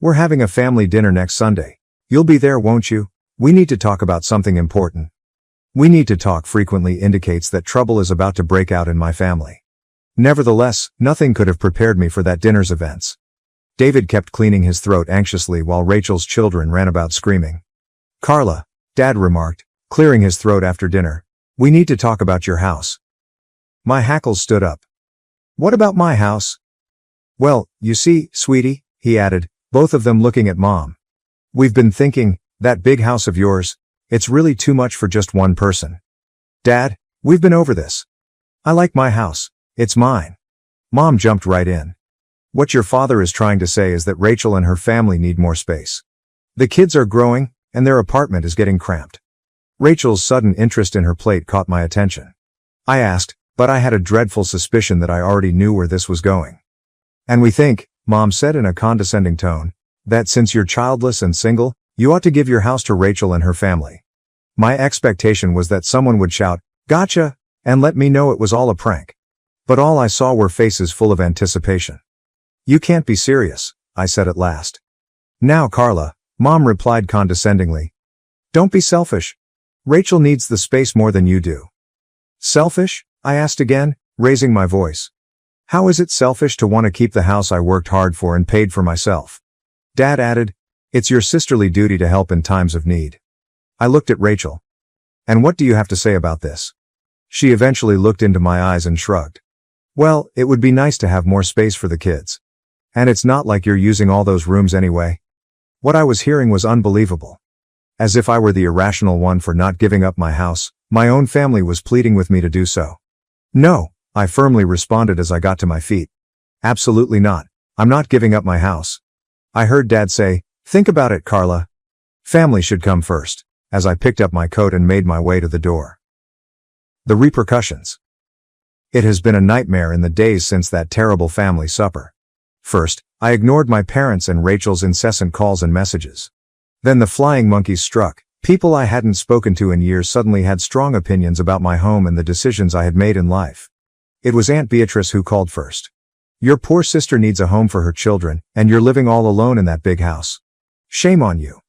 "We're having a family dinner next Sunday. You'll be there, won't you? We need to talk about something important." "We need to talk" frequently indicates that trouble is about to break out in my family. Nevertheless, nothing could have prepared me for that dinner's events. David kept cleaning his throat anxiously while Rachel's children ran about screaming. Carla, Dad remarked, clearing his throat after dinner, we need to talk about your house. My hackles stood up. What about my house? Well, you see, sweetie, he added, both of them looking at Mom. We've been thinking, that big house of yours, it's really too much for just one person. Dad, we've been over this. I like my house, it's mine. Mom jumped right in. What your father is trying to say is that Rachel and her family need more space. The kids are growing, and their apartment is getting cramped. Rachel's sudden interest in her plate caught my attention. I asked, but I had a dreadful suspicion that I already knew where this was going. And we think, Mom said in a condescending tone, that since you're childless and single, you ought to give your house to Rachel and her family. My expectation was that someone would shout, gotcha, and let me know it was all a prank. But all I saw were faces full of anticipation. You can't be serious, I said at last. Now, Carla, Mom replied condescendingly. Don't be selfish. Rachel needs the space more than you do. Selfish? I asked again, raising my voice. How is it selfish to want to keep the house I worked hard for and paid for myself? Dad added, it's your sisterly duty to help in times of need. I looked at Rachel. And what do you have to say about this? She eventually looked into my eyes and shrugged. Well, it would be nice to have more space for the kids. And it's not like you're using all those rooms anyway. What I was hearing was unbelievable. As if I were the irrational one for not giving up my house, my own family was pleading with me to do so. No, I firmly responded as I got to my feet. Absolutely not. I'm not giving up my house. I heard Dad say, think about it, Carla. Family should come first, as I picked up my coat and made my way to the door. The repercussions. It has been a nightmare in the days since that terrible family supper. First, I ignored my parents and Rachel's incessant calls and messages. Then the flying monkeys struck. People I hadn't spoken to in years suddenly had strong opinions about my home and the decisions I had made in life. It was Aunt Beatrice who called first. Your poor sister needs a home for her children, and you're living all alone in that big house. Shame on you.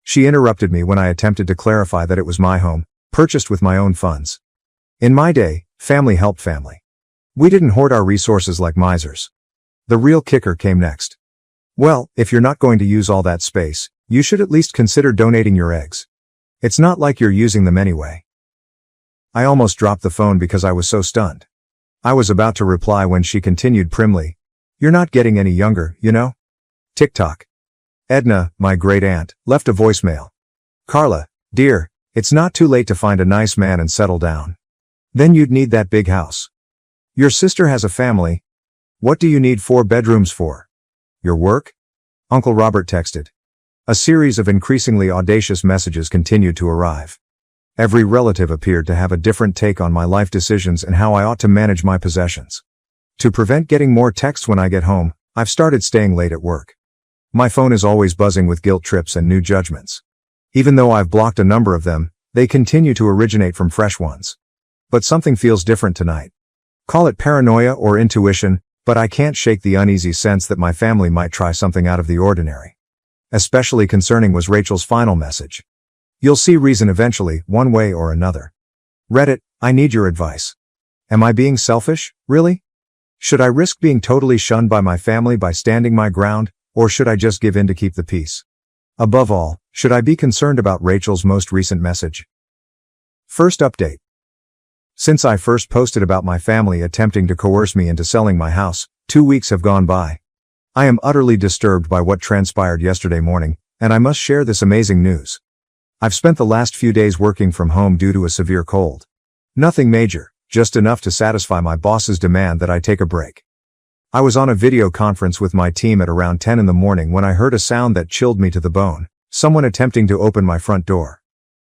She interrupted me when I attempted to clarify that it was my home, purchased with my own funds. In my day, family helped family. We didn't hoard our resources like misers. The real kicker came next. Well, if you're not going to use all that space, you should at least consider donating your eggs. It's not like you're using them anyway. I almost dropped the phone because I was so stunned. I was about to reply when she continued primly. You're not getting any younger, you know? Tick-tock. Edna, my great-aunt, left a voicemail. Carla, dear, it's not too late to find a nice man and settle down. Then you'd need that big house. Your sister has a family. What do you need 4 bedrooms for? Your work? Uncle Robert texted. A series of increasingly audacious messages continued to arrive. Every relative appeared to have a different take on my life decisions and how I ought to manage my possessions. To prevent getting more texts when I get home, I've started staying late at work. My phone is always buzzing with guilt trips and new judgments. Even though I've blocked a number of them, they continue to originate from fresh ones. But something feels different tonight. Call it paranoia or intuition, but I can't shake the uneasy sense that my family might try something out of the ordinary. Especially concerning was Rachel's final message. You'll see reason eventually, one way or another. Reddit, I need your advice. Am I being selfish, really? Should I risk being totally shunned by my family by standing my ground, or should I just give in to keep the peace? Above all, should I be concerned about Rachel's most recent message? First update. Since I first posted about my family attempting to coerce me into selling my house, 2 weeks have gone by. I am utterly disturbed by what transpired yesterday morning, and I must share this amazing news. I've spent the last few days working from home due to a severe cold. Nothing major, just enough to satisfy my boss's demand that I take a break. I was on a video conference with my team at around 10 in the morning when I heard a sound that chilled me to the bone, someone attempting to open my front door.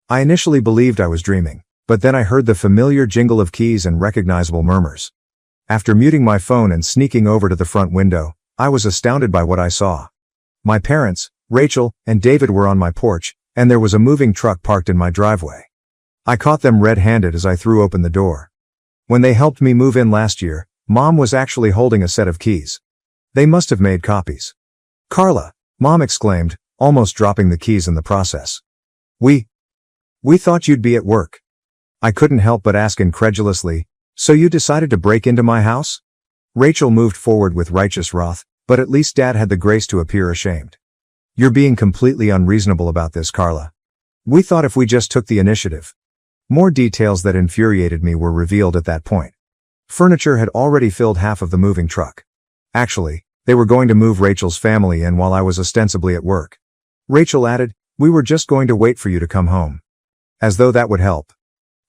I initially believed I was dreaming, but then I heard the familiar jingle of keys and recognizable murmurs. After muting my phone and sneaking over to the front window, I was astounded by what I saw. My parents, Rachel, and David were on my porch, and there was a moving truck parked in my driveway. I caught them red-handed as I threw open the door. When they helped me move in last year, Mom was actually holding a set of keys. They must have made copies. Carla, Mom exclaimed, almost dropping the keys in the process. We thought you'd be at work. I couldn't help but ask incredulously, so you decided to break into my house? Rachel moved forward with righteous wrath, But at least Dad had the grace to appear ashamed. "You're being completely unreasonable about this, Carla. We thought if we just took the initiative." More details that infuriated me were revealed at that point. Furniture had already filled half of the moving truck. Actually, they were going to move Rachel's family in while I was ostensibly at work. Rachel added, "We were just going to wait for you to come home." As though that would help.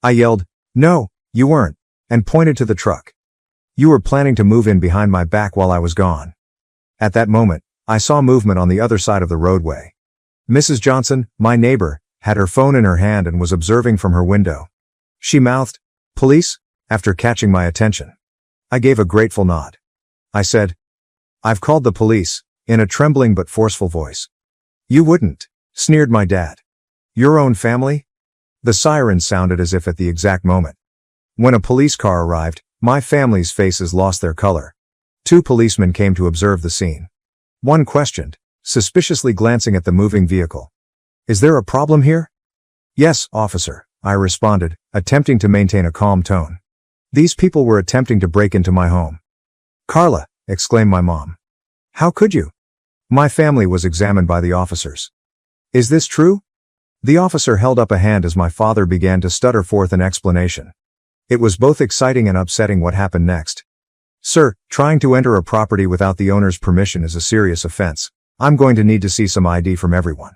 I yelled, "No, you weren't," and pointed to the truck. "You were planning to move in behind my back while I was gone." At that moment, I saw movement on the other side of the roadway. Mrs. Johnson, my neighbor, had her phone in her hand and was observing from her window. She mouthed, "Police?" after catching my attention. I gave a grateful nod. I said, "I've called the police," in a trembling but forceful voice. "You wouldn't," sneered my dad. "Your own family?" The siren sounded as if at the exact moment. When a police car arrived, my family's faces lost their color. 2 policemen came to observe the scene. One questioned, suspiciously glancing at the moving vehicle. "Is there a problem here?" "Yes, officer," I responded, attempting to maintain a calm tone. "These people were attempting to break into my home." "Carla," exclaimed my mom. "How could you?" My family was examined by the officers. "Is this true?" The officer held up a hand as my father began to stutter forth an explanation. It was both exciting and upsetting what happened next. "Sir, trying to enter a property without the owner's permission is a serious offense. I'm going to need to see some ID from everyone."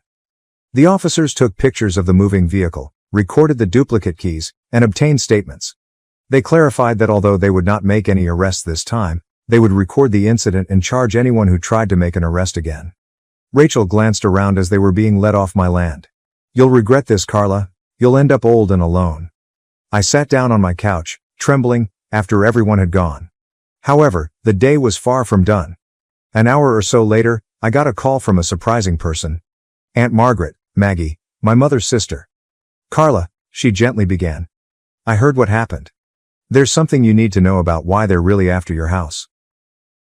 The officers took pictures of the moving vehicle, recorded the duplicate keys, and obtained statements. They clarified that although they would not make any arrests this time, they would record the incident and charge anyone who tried to make an arrest again. Rachel glanced around as they were being led off my land. "You'll regret this, Carla. You'll end up old and alone." I sat down on my couch, trembling, after everyone had gone. However, the day was far from done. An hour or so later, I got a call from a surprising person. Aunt Margaret, Maggie, my mother's sister. "Carla," she gently began. "I heard what happened. There's something you need to know about why they're really after your house."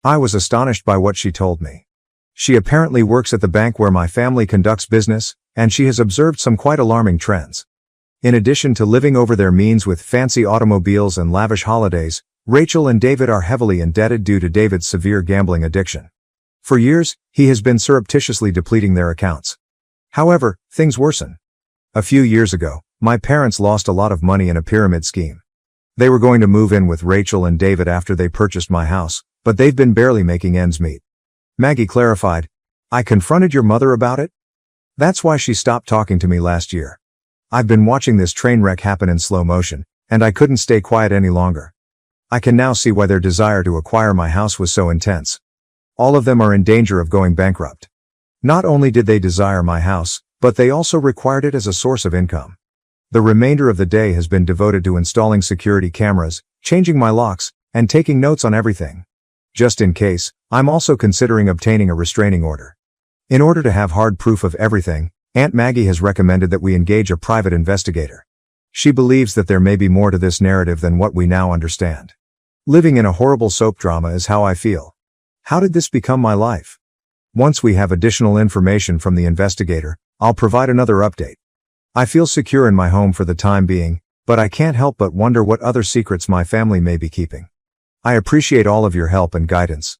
I was astonished by what she told me. She apparently works at the bank where my family conducts business, and she has observed some quite alarming trends. In addition to living over their means with fancy automobiles and lavish holidays, Rachel and David are heavily indebted due to David's severe gambling addiction. For years, he has been surreptitiously depleting their accounts. However, things worsen. A few years ago, my parents lost a lot of money in a pyramid scheme. They were going to move in with Rachel and David after they purchased my house, but they've been barely making ends meet. Maggie clarified, "I confronted your mother about it? That's why she stopped talking to me last year. I've been watching this train wreck happen in slow motion, and I couldn't stay quiet any longer. I can now see why their desire to acquire my house was so intense. All of them are in danger of going bankrupt. Not only did they desire my house, but they also required it as a source of income. The remainder of the day has been devoted to installing security cameras, changing my locks, and taking notes on everything. Just in case, I'm also considering obtaining a restraining order. In order to have hard proof of everything, Aunt Maggie has recommended that we engage a private investigator. She believes that there may be more to this narrative than what we now understand. Living in a horrible soap drama is how I feel. How did this become my life? Once we have additional information from the investigator, I'll provide another update. I feel secure in my home for the time being, but I can't help but wonder what other secrets my family may be keeping. I appreciate all of your help and guidance.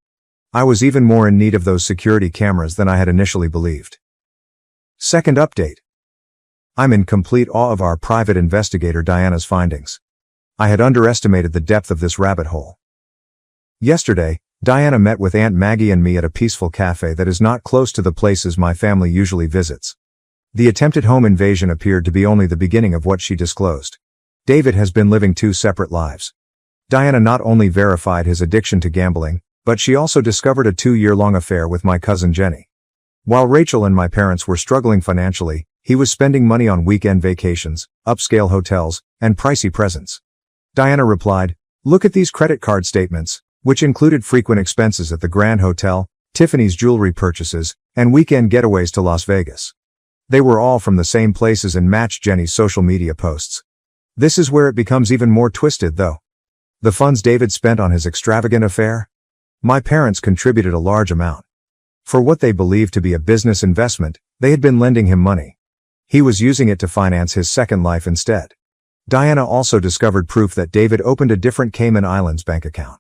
I was even more in need of those security cameras than I had initially believed. Second update. I'm in complete awe of our private investigator Diana's findings. I had underestimated the depth of this rabbit hole. Yesterday, Diana met with Aunt Maggie and me at a peaceful cafe that is not close to the places my family usually visits. The attempted home invasion appeared to be only the beginning of what she disclosed. David has been living 2 separate lives. Diana not only verified his addiction to gambling, but she also discovered a 2-year-long affair with my cousin Jenny. While Rachel and my parents were struggling financially, he was spending money on weekend vacations, upscale hotels, and pricey presents. Diana replied, "Look at these credit card statements," which included frequent expenses at the Grand Hotel, Tiffany's jewelry purchases, and weekend getaways to Las Vegas. They were all from the same places and matched Jenny's social media posts. This is where it becomes even more twisted, though. The funds David spent on his extravagant affair? My parents contributed a large amount. For what they believed to be a business investment, they had been lending him money. He was using it to finance his second life instead. Diana also discovered proof that David opened a different Cayman Islands bank account.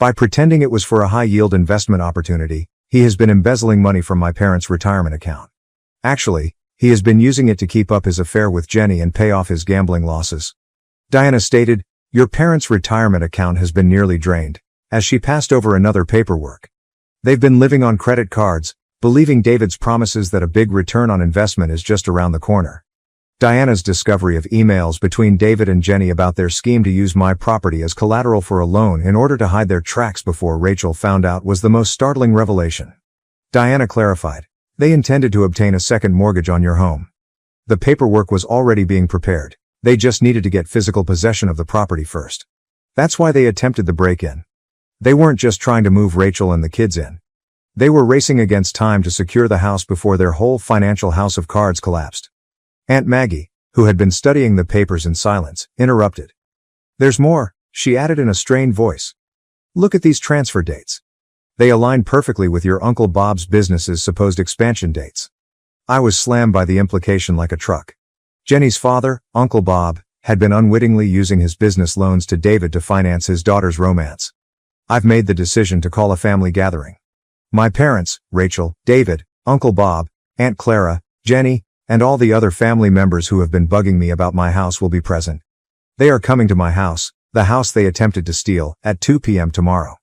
By pretending it was for a high-yield investment opportunity, he has been embezzling money from my parents' retirement account. Actually, he has been using it to keep up his affair with Jenny and pay off his gambling losses. Diana stated, "Your parents' retirement account has been nearly drained," as she passed over another paperwork. They've been living on credit cards, believing David's promises that a big return on investment is just around the corner. Diana's discovery of emails between David and Jenny about their scheme to use my property as collateral for a loan in order to hide their tracks before Rachel found out was the most startling revelation. Diana clarified, "They intended to obtain a second mortgage on your home. The paperwork was already being prepared. They just needed to get physical possession of the property first. That's why they attempted the break-in. They weren't just trying to move Rachel and the kids in. They were racing against time to secure the house before their whole financial house of cards collapsed." Aunt Maggie, who had been studying the papers in silence, interrupted. "There's more," she added in a strained voice. "Look at these transfer dates. They align perfectly with your Uncle Bob's business's supposed expansion dates." I was slammed by the implication like a truck. Jenny's father, Uncle Bob, had been unwittingly using his business loans to David to finance his daughter's romance. I've made the decision to call a family gathering. My parents, Rachel, David, Uncle Bob, Aunt Clara, Jenny, and all the other family members who have been bugging me about my house will be present. They are coming to my house, the house they attempted to steal, at 2 p.m. tomorrow.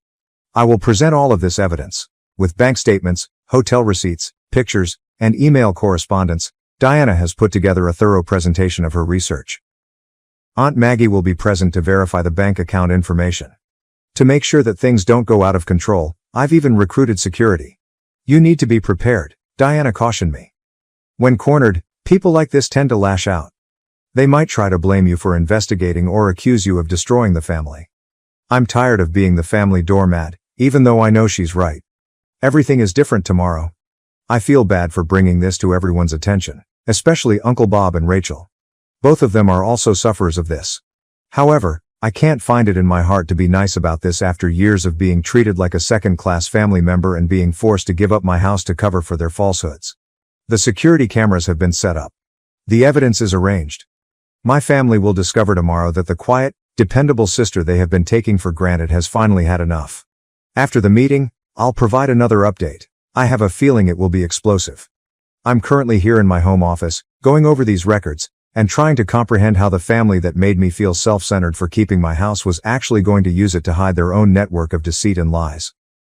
I will present all of this evidence, with bank statements, hotel receipts, pictures, and email correspondence. Diana has put together a thorough presentation of her research. Aunt Maggie will be present to verify the bank account information. To make sure that things don't go out of control, I've even recruited security. You need to be prepared, Diana cautioned me. When cornered, people like this tend to lash out. They might try to blame you for investigating or accuse you of destroying the family. I'm tired of being the family doormat, even though I know she's right. Everything is different tomorrow. I feel bad for bringing this to everyone's attention, especially Uncle Bob and Rachel. Both of them are also sufferers of this. However, I can't find it in my heart to be nice about this after years of being treated like a second-class family member and being forced to give up my house to cover for their falsehoods. The security cameras have been set up. The evidence is arranged. My family will discover tomorrow that the quiet, dependable sister they have been taking for granted has finally had enough. After the meeting, I'll provide another update. I have a feeling it will be explosive. I'm currently here in my home office, going over these records, and trying to comprehend how the family that made me feel self-centered for keeping my house was actually going to use it to hide their own network of deceit and lies.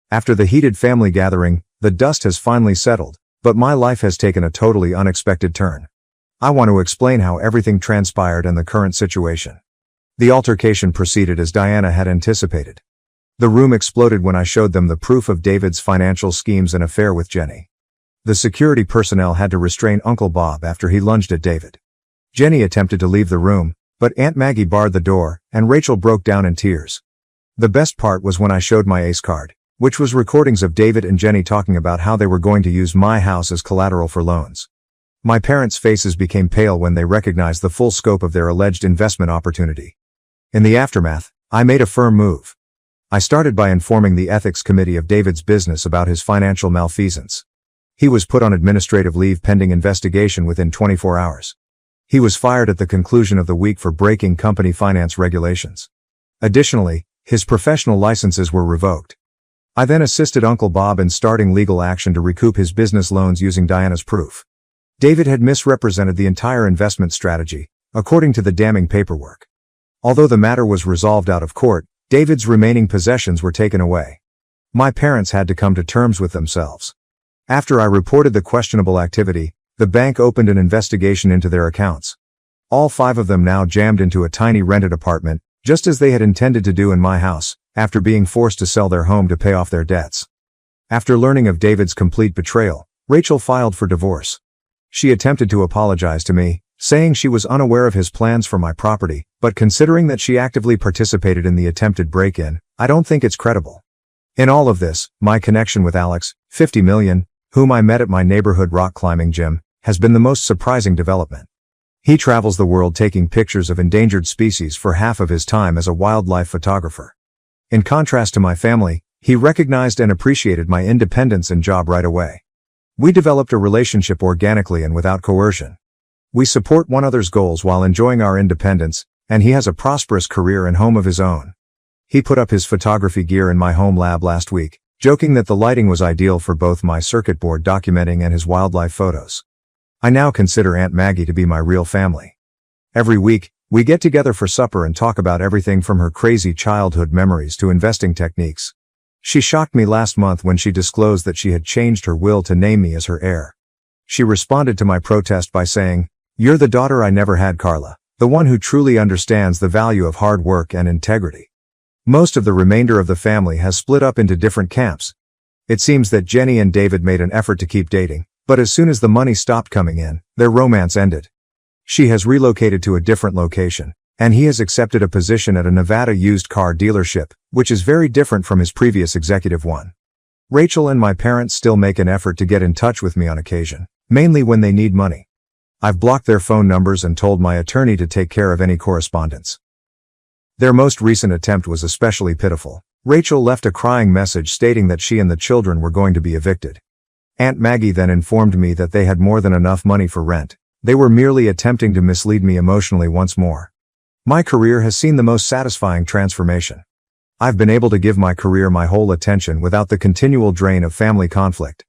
After the heated family gathering, the dust has finally settled. But my life has taken a totally unexpected turn. I want to explain how everything transpired and the current situation. The altercation proceeded as Diana had anticipated. The room exploded when I showed them the proof of David's financial schemes and affair with Jenny. The security personnel had to restrain Uncle Bob after he lunged at David. Jenny attempted to leave the room, but Aunt Maggie barred the door, and Rachel broke down in tears. The best part was when I showed my ace card, which was recordings of David and Jenny talking about how they were going to use my house as collateral for loans. My parents' faces became pale when they recognized the full scope of their alleged investment opportunity. In the aftermath, I made a firm move. I started by informing the ethics committee of David's business about his financial malfeasance. He was put on administrative leave pending investigation within 24 hours. He was fired at the conclusion of the week for breaking company finance regulations. Additionally, his professional licenses were revoked. I then assisted Uncle Bob in starting legal action to recoup his business loans using Diana's proof. David had misrepresented the entire investment strategy, according to the damning paperwork. Although the matter was resolved out of court, David's remaining possessions were taken away. My parents had to come to terms with themselves. After I reported the questionable activity, the bank opened an investigation into their accounts. All 5 of them now jammed into a tiny rented apartment, just as they had intended to do in my house, after being forced to sell their home to pay off their debts. After learning of David's complete betrayal, Rachel filed for divorce. She attempted to apologize to me, saying she was unaware of his plans for my property, but considering that she actively participated in the attempted break-in, I don't think it's credible. In all of this, my connection with Alex, 50 million, whom I met at my neighborhood rock climbing gym, has been the most surprising development. He travels the world taking pictures of endangered species for half of his time as a wildlife photographer. In contrast to my family, he recognized and appreciated my independence and job right away. We developed a relationship organically and without coercion. We support one another's goals while enjoying our independence, and he has a prosperous career and home of his own. He put up his photography gear in my home lab last week, joking that the lighting was ideal for both my circuit board documenting and his wildlife photos. I now consider Aunt Maggie to be my real family. Every week, we get together for supper and talk about everything from her crazy childhood memories to investing techniques. She shocked me last month when she disclosed that she had changed her will to name me as her heir. She responded to my protest by saying, "You're the daughter I never had, Carla, the one who truly understands the value of hard work and integrity." Most of the remainder of the family has split up into different camps. It seems that Jenny and David made an effort to keep dating, but as soon as the money stopped coming in, their romance ended. She has relocated to a different location, and he has accepted a position at a Nevada used car dealership, which is very different from his previous executive one. Rachel and my parents still make an effort to get in touch with me on occasion, mainly when they need money. I've blocked their phone numbers and told my attorney to take care of any correspondence. Their most recent attempt was especially pitiful. Rachel left a crying message stating that she and the children were going to be evicted. Aunt Maggie then informed me that they had more than enough money for rent. They were merely attempting to mislead me emotionally once more. My career has seen the most satisfying transformation. I've been able to give my career my whole attention without the continual drain of family conflict.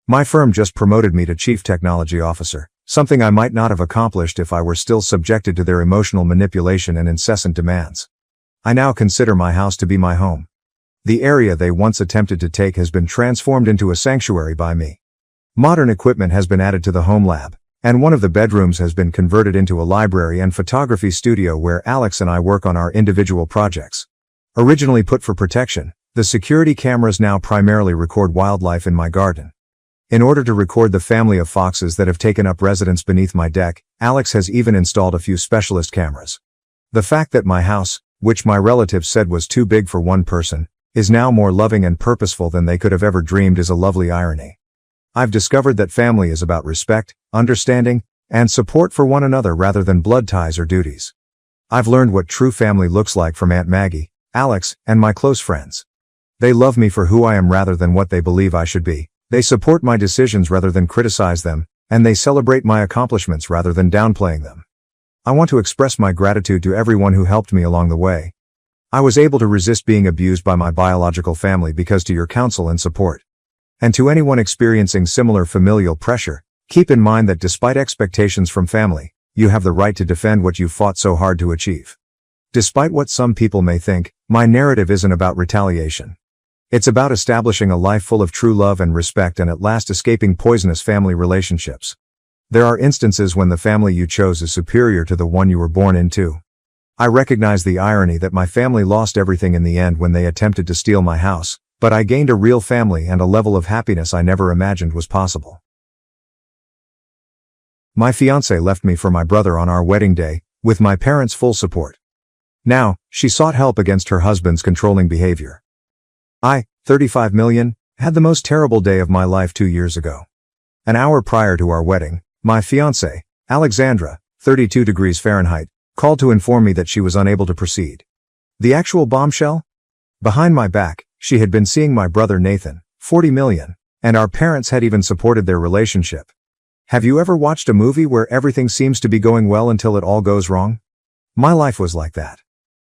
My firm just promoted me to Chief Technology Officer, something I might not have accomplished if I were still subjected to their emotional manipulation and incessant demands. I now consider my house to be my home. The area they once attempted to take has been transformed into a sanctuary by me. Modern equipment has been added to the home lab, and one of the bedrooms has been converted into a library and photography studio where Alex and I work on our individual projects. Originally put for protection, the security cameras now primarily record wildlife in my garden. In order to record the family of foxes that have taken up residence beneath my deck, Alex has even installed a few specialist cameras. The fact that my house, which my relatives said was too big for one person, is now more loving and purposeful than they could have ever dreamed is a lovely irony. I've discovered that family is about respect, understanding, and support for one another rather than blood ties or duties. I've learned what true family looks like from Aunt Maggie, Alex, and my close friends. They love me for who I am rather than what they believe I should be. They support my decisions rather than criticize them, and they celebrate my accomplishments rather than downplaying them. I want to express my gratitude to everyone who helped me along the way. I was able to resist being abused by my biological family because to your counsel and support. And to anyone experiencing similar familial pressure, keep in mind that despite expectations from family, you have the right to defend what you fought so hard to achieve. Despite what some people may think, my narrative isn't about retaliation. It's about establishing a life full of true love and respect and at last escaping poisonous family relationships. There are instances when the family you chose is superior to the one you were born into. I recognize the irony that my family lost everything in the end when they attempted to steal my house, but I gained a real family and a level of happiness I never imagined was possible. My fiancée left me for my brother on our wedding day, with my parents' full support. Now, she sought help against her husband's controlling behavior. I, 35 million, had the most terrible day of my life 2 years ago. An hour prior to our wedding, my fiancée, Alexandra, 32 degrees Fahrenheit, called to inform me that she was unable to proceed. The actual bombshell? Behind my back, she had been seeing my brother Nathan, 40 million, and our parents had even supported their relationship. Have you ever watched a movie where everything seems to be going well until it all goes wrong? My life was like that.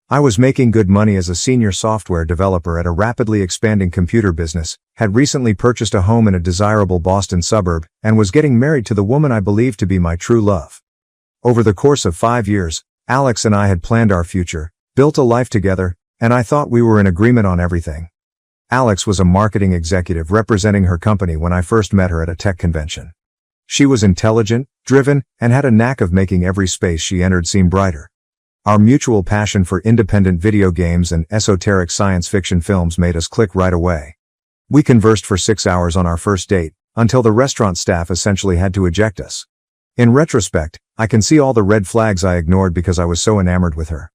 I was making good money as a senior software developer at a rapidly expanding computer business, had recently purchased a home in a desirable Boston suburb, and was getting married to the woman I believed to be my true love. Over the course of 5 years, Alex and I had planned our future, built a life together, and I thought we were in agreement on everything. Alex was a marketing executive representing her company when I first met her at a tech convention. She was intelligent, driven, and had a knack of making every space she entered seem brighter. Our mutual passion for independent video games and esoteric science fiction films made us click right away. We conversed for 6 hours on our first date, until the restaurant staff essentially had to eject us. In retrospect, I can see all the red flags I ignored because I was so enamored with her.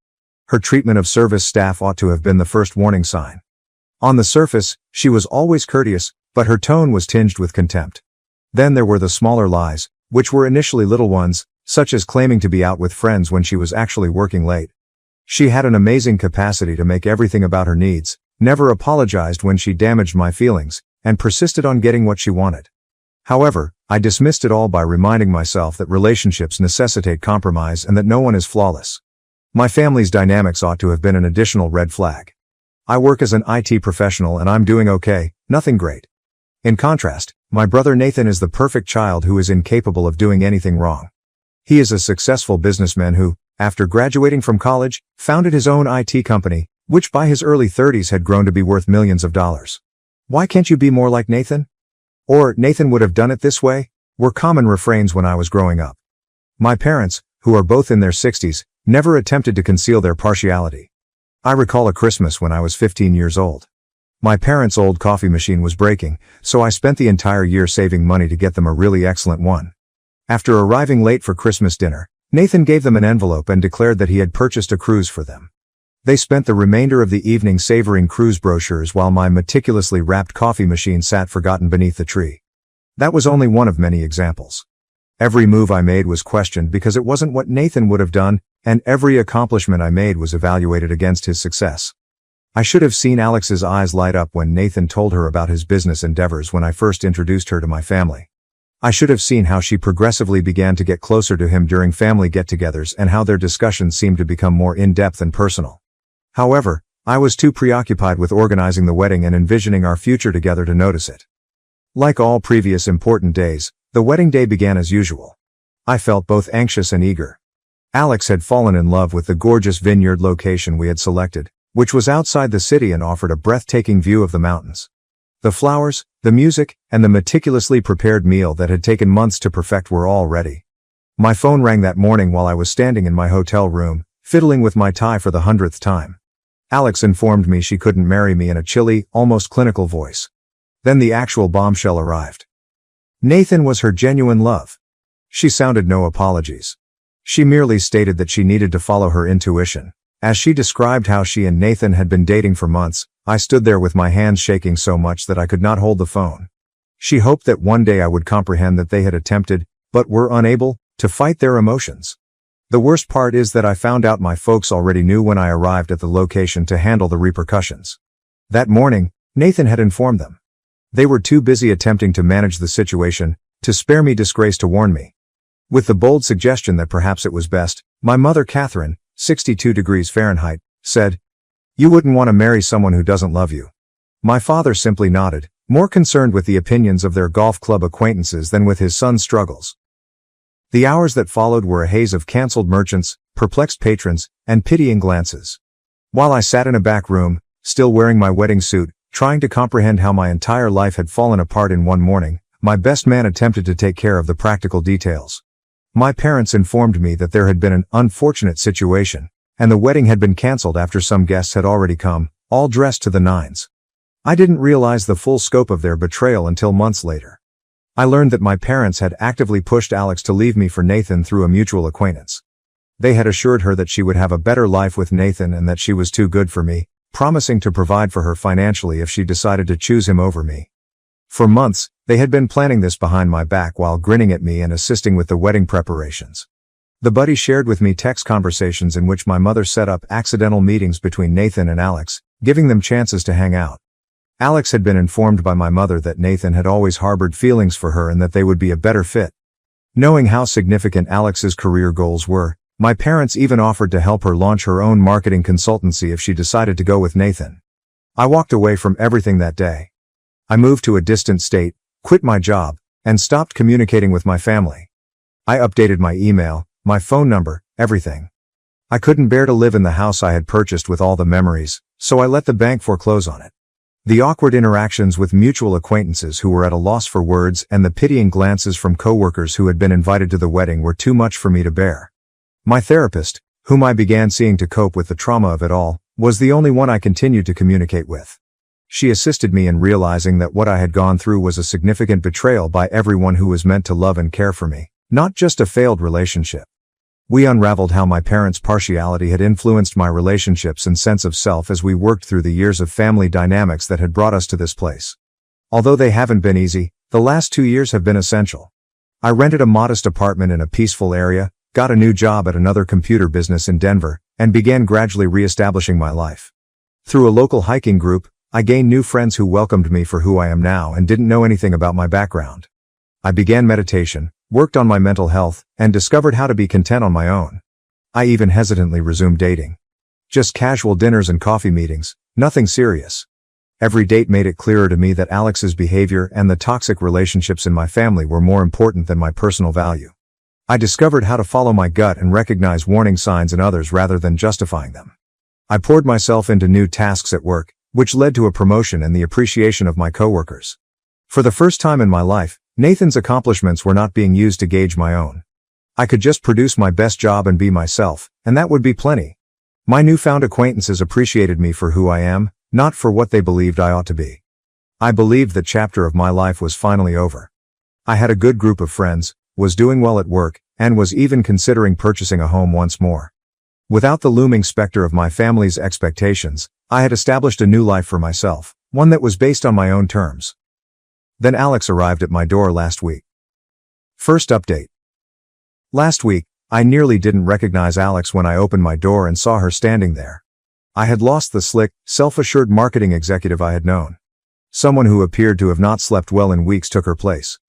Her treatment of service staff ought to have been the first warning sign. On the surface, she was always courteous, but her tone was tinged with contempt. Then there were the smaller lies, which were initially little ones, such as claiming to be out with friends when she was actually working late. She had an amazing capacity to make everything about her needs, never apologized when she damaged my feelings, and persisted on getting what she wanted. However, I dismissed it all by reminding myself that relationships necessitate compromise and that no one is flawless. My family's dynamics ought to have been an additional red flag. I work as an IT professional and I'm doing okay, nothing great. In contrast, my brother Nathan is the perfect child who is incapable of doing anything wrong. He is a successful businessman who, after graduating from college, founded his own IT company, which by his early 30s had grown to be worth millions of dollars. Why can't you be more like Nathan? Or, Nathan would have done it this way, were common refrains when I was growing up. My parents, who are both in their 60s, never attempted to conceal their partiality. I recall a Christmas when I was 15 years old. My parents' old coffee machine was breaking, so I spent the entire year saving money to get them a really excellent one. After arriving late for Christmas dinner, Nathan gave them an envelope and declared that he had purchased a cruise for them. They spent the remainder of the evening savoring cruise brochures while my meticulously wrapped coffee machine sat forgotten beneath the tree. That was only one of many examples. Every move I made was questioned because it wasn't what Nathan would have done, and every accomplishment I made was evaluated against his success. I should have seen Alex's eyes light up when Nathan told her about his business endeavors when I first introduced her to my family. I should have seen how she progressively began to get closer to him during family get-togethers and how their discussions seemed to become more in-depth and personal. However, I was too preoccupied with organizing the wedding and envisioning our future together to notice it. Like all previous important days, the wedding day began as usual. I felt both anxious and eager. Alex had fallen in love with the gorgeous vineyard location we had selected, which was outside the city and offered a breathtaking view of the mountains. The flowers, the music, and the meticulously prepared meal that had taken months to perfect were all ready. My phone rang that morning while I was standing in my hotel room, fiddling with my tie for the 100th time. Alex informed me she couldn't marry me in a chilly, almost clinical voice. Then the actual bombshell arrived. Nathan was her genuine love. She sounded no apologies. She merely stated that she needed to follow her intuition. As she described how she and Nathan had been dating for months, I stood there with my hands shaking so much that I could not hold the phone. She hoped that one day I would comprehend that they had attempted, but were unable, to fight their emotions. The worst part is that I found out my folks already knew when I arrived at the location to handle the repercussions. That morning, Nathan had informed them. They were too busy attempting to manage the situation, to spare me disgrace to warn me. With the bold suggestion that perhaps it was best, my mother Catherine, 62 degrees Fahrenheit, said, "You wouldn't want to marry someone who doesn't love you." My father simply nodded, more concerned with the opinions of their golf club acquaintances than with his son's struggles. The hours that followed were a haze of canceled merchants, perplexed patrons, and pitying glances. While I sat in a back room, still wearing my wedding suit, trying to comprehend how my entire life had fallen apart in one morning, my best man attempted to take care of the practical details. My parents informed me that there had been an unfortunate situation, and the wedding had been canceled after some guests had already come, all dressed to the nines. I didn't realize the full scope of their betrayal until months later. I learned that my parents had actively pushed Alex to leave me for Nathan through a mutual acquaintance. They had assured her that she would have a better life with Nathan and that she was too good for me, promising to provide for her financially if she decided to choose him over me. For months, they had been planning this behind my back while grinning at me and assisting with the wedding preparations. The buddy shared with me text conversations in which my mother set up accidental meetings between Nathan and Alex, giving them chances to hang out. Alex had been informed by my mother that Nathan had always harbored feelings for her and that they would be a better fit. Knowing how significant Alex's career goals were, my parents even offered to help her launch her own marketing consultancy if she decided to go with Nathan. I walked away from everything that day. I moved to a distant state, quit my job, and stopped communicating with my family. I updated my email, my phone number, everything. I couldn't bear to live in the house I had purchased with all the memories, so I let the bank foreclose on it. The awkward interactions with mutual acquaintances who were at a loss for words and the pitying glances from coworkers who had been invited to the wedding were too much for me to bear. My therapist, whom I began seeing to cope with the trauma of it all, was the only one I continued to communicate with. She assisted me in realizing that what I had gone through was a significant betrayal by everyone who was meant to love and care for me, not just a failed relationship. We unraveled how my parents' partiality had influenced my relationships and sense of self as we worked through the years of family dynamics that had brought us to this place. Although they haven't been easy, the last 2 years have been essential. I rented a modest apartment in a peaceful area, got a new job at another computer business in Denver, and began gradually re-establishing my life. Through a local hiking group, I gained new friends who welcomed me for who I am now and didn't know anything about my background. I began meditation, worked on my mental health, and discovered how to be content on my own. I even hesitantly resumed dating. Just casual dinners and coffee meetings, Nothing serious. Every date made it clearer to me that Alex's behavior and the toxic relationships in my family were more important than my personal value. I discovered how to follow my gut and recognize warning signs in others rather than justifying them. I poured myself into new tasks at work, which led to a promotion and the appreciation of my coworkers. For the first time in my life, Nathan's accomplishments were not being used to gauge my own. I could just produce my best job and be myself, and that would be plenty. My newfound acquaintances appreciated me for who I am, not for what they believed I ought to be. I believed that chapter of my life was finally over. I had a good group of friends, was doing well at work, and was even considering purchasing a home once more. Without the looming specter of my family's expectations, I had established a new life for myself, one that was based on my own terms. Then Alex arrived at my door last week. First update. Last week, I nearly didn't recognize Alex when I opened my door and saw her standing there. I had lost the slick, self-assured marketing executive I had known. Someone who appeared to have not slept well in weeks took her place.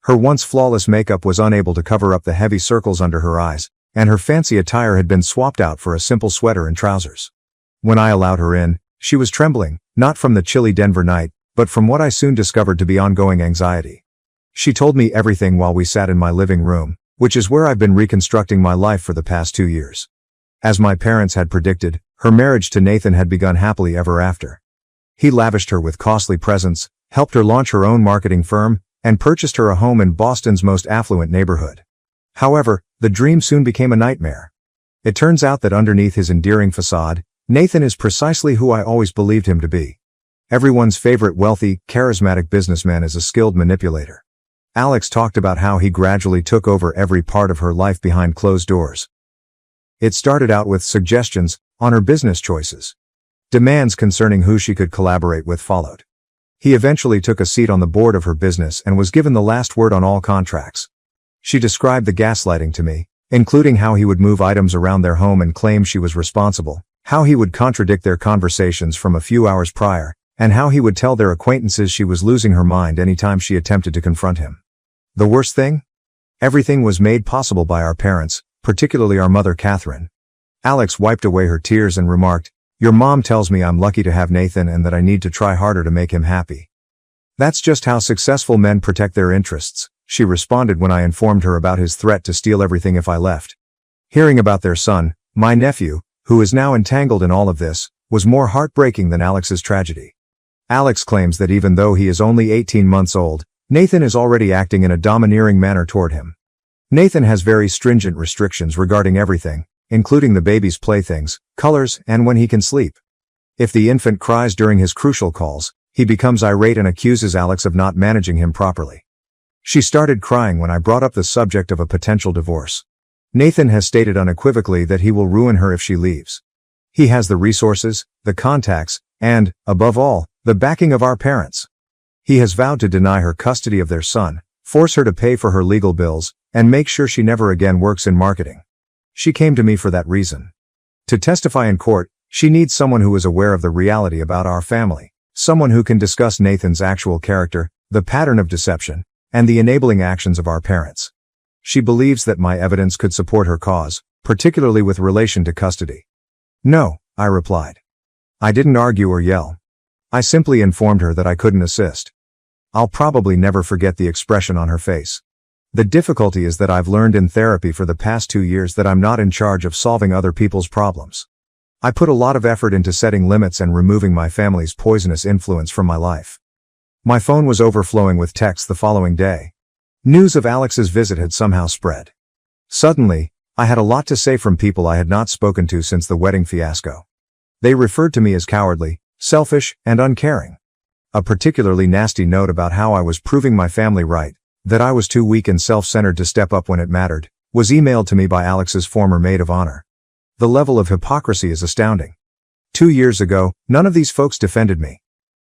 Her once flawless makeup was unable to cover up the heavy circles under her eyes, and her fancy attire had been swapped out for a simple sweater and trousers. When I allowed her in, she was trembling, not from the chilly Denver night, but from what I soon discovered to be ongoing anxiety. She told me everything while we sat in my living room, which is where I've been reconstructing my life for the past 2 years. As my parents had predicted, her marriage to Nathan had begun happily ever after. He lavished her with costly presents, helped her launch her own marketing firm, and purchased her a home in Boston's most affluent neighborhood. However, the dream soon became a nightmare. It turns out that underneath his endearing facade, Nathan is precisely who I always believed him to be. Everyone's favorite wealthy, charismatic businessman is a skilled manipulator. Alex talked about how he gradually took over every part of her life behind closed doors. It started out with suggestions on her business choices. Demands concerning who she could collaborate with followed. He eventually took a seat on the board of her business and was given the last word on all contracts. She described the gaslighting to me, including how he would move items around their home and claim she was responsible, how he would contradict their conversations from a few hours prior, and how he would tell their acquaintances she was losing her mind anytime she attempted to confront him. The worst thing? Everything was made possible by our parents, particularly our mother Catherine. Alex wiped away her tears and remarked, "Your mom tells me I'm lucky to have Nathan and that I need to try harder to make him happy." "That's just how successful men protect their interests," she responded when I informed her about his threat to steal everything if I left. Hearing about their son, my nephew, who is now entangled in all of this, was more heartbreaking than Alex's tragedy. Alex claims that even though he is only 18 months old, Nathan is already acting in a domineering manner toward him. Nathan has very stringent restrictions regarding everything, including the baby's playthings, colors, and when he can sleep. If the infant cries during his crucial calls, he becomes irate and accuses Alex of not managing him properly. She started crying when I brought up the subject of a potential divorce. Nathan has stated unequivocally that he will ruin her if she leaves. He has the resources, the contacts, and, above all, the backing of our parents. He has vowed to deny her custody of their son, force her to pay for her legal bills, and make sure she never again works in marketing. She came to me for that reason. To testify in court, she needs someone who is aware of the reality about our family, someone who can discuss Nathan's actual character, the pattern of deception, and the enabling actions of our parents. She believes that my evidence could support her cause, particularly with relation to custody. "No," I replied. I didn't argue or yell. I simply informed her that I couldn't assist. I'll probably never forget the expression on her face. The difficulty is that I've learned in therapy for the past 2 years that I'm not in charge of solving other people's problems. I put a lot of effort into setting limits and removing my family's poisonous influence from my life. My phone was overflowing with texts the following day. News of Alex's visit had somehow spread. Suddenly, I had a lot to say from people I had not spoken to since the wedding fiasco. They referred to me as cowardly, selfish, and uncaring. A particularly nasty note about how I was proving my family right, that I was too weak and self-centered to step up when it mattered, was emailed to me by Alex's former maid of honor. The level of hypocrisy is astounding. 2 years ago, none of these folks defended me.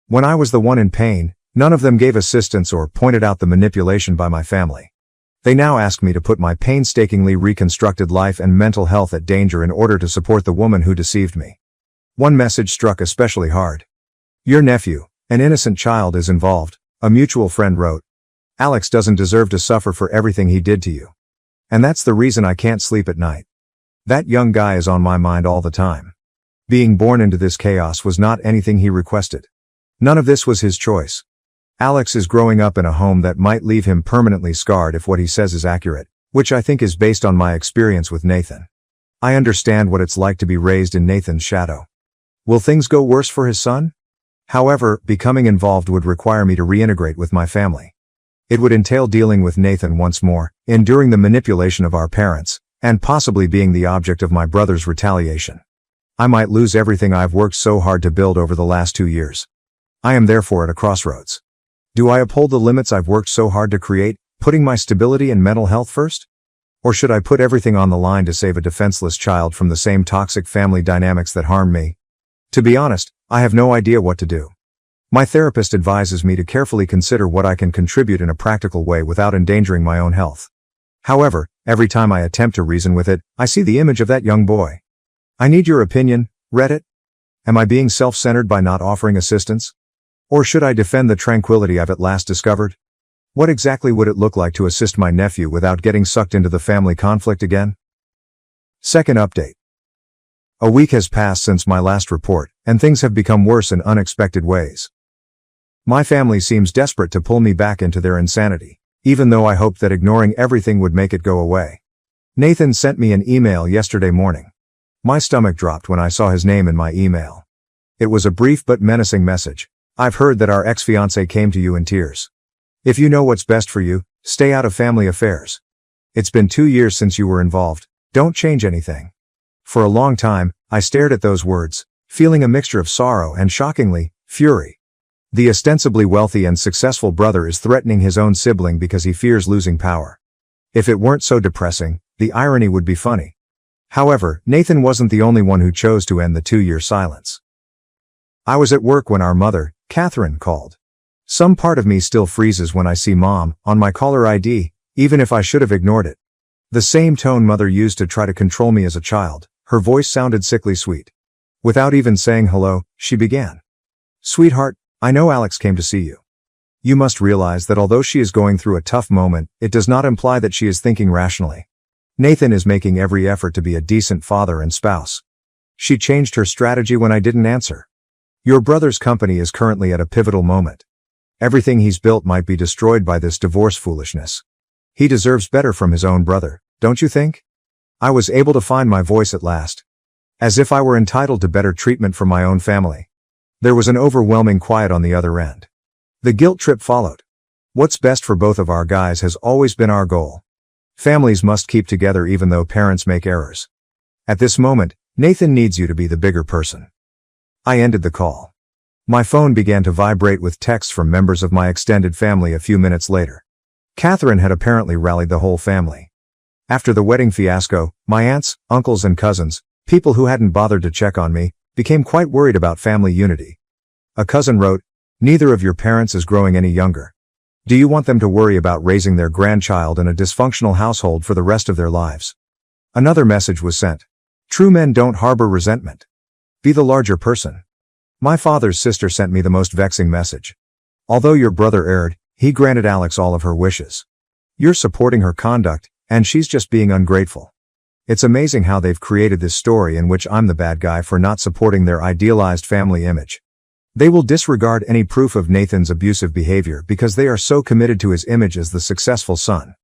When I was the one in pain, none of them gave assistance or pointed out the manipulation by my family. They now ask me to put my painstakingly reconstructed life and mental health at danger in order to support the woman who deceived me. One message struck especially hard. "Your nephew, an innocent child, is involved," a mutual friend wrote. "Alex doesn't deserve to suffer for everything he did to you. And that's the reason I can't sleep at night. That young guy is on my mind all the time." Being born into this chaos was not anything he requested. None of this was his choice. Alex is growing up in a home that might leave him permanently scarred if what he says is accurate, which I think is based on my experience with Nathan. I understand what it's like to be raised in Nathan's shadow. Will things go worse for his son? However, becoming involved would require me to reintegrate with my family. It would entail dealing with Nathan once more, enduring the manipulation of our parents, and possibly being the object of my brother's retaliation. I might lose everything I've worked so hard to build over the last 2 years. I am therefore at a crossroads. Do I uphold the limits I've worked so hard to create, putting my stability and mental health first? Or should I put everything on the line to save a defenseless child from the same toxic family dynamics that harmed me? To be honest, I have no idea what to do. My therapist advises me to carefully consider what I can contribute in a practical way without endangering my own health. However, every time I attempt to reason with it, I see the image of that young boy. I need your opinion, Reddit. Am I being self-centered by not offering assistance? Or should I defend the tranquility I've at last discovered? What exactly would it look like to assist my nephew without getting sucked into the family conflict again? Second update. A week has passed since my last report, and things have become worse in unexpected ways. My family seems desperate to pull me back into their insanity, even though I hoped that ignoring everything would make it go away. Nathan sent me an email yesterday morning. My stomach dropped when I saw his name in my email. It was a brief but menacing message. I've heard that our ex-fiancé came to you in tears. If you know what's best for you, stay out of family affairs. It's been 2 years since you were involved. Don't change anything. For a long time, I stared at those words, feeling a mixture of sorrow and, shockingly, fury. The ostensibly wealthy and successful brother is threatening his own sibling because he fears losing power. If it weren't so depressing, the irony would be funny. However, Nathan wasn't the only one who chose to end the 2-year silence. I was at work when our mother, Catherine, called. Some part of me still freezes when I see Mom on my caller ID, even if I should have ignored it. The same tone Mother used to try to control me as a child. Her voice sounded sickly sweet. Without even saying hello, she began. Sweetheart, I know Alex came to see you. You must realize that although she is going through a tough moment, it does not imply that she is thinking rationally. Nathan is making every effort to be a decent father and spouse. She changed her strategy when I didn't answer. Your brother's company is currently at a pivotal moment. Everything he's built might be destroyed by this divorce foolishness. He deserves better from his own brother, don't you think? I was able to find my voice at last. As if I were entitled to better treatment from my own family. There was an overwhelming quiet on the other end. The guilt trip followed. What's best for both of our guys has always been our goal. Families must keep together even though parents make errors. At this moment, Nathan needs you to be the bigger person. I ended the call. My phone began to vibrate with texts from members of my extended family a few minutes later. Catherine had apparently rallied the whole family. After the wedding fiasco, my aunts, uncles and cousins, people who hadn't bothered to check on me, became quite worried about family unity. A cousin wrote, "Neither of your parents is growing any younger. Do you want them to worry about raising their grandchild in a dysfunctional household for the rest of their lives?" Another message was sent. "True men don't harbor resentment. Be the larger person." My father's sister sent me the most vexing message. "Although your brother erred, he granted Alex all of her wishes. You're supporting her conduct, and she's just being ungrateful. It's amazing how they've created this story in which I'm the bad guy for not supporting their idealized family image. They will disregard any proof of Nathan's abusive behavior because they are so committed to his image as the successful son."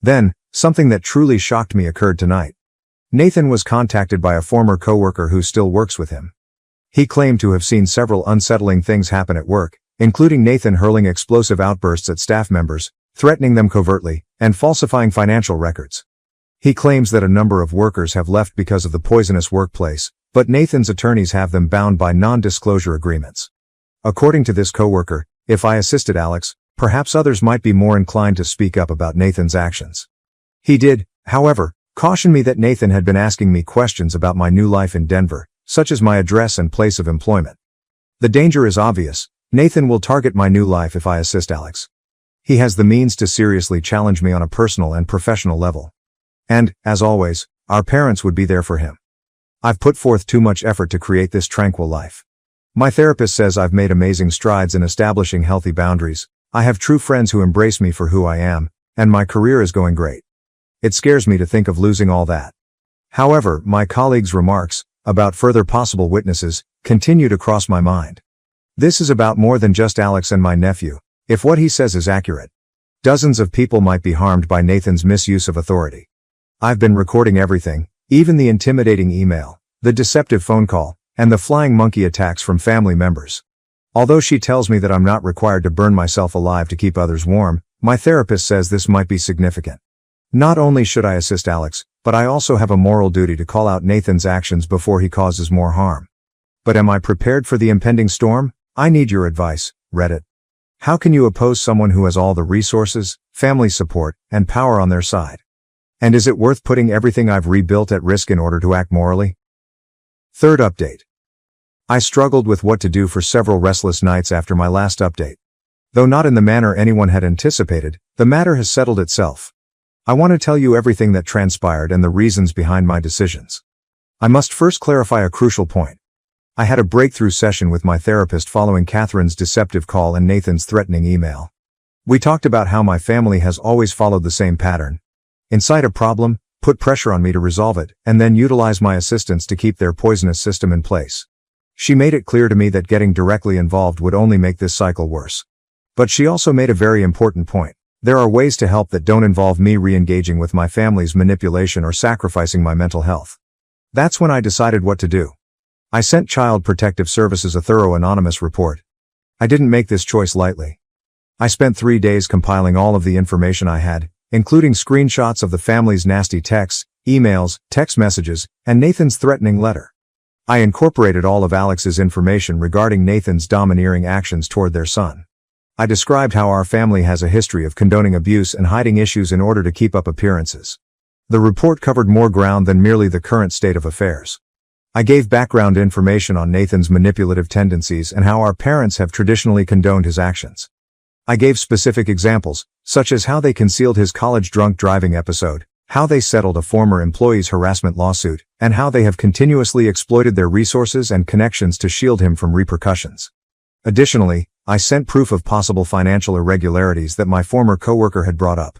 Then, something that truly shocked me occurred tonight. Nathan was contacted by a former coworker who still works with him. He claimed to have seen several unsettling things happen at work, including Nathan hurling explosive outbursts at staff members, threatening them covertly, and falsifying financial records. He claims that a number of workers have left because of the poisonous workplace, but Nathan's attorneys have them bound by non-disclosure agreements. According to this coworker, if I assisted Alex, perhaps others might be more inclined to speak up about Nathan's actions. He did, however, caution me that Nathan had been asking me questions about my new life in Denver, such as my address and place of employment. The danger is obvious. Nathan will target my new life if I assist Alex. He has the means to seriously challenge me on a personal and professional level. And, as always, our parents would be there for him. I've put forth too much effort to create this tranquil life. My therapist says I've made amazing strides in establishing healthy boundaries. I have true friends who embrace me for who I am, and my career is going great. It scares me to think of losing all that. However, my colleagues' remarks, about further possible witnesses, continue to cross my mind. This is about more than just Alex and my nephew, if what he says is accurate. Dozens of people might be harmed by Nathan's misuse of authority. I've been recording everything, even the intimidating email, the deceptive phone call, and the flying monkey attacks from family members. Although she tells me that I'm not required to burn myself alive to keep others warm, my therapist says this might be significant. Not only should I assist Alex, but I also have a moral duty to call out Nathan's actions before he causes more harm. But am I prepared for the impending storm? I need your advice, Reddit. How can you oppose someone who has all the resources, family support, and power on their side? And is it worth putting everything I've rebuilt at risk in order to act morally? Third update. I struggled with what to do for several restless nights after my last update. Though not in the manner anyone had anticipated, the matter has settled itself. I want to tell you everything that transpired and the reasons behind my decisions. I must first clarify a crucial point. I had a breakthrough session with my therapist following Catherine's deceptive call and Nathan's threatening email. We talked about how my family has always followed the same pattern. Incite a problem, put pressure on me to resolve it, and then utilize my assistance to keep their poisonous system in place. She made it clear to me that getting directly involved would only make this cycle worse. But she also made a very important point. There are ways to help that don't involve me re-engaging with my family's manipulation or sacrificing my mental health. That's when I decided what to do. I sent Child Protective Services a thorough anonymous report. I didn't make this choice lightly. I spent 3 days compiling all of the information I had, including screenshots of the family's nasty texts, emails, text messages, and Nathan's threatening letter. I incorporated all of Alex's information regarding Nathan's domineering actions toward their son. I described how our family has a history of condoning abuse and hiding issues in order to keep up appearances. The report covered more ground than merely the current state of affairs. I gave background information on Nathan's manipulative tendencies and how our parents have traditionally condoned his actions. I gave specific examples, such as how they concealed his college drunk driving episode, how they settled a former employee's harassment lawsuit, and how they have continuously exploited their resources and connections to shield him from repercussions. Additionally, I sent proof of possible financial irregularities that my former coworker had brought up.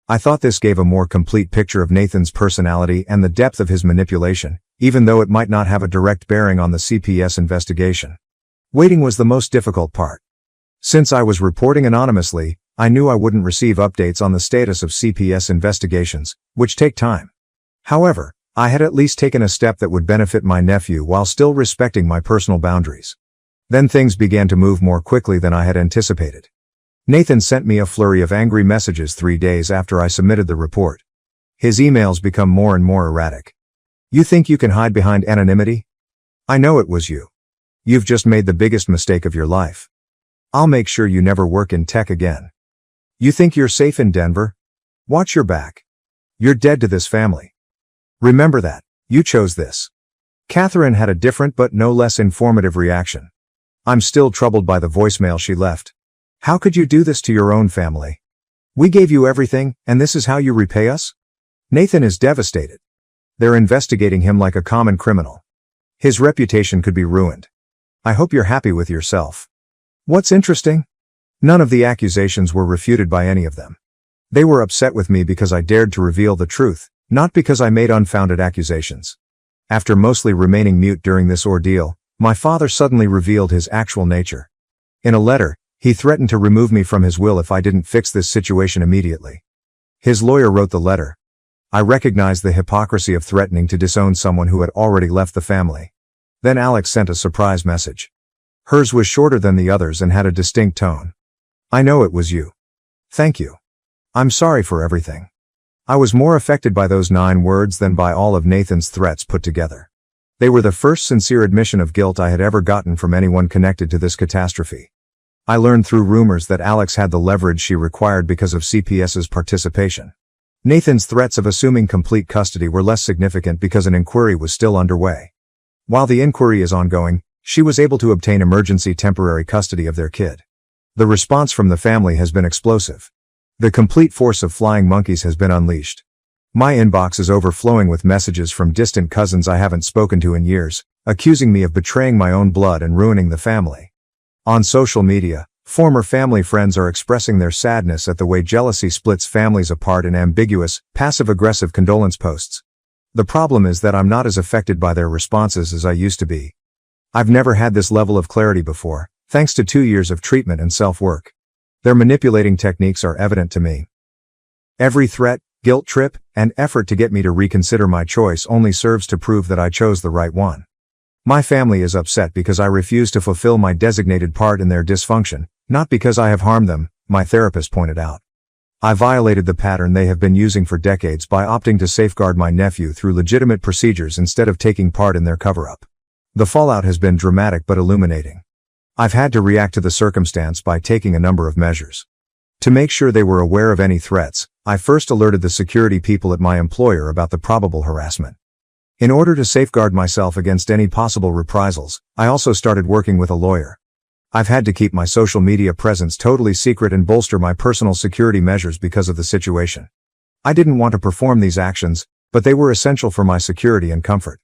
I thought this gave a more complete picture of Nathan's personality and the depth of his manipulation, even though it might not have a direct bearing on the CPS investigation. Waiting was the most difficult part. Since I was reporting anonymously, I knew I wouldn't receive updates on the status of CPS investigations, which take time. However, I had at least taken a step that would benefit my nephew while still respecting my personal boundaries. Then things began to move more quickly than I had anticipated. Nathan sent me a flurry of angry messages 3 days after I submitted the report. His emails become more and more erratic. You think you can hide behind anonymity? I know it was you. You've just made the biggest mistake of your life. I'll make sure you never work in tech again. You think you're safe in Denver? Watch your back. You're dead to this family. Remember that. You chose this. Catherine had a different but no less informative reaction. I'm still troubled by the voicemail she left. How could you do this to your own family? We gave you everything, and this is how you repay us? Nathan is devastated. They're investigating him like a common criminal. His reputation could be ruined. I hope you're happy with yourself. What's interesting? None of the accusations were refuted by any of them. They were upset with me because I dared to reveal the truth, not because I made unfounded accusations. After mostly remaining mute during this ordeal, my father suddenly revealed his actual nature. In a letter, he threatened to remove me from his will if I didn't fix this situation immediately. His lawyer wrote the letter. I recognized the hypocrisy of threatening to disown someone who had already left the family. Then Alex sent a surprise message. Hers was shorter than the others and had a distinct tone. I know it was you. Thank you. I'm sorry for everything. I was more affected by those 9 words than by all of Nathan's threats put together. They were the first sincere admission of guilt I had ever gotten from anyone connected to this catastrophe. I learned through rumors that Alex had the leverage she required because of CPS's participation. Nathan's threats of assuming complete custody were less significant because an inquiry was still underway. While the inquiry is ongoing, she was able to obtain emergency temporary custody of their kid. The response from the family has been explosive. The complete force of flying monkeys has been unleashed. My inbox is overflowing with messages from distant cousins I haven't spoken to in years, accusing me of betraying my own blood and ruining the family. On social media, former family friends are expressing their sadness at the way jealousy splits families apart in ambiguous, passive-aggressive condolence posts. The problem is that I'm not as affected by their responses as I used to be. I've never had this level of clarity before, thanks to 2 years of treatment and self-work. Their manipulating techniques are evident to me. Every threat, guilt trip, and effort to get me to reconsider my choice only serves to prove that I chose the right one. My family is upset because I refuse to fulfill my designated part in their dysfunction, not because I have harmed them, my therapist pointed out. I violated the pattern they have been using for decades by opting to safeguard my nephew through legitimate procedures instead of taking part in their cover-up. The fallout has been dramatic but illuminating. I've had to react to the circumstance by taking a number of measures. To make sure they were aware of any threats, I first alerted the security people at my employer about the probable harassment. In order to safeguard myself against any possible reprisals, I also started working with a lawyer. I've had to keep my social media presence totally secret and bolster my personal security measures because of the situation. I didn't want to perform these actions, but they were essential for my security and comfort.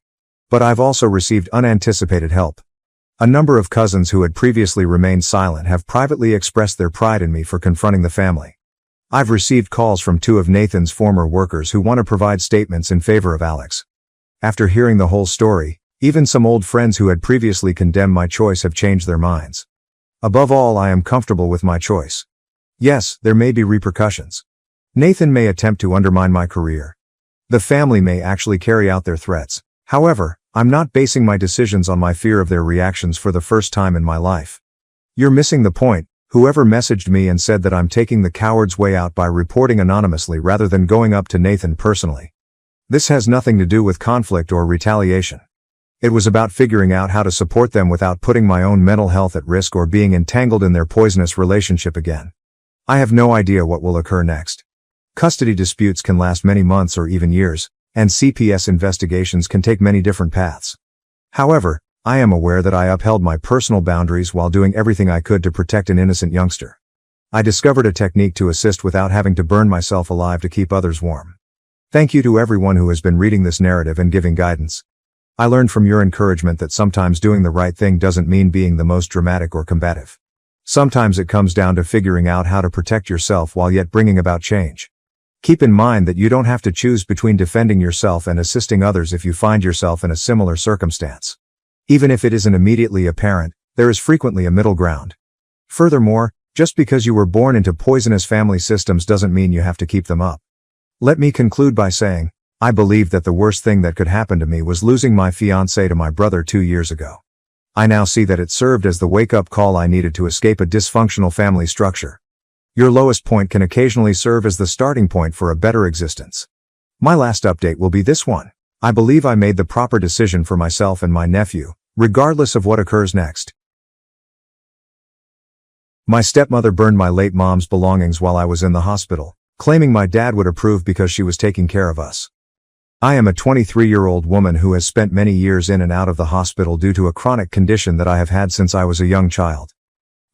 But I've also received unanticipated help. A number of cousins who had previously remained silent have privately expressed their pride in me for confronting the family. I've received calls from 2 of Nathan's former workers who want to provide statements in favor of Alex. After hearing the whole story, even some old friends who had previously condemned my choice have changed their minds. Above all, I am comfortable with my choice. Yes, there may be repercussions. Nathan may attempt to undermine my career. The family may actually carry out their threats. However, I'm not basing my decisions on my fear of their reactions for the first time in my life. You're missing the point. Whoever messaged me and said that I'm taking the coward's way out by reporting anonymously rather than going up to Nathan personally. This has nothing to do with conflict or retaliation. It was about figuring out how to support them without putting my own mental health at risk or being entangled in their poisonous relationship again. I have no idea what will occur next. Custody disputes can last many months or even years, and CPS investigations can take many different paths. However, I am aware that I upheld my personal boundaries while doing everything I could to protect an innocent youngster. I discovered a technique to assist without having to burn myself alive to keep others warm. Thank you to everyone who has been reading this narrative and giving guidance. I learned from your encouragement that sometimes doing the right thing doesn't mean being the most dramatic or combative. Sometimes it comes down to figuring out how to protect yourself while yet bringing about change. Keep in mind that you don't have to choose between defending yourself and assisting others if you find yourself in a similar circumstance. Even if it isn't immediately apparent, there is frequently a middle ground. Furthermore, just because you were born into poisonous family systems doesn't mean you have to keep them up. Let me conclude by saying, I believe that the worst thing that could happen to me was losing my fiancé to my brother 2 years ago. I now see that it served as the wake-up call I needed to escape a dysfunctional family structure. Your lowest point can occasionally serve as the starting point for a better existence. My last update will be this one. I believe I made the proper decision for myself and my nephew, regardless of what occurs next. My stepmother burned my late mom's belongings while I was in the hospital, claiming my dad would approve because she was taking care of us. I am a 23-year-old woman who has spent many years in and out of the hospital due to a chronic condition that I have had since I was a young child.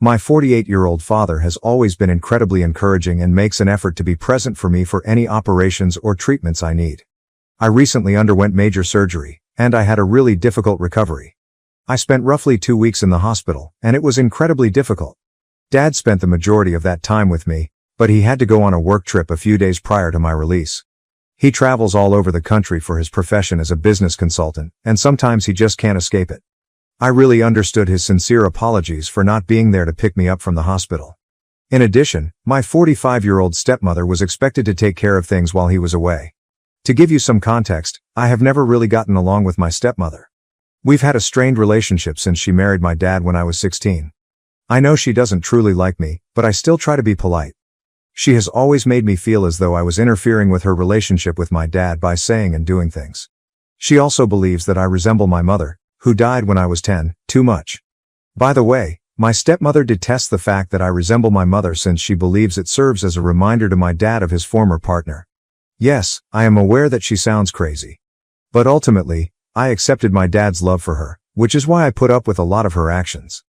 My 48-year-old father has always been incredibly encouraging and makes an effort to be present for me for any operations or treatments I need. I recently underwent major surgery, and I had a really difficult recovery. I spent roughly 2 weeks in the hospital, and it was incredibly difficult. Dad spent the majority of that time with me, but he had to go on a work trip a few days prior to my release. He travels all over the country for his profession as a business consultant, and sometimes he just can't escape it. I really understood his sincere apologies for not being there to pick me up from the hospital. In addition, my 45-year-old stepmother was expected to take care of things while he was away. To give you some context, I have never really gotten along with my stepmother. We've had a strained relationship since she married my dad when I was 16. I know she doesn't truly like me, but I still try to be polite. She has always made me feel as though I was interfering with her relationship with my dad by saying and doing things. She also believes that I resemble my mother, who died when I was 10, too much. By the way, my stepmother detests the fact that I resemble my mother since she believes it serves as a reminder to my dad of his former partner. Yes, I am aware that she sounds crazy. But ultimately, I accepted my dad's love for her, which is why I put up with a lot of her actions.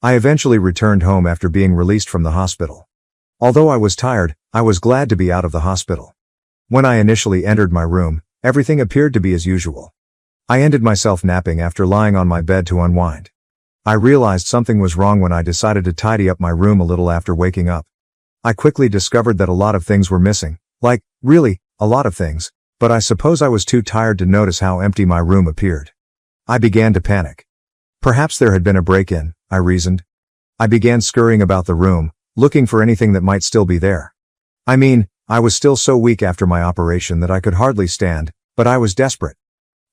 I eventually returned home after being released from the hospital. Although I was tired, I was glad to be out of the hospital. When I initially entered my room, everything appeared to be as usual. I ended myself napping after lying on my bed to unwind. I realized something was wrong when I decided to tidy up my room a little after waking up. I quickly discovered that a lot of things were missing, like, really, a lot of things, But I suppose I was too tired to notice how empty my room appeared. I began to panic. Perhaps there had been a break-in, I reasoned. I began scurrying about the room, looking for anything that might still be there. I mean, I was still so weak after my operation that I could hardly stand, but I was desperate.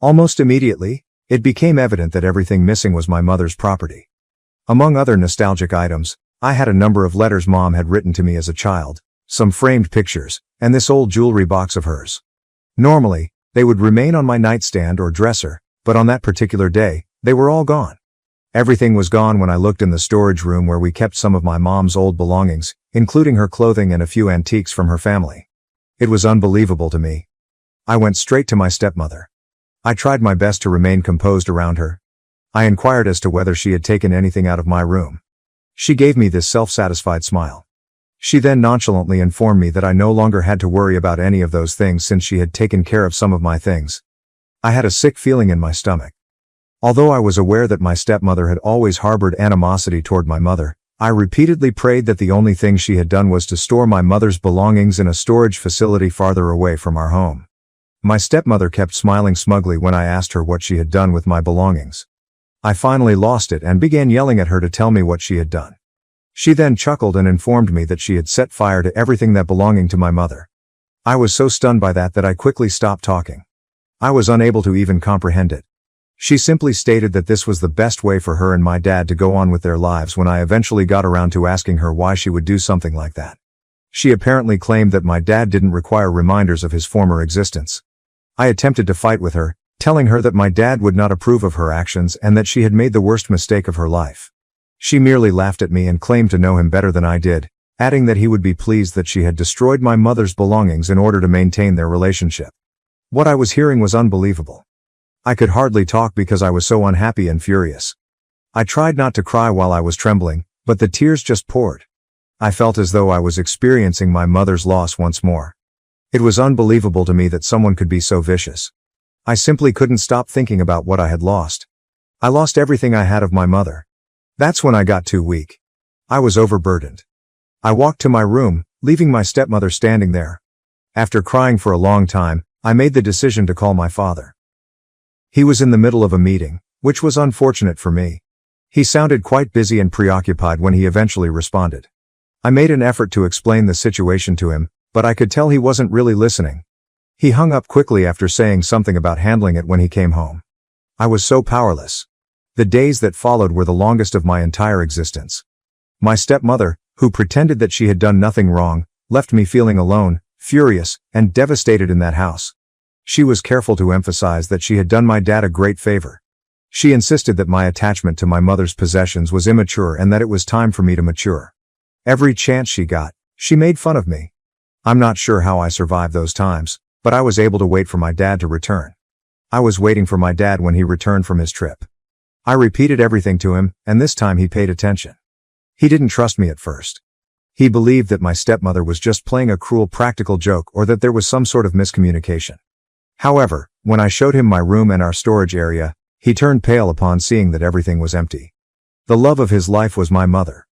Almost immediately, it became evident that everything missing was my mother's property. Among other nostalgic items, I had a number of letters Mom had written to me as a child, some framed pictures, and this old jewelry box of hers. Normally, they would remain on my nightstand or dresser, but on that particular day, they were all gone. Everything was gone when I looked in the storage room where we kept some of my mom's old belongings, including her clothing and a few antiques from her family. It was unbelievable to me. I went straight to my stepmother. I tried my best to remain composed around her. I inquired as to whether she had taken anything out of my room. She gave me this self-satisfied smile. She then nonchalantly informed me that I no longer had to worry about any of those things since she had taken care of some of my things. I had a sick feeling in my stomach. Although I was aware that my stepmother had always harbored animosity toward my mother, I repeatedly prayed that the only thing she had done was to store my mother's belongings in a storage facility farther away from our home. My stepmother kept smiling smugly when I asked her what she had done with my belongings. I finally lost it and began yelling at her to tell me what she had done. She then chuckled and informed me that she had set fire to everything that belonged to my mother. I was so stunned by that I quickly stopped talking. I was unable to even comprehend it. She simply stated that this was the best way for her and my dad to go on with their lives when I eventually got around to asking her why she would do something like that. She apparently claimed that my dad didn't require reminders of his former existence. I attempted to fight with her, telling her that my dad would not approve of her actions and that she had made the worst mistake of her life. She merely laughed at me and claimed to know him better than I did, adding that he would be pleased that she had destroyed my mother's belongings in order to maintain their relationship. What I was hearing was unbelievable. I could hardly talk because I was so unhappy and furious. I tried not to cry while I was trembling, but the tears just poured. I felt as though I was experiencing my mother's loss once more. It was unbelievable to me that someone could be so vicious. I simply couldn't stop thinking about what I had lost. I lost everything I had of my mother. That's when I got too weak. I was overburdened. I walked to my room, leaving my stepmother standing there. After crying for a long time, I made the decision to call my father. He was in the middle of a meeting, which was unfortunate for me. He sounded quite busy and preoccupied when he eventually responded. I made an effort to explain the situation to him, but I could tell he wasn't really listening. He hung up quickly after saying something about handling it when he came home. I was so powerless. The days that followed were the longest of my entire existence. My stepmother, who pretended that she had done nothing wrong, left me feeling alone, furious, and devastated in that house. She was careful to emphasize that she had done my dad a great favor. She insisted that my attachment to my mother's possessions was immature and that it was time for me to mature. Every chance she got, she made fun of me. I'm not sure how I survived those times, but I was able to wait for my dad to return. I was waiting for my dad when he returned from his trip. I repeated everything to him, and this time he paid attention. He didn't trust me at first. He believed that my stepmother was just playing a cruel practical joke or that there was some sort of miscommunication. However, when I showed him my room and our storage area, he turned pale upon seeing that everything was empty. The love of his life was my mother.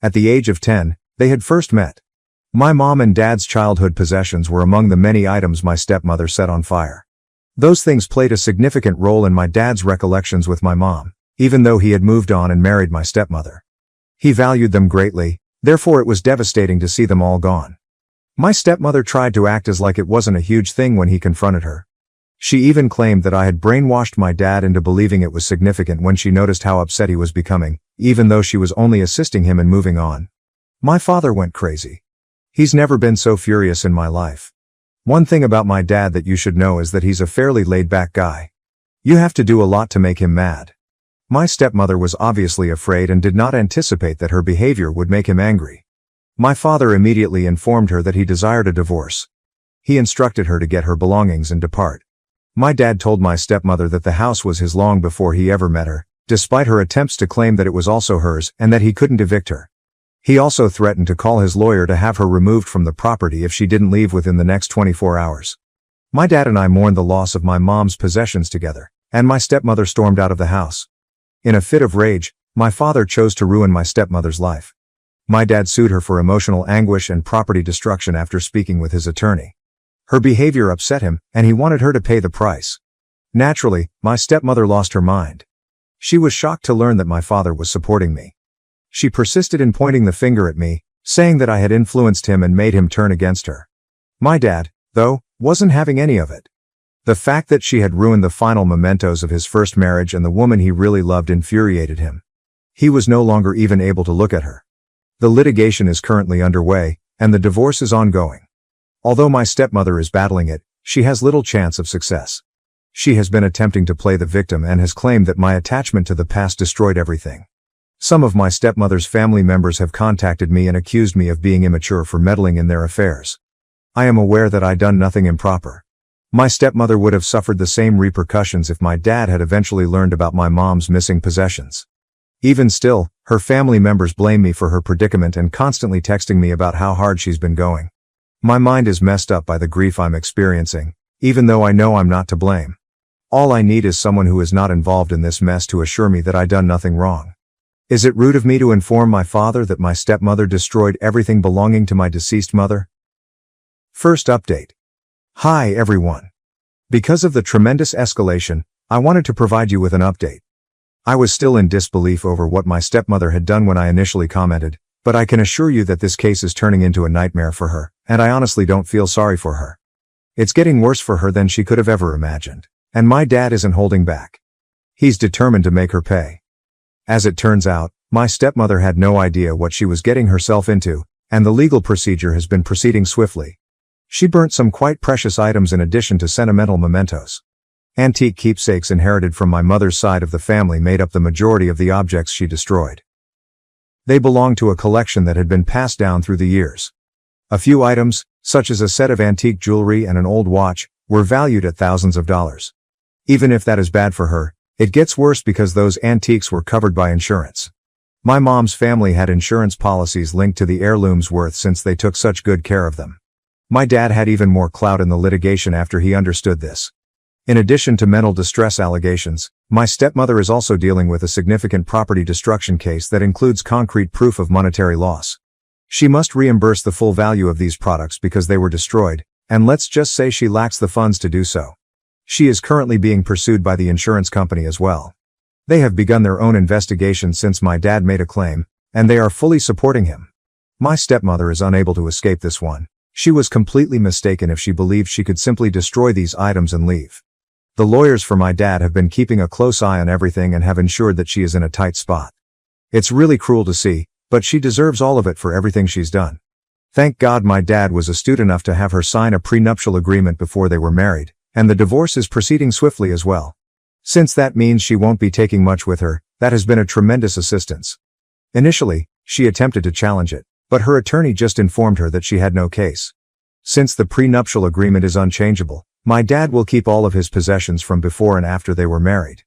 At the age of 10, they had first met. My mom and dad's childhood possessions were among the many items my stepmother set on fire. Those things played a significant role in my dad's recollections with my mom, even though he had moved on and married my stepmother. He valued them greatly, therefore it was devastating to see them all gone. My stepmother tried to act as like it wasn't a huge thing when he confronted her. She even claimed that I had brainwashed my dad into believing it was significant when she noticed how upset he was becoming, even though she was only assisting him in moving on. My father went crazy. He's never been so furious in my life. One thing about my dad that you should know is that he's a fairly laid-back guy. You have to do a lot to make him mad. My stepmother was obviously afraid and did not anticipate that her behavior would make him angry. My father immediately informed her that he desired a divorce. He instructed her to get her belongings and depart. My dad told my stepmother that the house was his long before he ever met her, despite her attempts to claim that it was also hers and that he couldn't evict her. He also threatened to call his lawyer to have her removed from the property if she didn't leave within the next 24 hours. My dad and I mourned the loss of my mom's possessions together, and my stepmother stormed out of the house. In a fit of rage, my father chose to ruin my stepmother's life. My dad sued her for emotional anguish and property destruction after speaking with his attorney. Her behavior upset him, and he wanted her to pay the price. Naturally, my stepmother lost her mind. She was shocked to learn that my father was supporting me. She persisted in pointing the finger at me, saying that I had influenced him and made him turn against her. My dad, though, wasn't having any of it. The fact that she had ruined the final mementos of his first marriage and the woman he really loved infuriated him. He was no longer even able to look at her. The litigation is currently underway, and the divorce is ongoing. Although my stepmother is battling it, she has little chance of success. She has been attempting to play the victim and has claimed that my attachment to the past destroyed everything. Some of my stepmother's family members have contacted me and accused me of being immature for meddling in their affairs. I am aware that I done nothing improper. My stepmother would have suffered the same repercussions if my dad had eventually learned about my mom's missing possessions. Even still, her family members blame me for her predicament and constantly texting me about how hard she's been going. My mind is messed up by the grief I'm experiencing, even though I know I'm not to blame. All I need is someone who is not involved in this mess to assure me that I done nothing wrong. Is it rude of me to inform my father that my stepmother destroyed everything belonging to my deceased mother? First update. Hi everyone. Because of the tremendous escalation, I wanted to provide you with an update. I was still in disbelief over what my stepmother had done when I initially commented, but I can assure you that this case is turning into a nightmare for her, and I honestly don't feel sorry for her. It's getting worse for her than she could have ever imagined, and my dad isn't holding back. He's determined to make her pay. As it turns out, my stepmother had no idea what she was getting herself into, and the legal procedure has been proceeding swiftly. She burnt some quite precious items in addition to sentimental mementos. Antique keepsakes inherited from my mother's side of the family made up the majority of the objects she destroyed. They belonged to a collection that had been passed down through the years. A few items, such as a set of antique jewelry and an old watch, were valued at thousands of dollars. Even if that is bad for her, it gets worse because those antiques were covered by insurance. My mom's family had insurance policies linked to the heirloom's worth since they took such good care of them. My dad had even more clout in the litigation after he understood this. In addition to mental distress allegations, my stepmother is also dealing with a significant property destruction case that includes concrete proof of monetary loss. She must reimburse the full value of these products because they were destroyed, and let's just say she lacks the funds to do so. She is currently being pursued by the insurance company as well. They have begun their own investigation since my dad made a claim, and they are fully supporting him. My stepmother is unable to escape this one. She was completely mistaken if she believed she could simply destroy these items and leave. The lawyers for my dad have been keeping a close eye on everything and have ensured that she is in a tight spot. It's really cruel to see, but she deserves all of it for everything she's done. Thank God my dad was astute enough to have her sign a prenuptial agreement before they were married, and the divorce is proceeding swiftly as well. Since that means she won't be taking much with her, that has been a tremendous assistance. Initially, she attempted to challenge it, but her attorney just informed her that she had no case. Since the prenuptial agreement is unchangeable, my dad will keep all of his possessions from before and after they were married.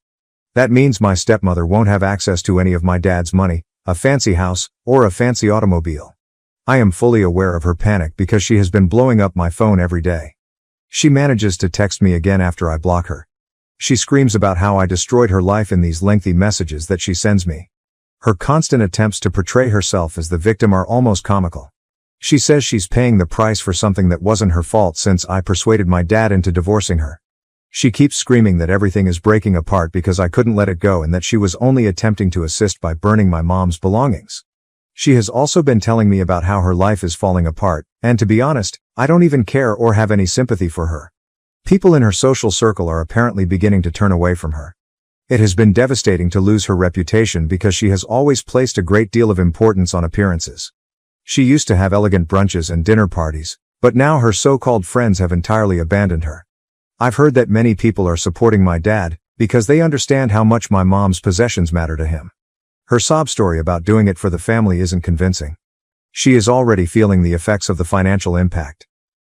That means my stepmother won't have access to any of my dad's money, a fancy house, or a fancy automobile. I am fully aware of her panic because she has been blowing up my phone every day. She manages to text me again after I block her. She screams about how I destroyed her life in these lengthy messages that she sends me. Her constant attempts to portray herself as the victim are almost comical. She says she's paying the price for something that wasn't her fault since I persuaded my dad into divorcing her. She keeps screaming that everything is breaking apart because I couldn't let it go and that she was only attempting to assist by burning my mom's belongings. She has also been telling me about how her life is falling apart, and to be honest, I don't even care or have any sympathy for her. People in her social circle are apparently beginning to turn away from her. It has been devastating to lose her reputation because she has always placed a great deal of importance on appearances. She used to have elegant brunches and dinner parties, but now her so-called friends have entirely abandoned her. I've heard that many people are supporting my dad because they understand how much my mom's possessions matter to him. Her sob story about doing it for the family isn't convincing. She is already feeling the effects of the financial impact.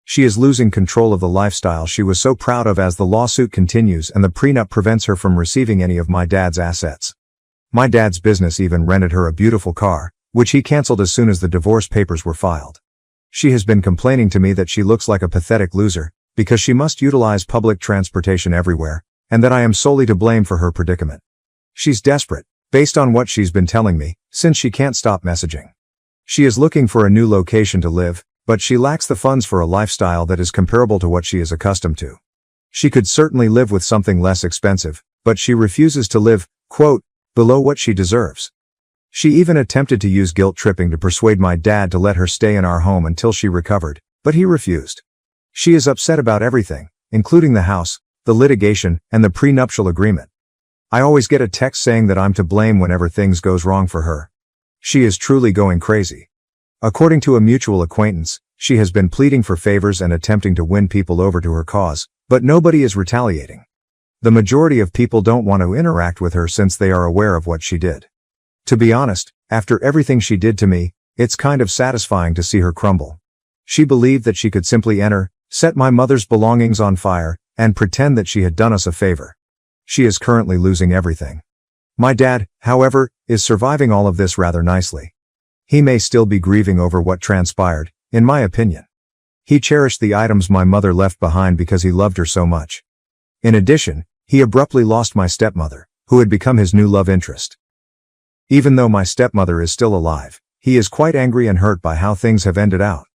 She is losing control of the lifestyle she was so proud of as the lawsuit continues and the prenup prevents her from receiving any of my dad's assets. My dad's business even rented her a beautiful car, which he canceled as soon as the divorce papers were filed. She has been complaining to me that she looks like a pathetic loser, because she must utilize public transportation everywhere, and that I am solely to blame for her predicament. She's desperate, based on what she's been telling me, since she can't stop messaging. She is looking for a new location to live, But she lacks the funds for a lifestyle that is comparable to what she is accustomed to. She could certainly live with something less expensive, but she refuses to live, quote, below what she deserves. She even attempted to use guilt tripping to persuade my dad to let her stay in our home until she recovered, but he refused. She is upset about everything, including the house, the litigation, and the prenuptial agreement. I always get a text saying that I'm to blame whenever things goes wrong for her. She is truly going crazy. According to a mutual acquaintance, she has been pleading for favors and attempting to win people over to her cause, but nobody is retaliating. The majority of people don't want to interact with her since they are aware of what she did. To be honest, after everything she did to me, it's kind of satisfying to see her crumble. She believed that she could simply enter, set my mother's belongings on fire, and pretend that she had done us a favor. She is currently losing everything. My dad, however, is surviving all of this rather nicely. He may still be grieving over what transpired, in my opinion. He cherished the items my mother left behind because he loved her so much. In addition, he abruptly lost my stepmother, who had become his new love interest. Even though my stepmother is still alive, he is quite angry and hurt by how things have ended out.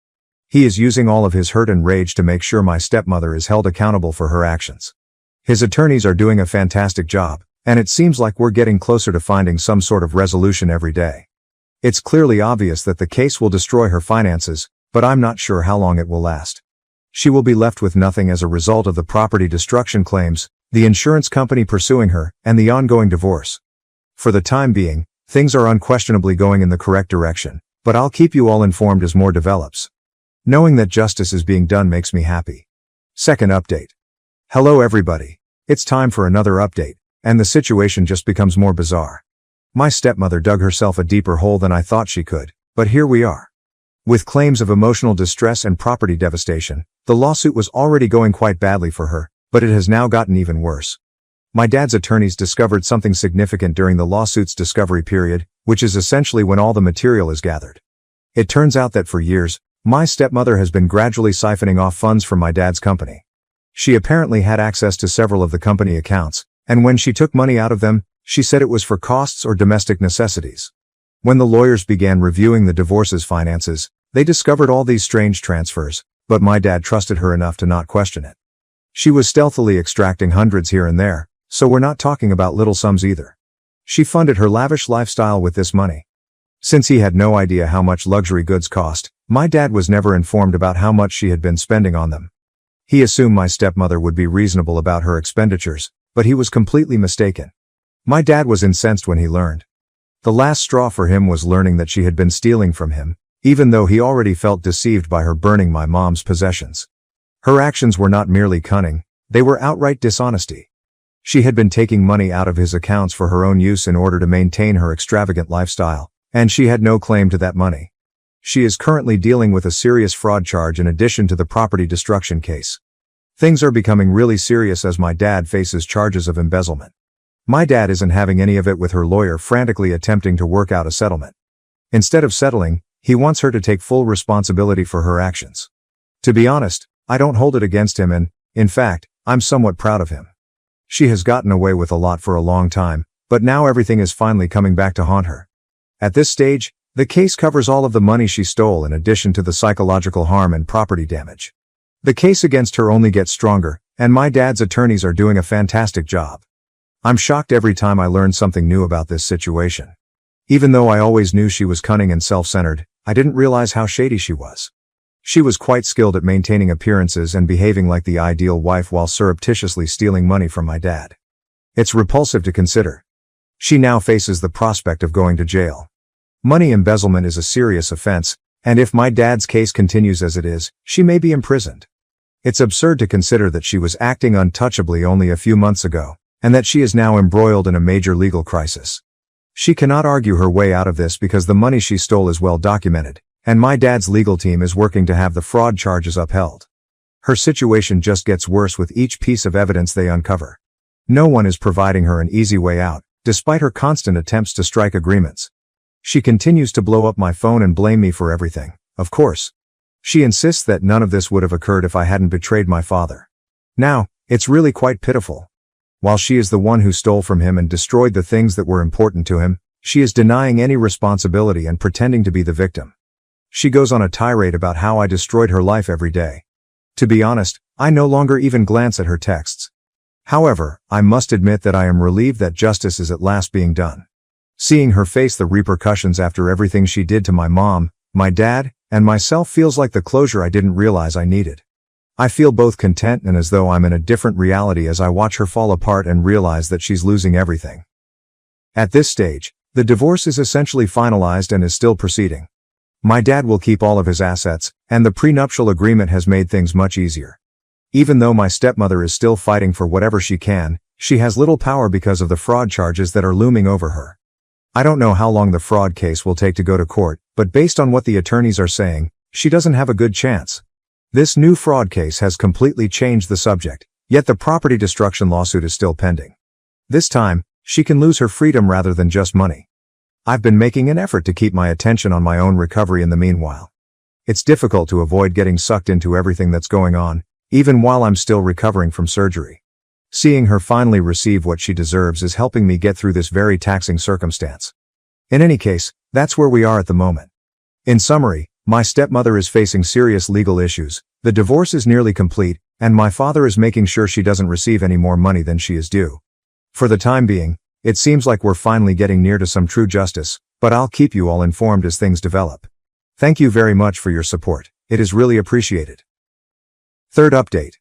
He is using all of his hurt and rage to make sure my stepmother is held accountable for her actions. His attorneys are doing a fantastic job, and it seems like we're getting closer to finding some sort of resolution every day. It's clearly obvious that the case will destroy her finances, but I'm not sure how long it will last. She will be left with nothing as a result of the property destruction claims, the insurance company pursuing her, and the ongoing divorce. For the time being, things are unquestionably going in the correct direction, but I'll keep you all informed as more develops. Knowing that justice is being done makes me happy. Second update. Hello everybody. It's time for another update, and the situation just becomes more bizarre. My stepmother dug herself a deeper hole than I thought she could, but here we are. With claims of emotional distress and property devastation, the lawsuit was already going quite badly for her, but it has now gotten even worse. My dad's attorneys discovered something significant during the lawsuit's discovery period, which is essentially when all the material is gathered. It turns out that for years, my stepmother has been gradually siphoning off funds from my dad's company. She apparently had access to several of the company accounts, and when she took money out of them, she said it was for costs or domestic necessities. When the lawyers began reviewing the divorce's finances, they discovered all these strange transfers, but my dad trusted her enough to not question it. She was stealthily extracting hundreds here and there, so we're not talking about little sums either. She funded her lavish lifestyle with this money. Since he had no idea how much luxury goods cost, my dad was never informed about how much she had been spending on them. He assumed my stepmother would be reasonable about her expenditures, but he was completely mistaken. My dad was incensed when he learned. The last straw for him was learning that she had been stealing from him, even though he already felt deceived by her burning my mom's possessions. Her actions were not merely cunning, they were outright dishonesty. She had been taking money out of his accounts for her own use in order to maintain her extravagant lifestyle, and she had no claim to that money. She is currently dealing with a serious fraud charge in addition to the property destruction case. Things are becoming really serious as my dad faces charges of embezzlement. My dad isn't having any of it with her lawyer frantically attempting to work out a settlement. Instead of settling, he wants her to take full responsibility for her actions. To be honest, I don't hold it against him and, in fact, I'm somewhat proud of him. She has gotten away with a lot for a long time, but now everything is finally coming back to haunt her. At this stage, the case covers all of the money she stole in addition to the psychological harm and property damage. The case against her only gets stronger, and my dad's attorneys are doing a fantastic job. I'm shocked every time I learn something new about this situation. Even though I always knew she was cunning and self-centered, I didn't realize how shady she was. She was quite skilled at maintaining appearances and behaving like the ideal wife while surreptitiously stealing money from my dad. It's repulsive to consider. She now faces the prospect of going to jail. Money embezzlement is a serious offense, and if my dad's case continues as it is, she may be imprisoned. It's absurd to consider that she was acting untouchably only a few months ago, and that she is now embroiled in a major legal crisis. She cannot argue her way out of this because the money she stole is well documented, and my dad's legal team is working to have the fraud charges upheld. Her situation just gets worse with each piece of evidence they uncover. No one is providing her an easy way out, despite her constant attempts to strike agreements. She continues to blow up my phone and blame me for everything, of course. She insists that none of this would have occurred if I hadn't betrayed my father. Now, it's really quite pitiful. While she is the one who stole from him and destroyed the things that were important to him, she is denying any responsibility and pretending to be the victim. She goes on a tirade about how I destroyed her life every day. To be honest, I no longer even glance at her texts. However, I must admit that I am relieved that justice is at last being done. Seeing her face the repercussions after everything she did to my mom, my dad, and myself feels like the closure I didn't realize I needed. I feel both content and as though I'm in a different reality as I watch her fall apart and realize that she's losing everything. At this stage, the divorce is essentially finalized and is still proceeding. My dad will keep all of his assets, and the prenuptial agreement has made things much easier. Even though my stepmother is still fighting for whatever she can, she has little power because of the fraud charges that are looming over her. I don't know how long the fraud case will take to go to court, but based on what the attorneys are saying, she doesn't have a good chance. This new fraud case has completely changed the subject, yet the property destruction lawsuit is still pending. This time, she can lose her freedom rather than just money. I've been making an effort to keep my attention on my own recovery in the meanwhile. It's difficult to avoid getting sucked into everything that's going on, even while I'm still recovering from surgery. Seeing her finally receive what she deserves is helping me get through this very taxing circumstance. In any case, that's where we are at the moment. In summary, my stepmother is facing serious legal issues, the divorce is nearly complete, and my father is making sure she doesn't receive any more money than she is due. For the time being, it seems like we're finally getting near to some true justice, but I'll keep you all informed as things develop. Thank you very much for your support, it is really appreciated. Third update.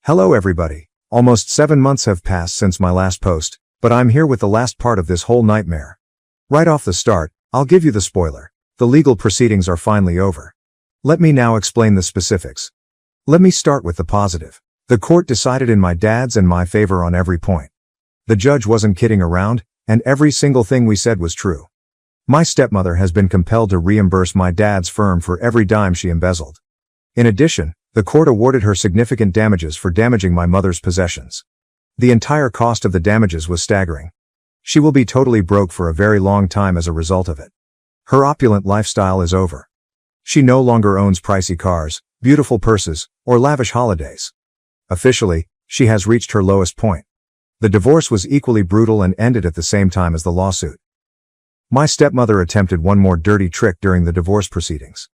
Hello everybody. Almost 7 months have passed since my last post, but I'm here with the last part of this whole nightmare. Right off the start, I'll give you the spoiler. The legal proceedings are finally over. Let me now explain the specifics. Let me start with the positive. The court decided in my dad's and my favor on every point. The judge wasn't kidding around, and every single thing we said was true. My stepmother has been compelled to reimburse my dad's firm for every dime she embezzled. In addition, the court awarded her significant damages for damaging my mother's possessions. The entire cost of the damages was staggering. She will be totally broke for a very long time as a result of it. Her opulent lifestyle is over. She no longer owns pricey cars, beautiful purses, or lavish holidays. Officially, she has reached her lowest point. The divorce was equally brutal and ended at the same time as the lawsuit. My stepmother attempted one more dirty trick during the divorce proceedings.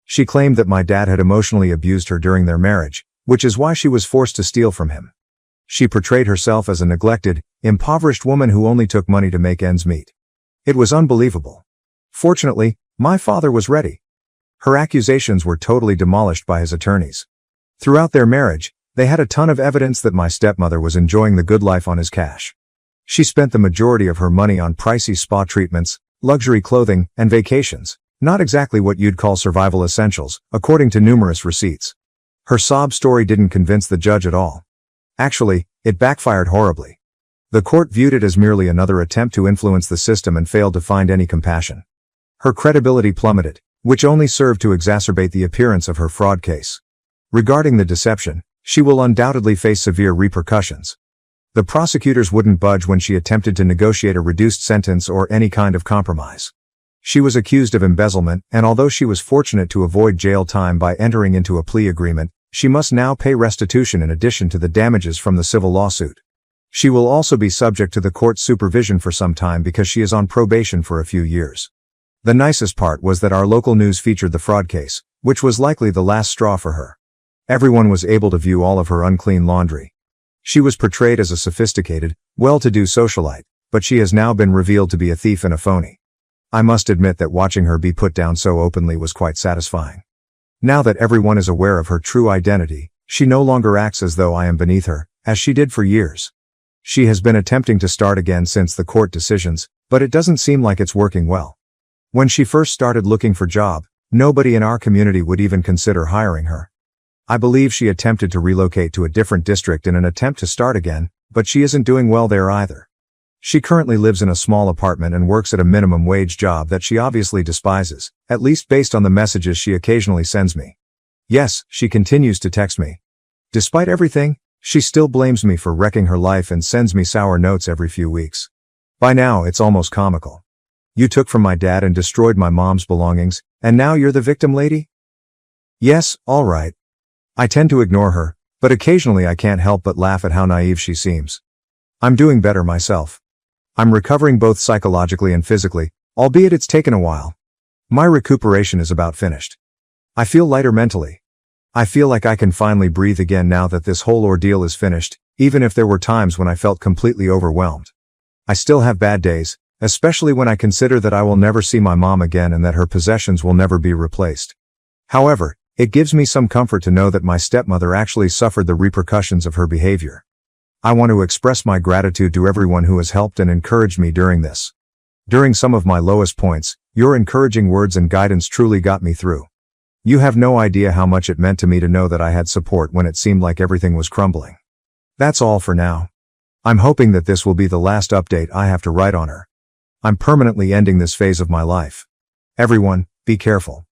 She claimed that my dad had emotionally abused her during their marriage, which is why she was forced to steal from him. She portrayed herself as a neglected, impoverished woman who only took money to make ends meet. It was unbelievable. Fortunately, my father was ready. Her accusations were totally demolished by his attorneys. Throughout their marriage, they had a ton of evidence that my stepmother was enjoying the good life on his cash. She spent the majority of her money on pricey spa treatments, luxury clothing, and vacations. Not exactly what you'd call survival essentials, according to numerous receipts. Her sob story didn't convince the judge at all. Actually, it backfired horribly. The court viewed it as merely another attempt to influence the system and failed to find any compassion. Her credibility plummeted, which only served to exacerbate the appearance of her fraud case. Regarding the deception, she will undoubtedly face severe repercussions. The prosecutors wouldn't budge when she attempted to negotiate a reduced sentence or any kind of compromise. She was accused of embezzlement, and although she was fortunate to avoid jail time by entering into a plea agreement, she must now pay restitution in addition to the damages from the civil lawsuit. She will also be subject to the court's supervision for some time because she is on probation for a few years. The nicest part was that our local news featured the fraud case, which was likely the last straw for her. Everyone was able to view all of her unclean laundry. She was portrayed as a sophisticated, well-to-do socialite, but she has now been revealed to be a thief and a phony. I must admit that watching her be put down so openly was quite satisfying. Now that everyone is aware of her true identity, she no longer acts as though I am beneath her, as she did for years. She has been attempting to start again since the court decisions, but it doesn't seem like it's working well. When she first started looking for a job, nobody in our community would even consider hiring her. I believe she attempted to relocate to a different district in an attempt to start again, but she isn't doing well there either. She currently lives in a small apartment and works at a minimum wage job that she obviously despises, at least based on the messages she occasionally sends me. Yes, she continues to text me. Despite everything, she still blames me for wrecking her life and sends me sour notes every few weeks. By now, it's almost comical. You took from my dad and destroyed my mom's belongings, and now you're the victim, lady? Yes, all right. I tend to ignore her, but occasionally I can't help but laugh at how naive she seems. I'm doing better myself. I'm recovering both psychologically and physically, albeit it's taken a while. My recuperation is about finished. I feel lighter mentally. I feel like I can finally breathe again now that this whole ordeal is finished, even if there were times when I felt completely overwhelmed. I still have bad days, especially when I consider that I will never see my mom again and that her possessions will never be replaced. However, it gives me some comfort to know that my stepmother actually suffered the repercussions of her behavior. I want to express my gratitude to everyone who has helped and encouraged me during this. During some of my lowest points, your encouraging words and guidance truly got me through. You have no idea how much it meant to me to know that I had support when it seemed like everything was crumbling. That's all for now. I'm hoping that this will be the last update I have to write on her. I'm permanently ending this phase of my life. Everyone, be careful.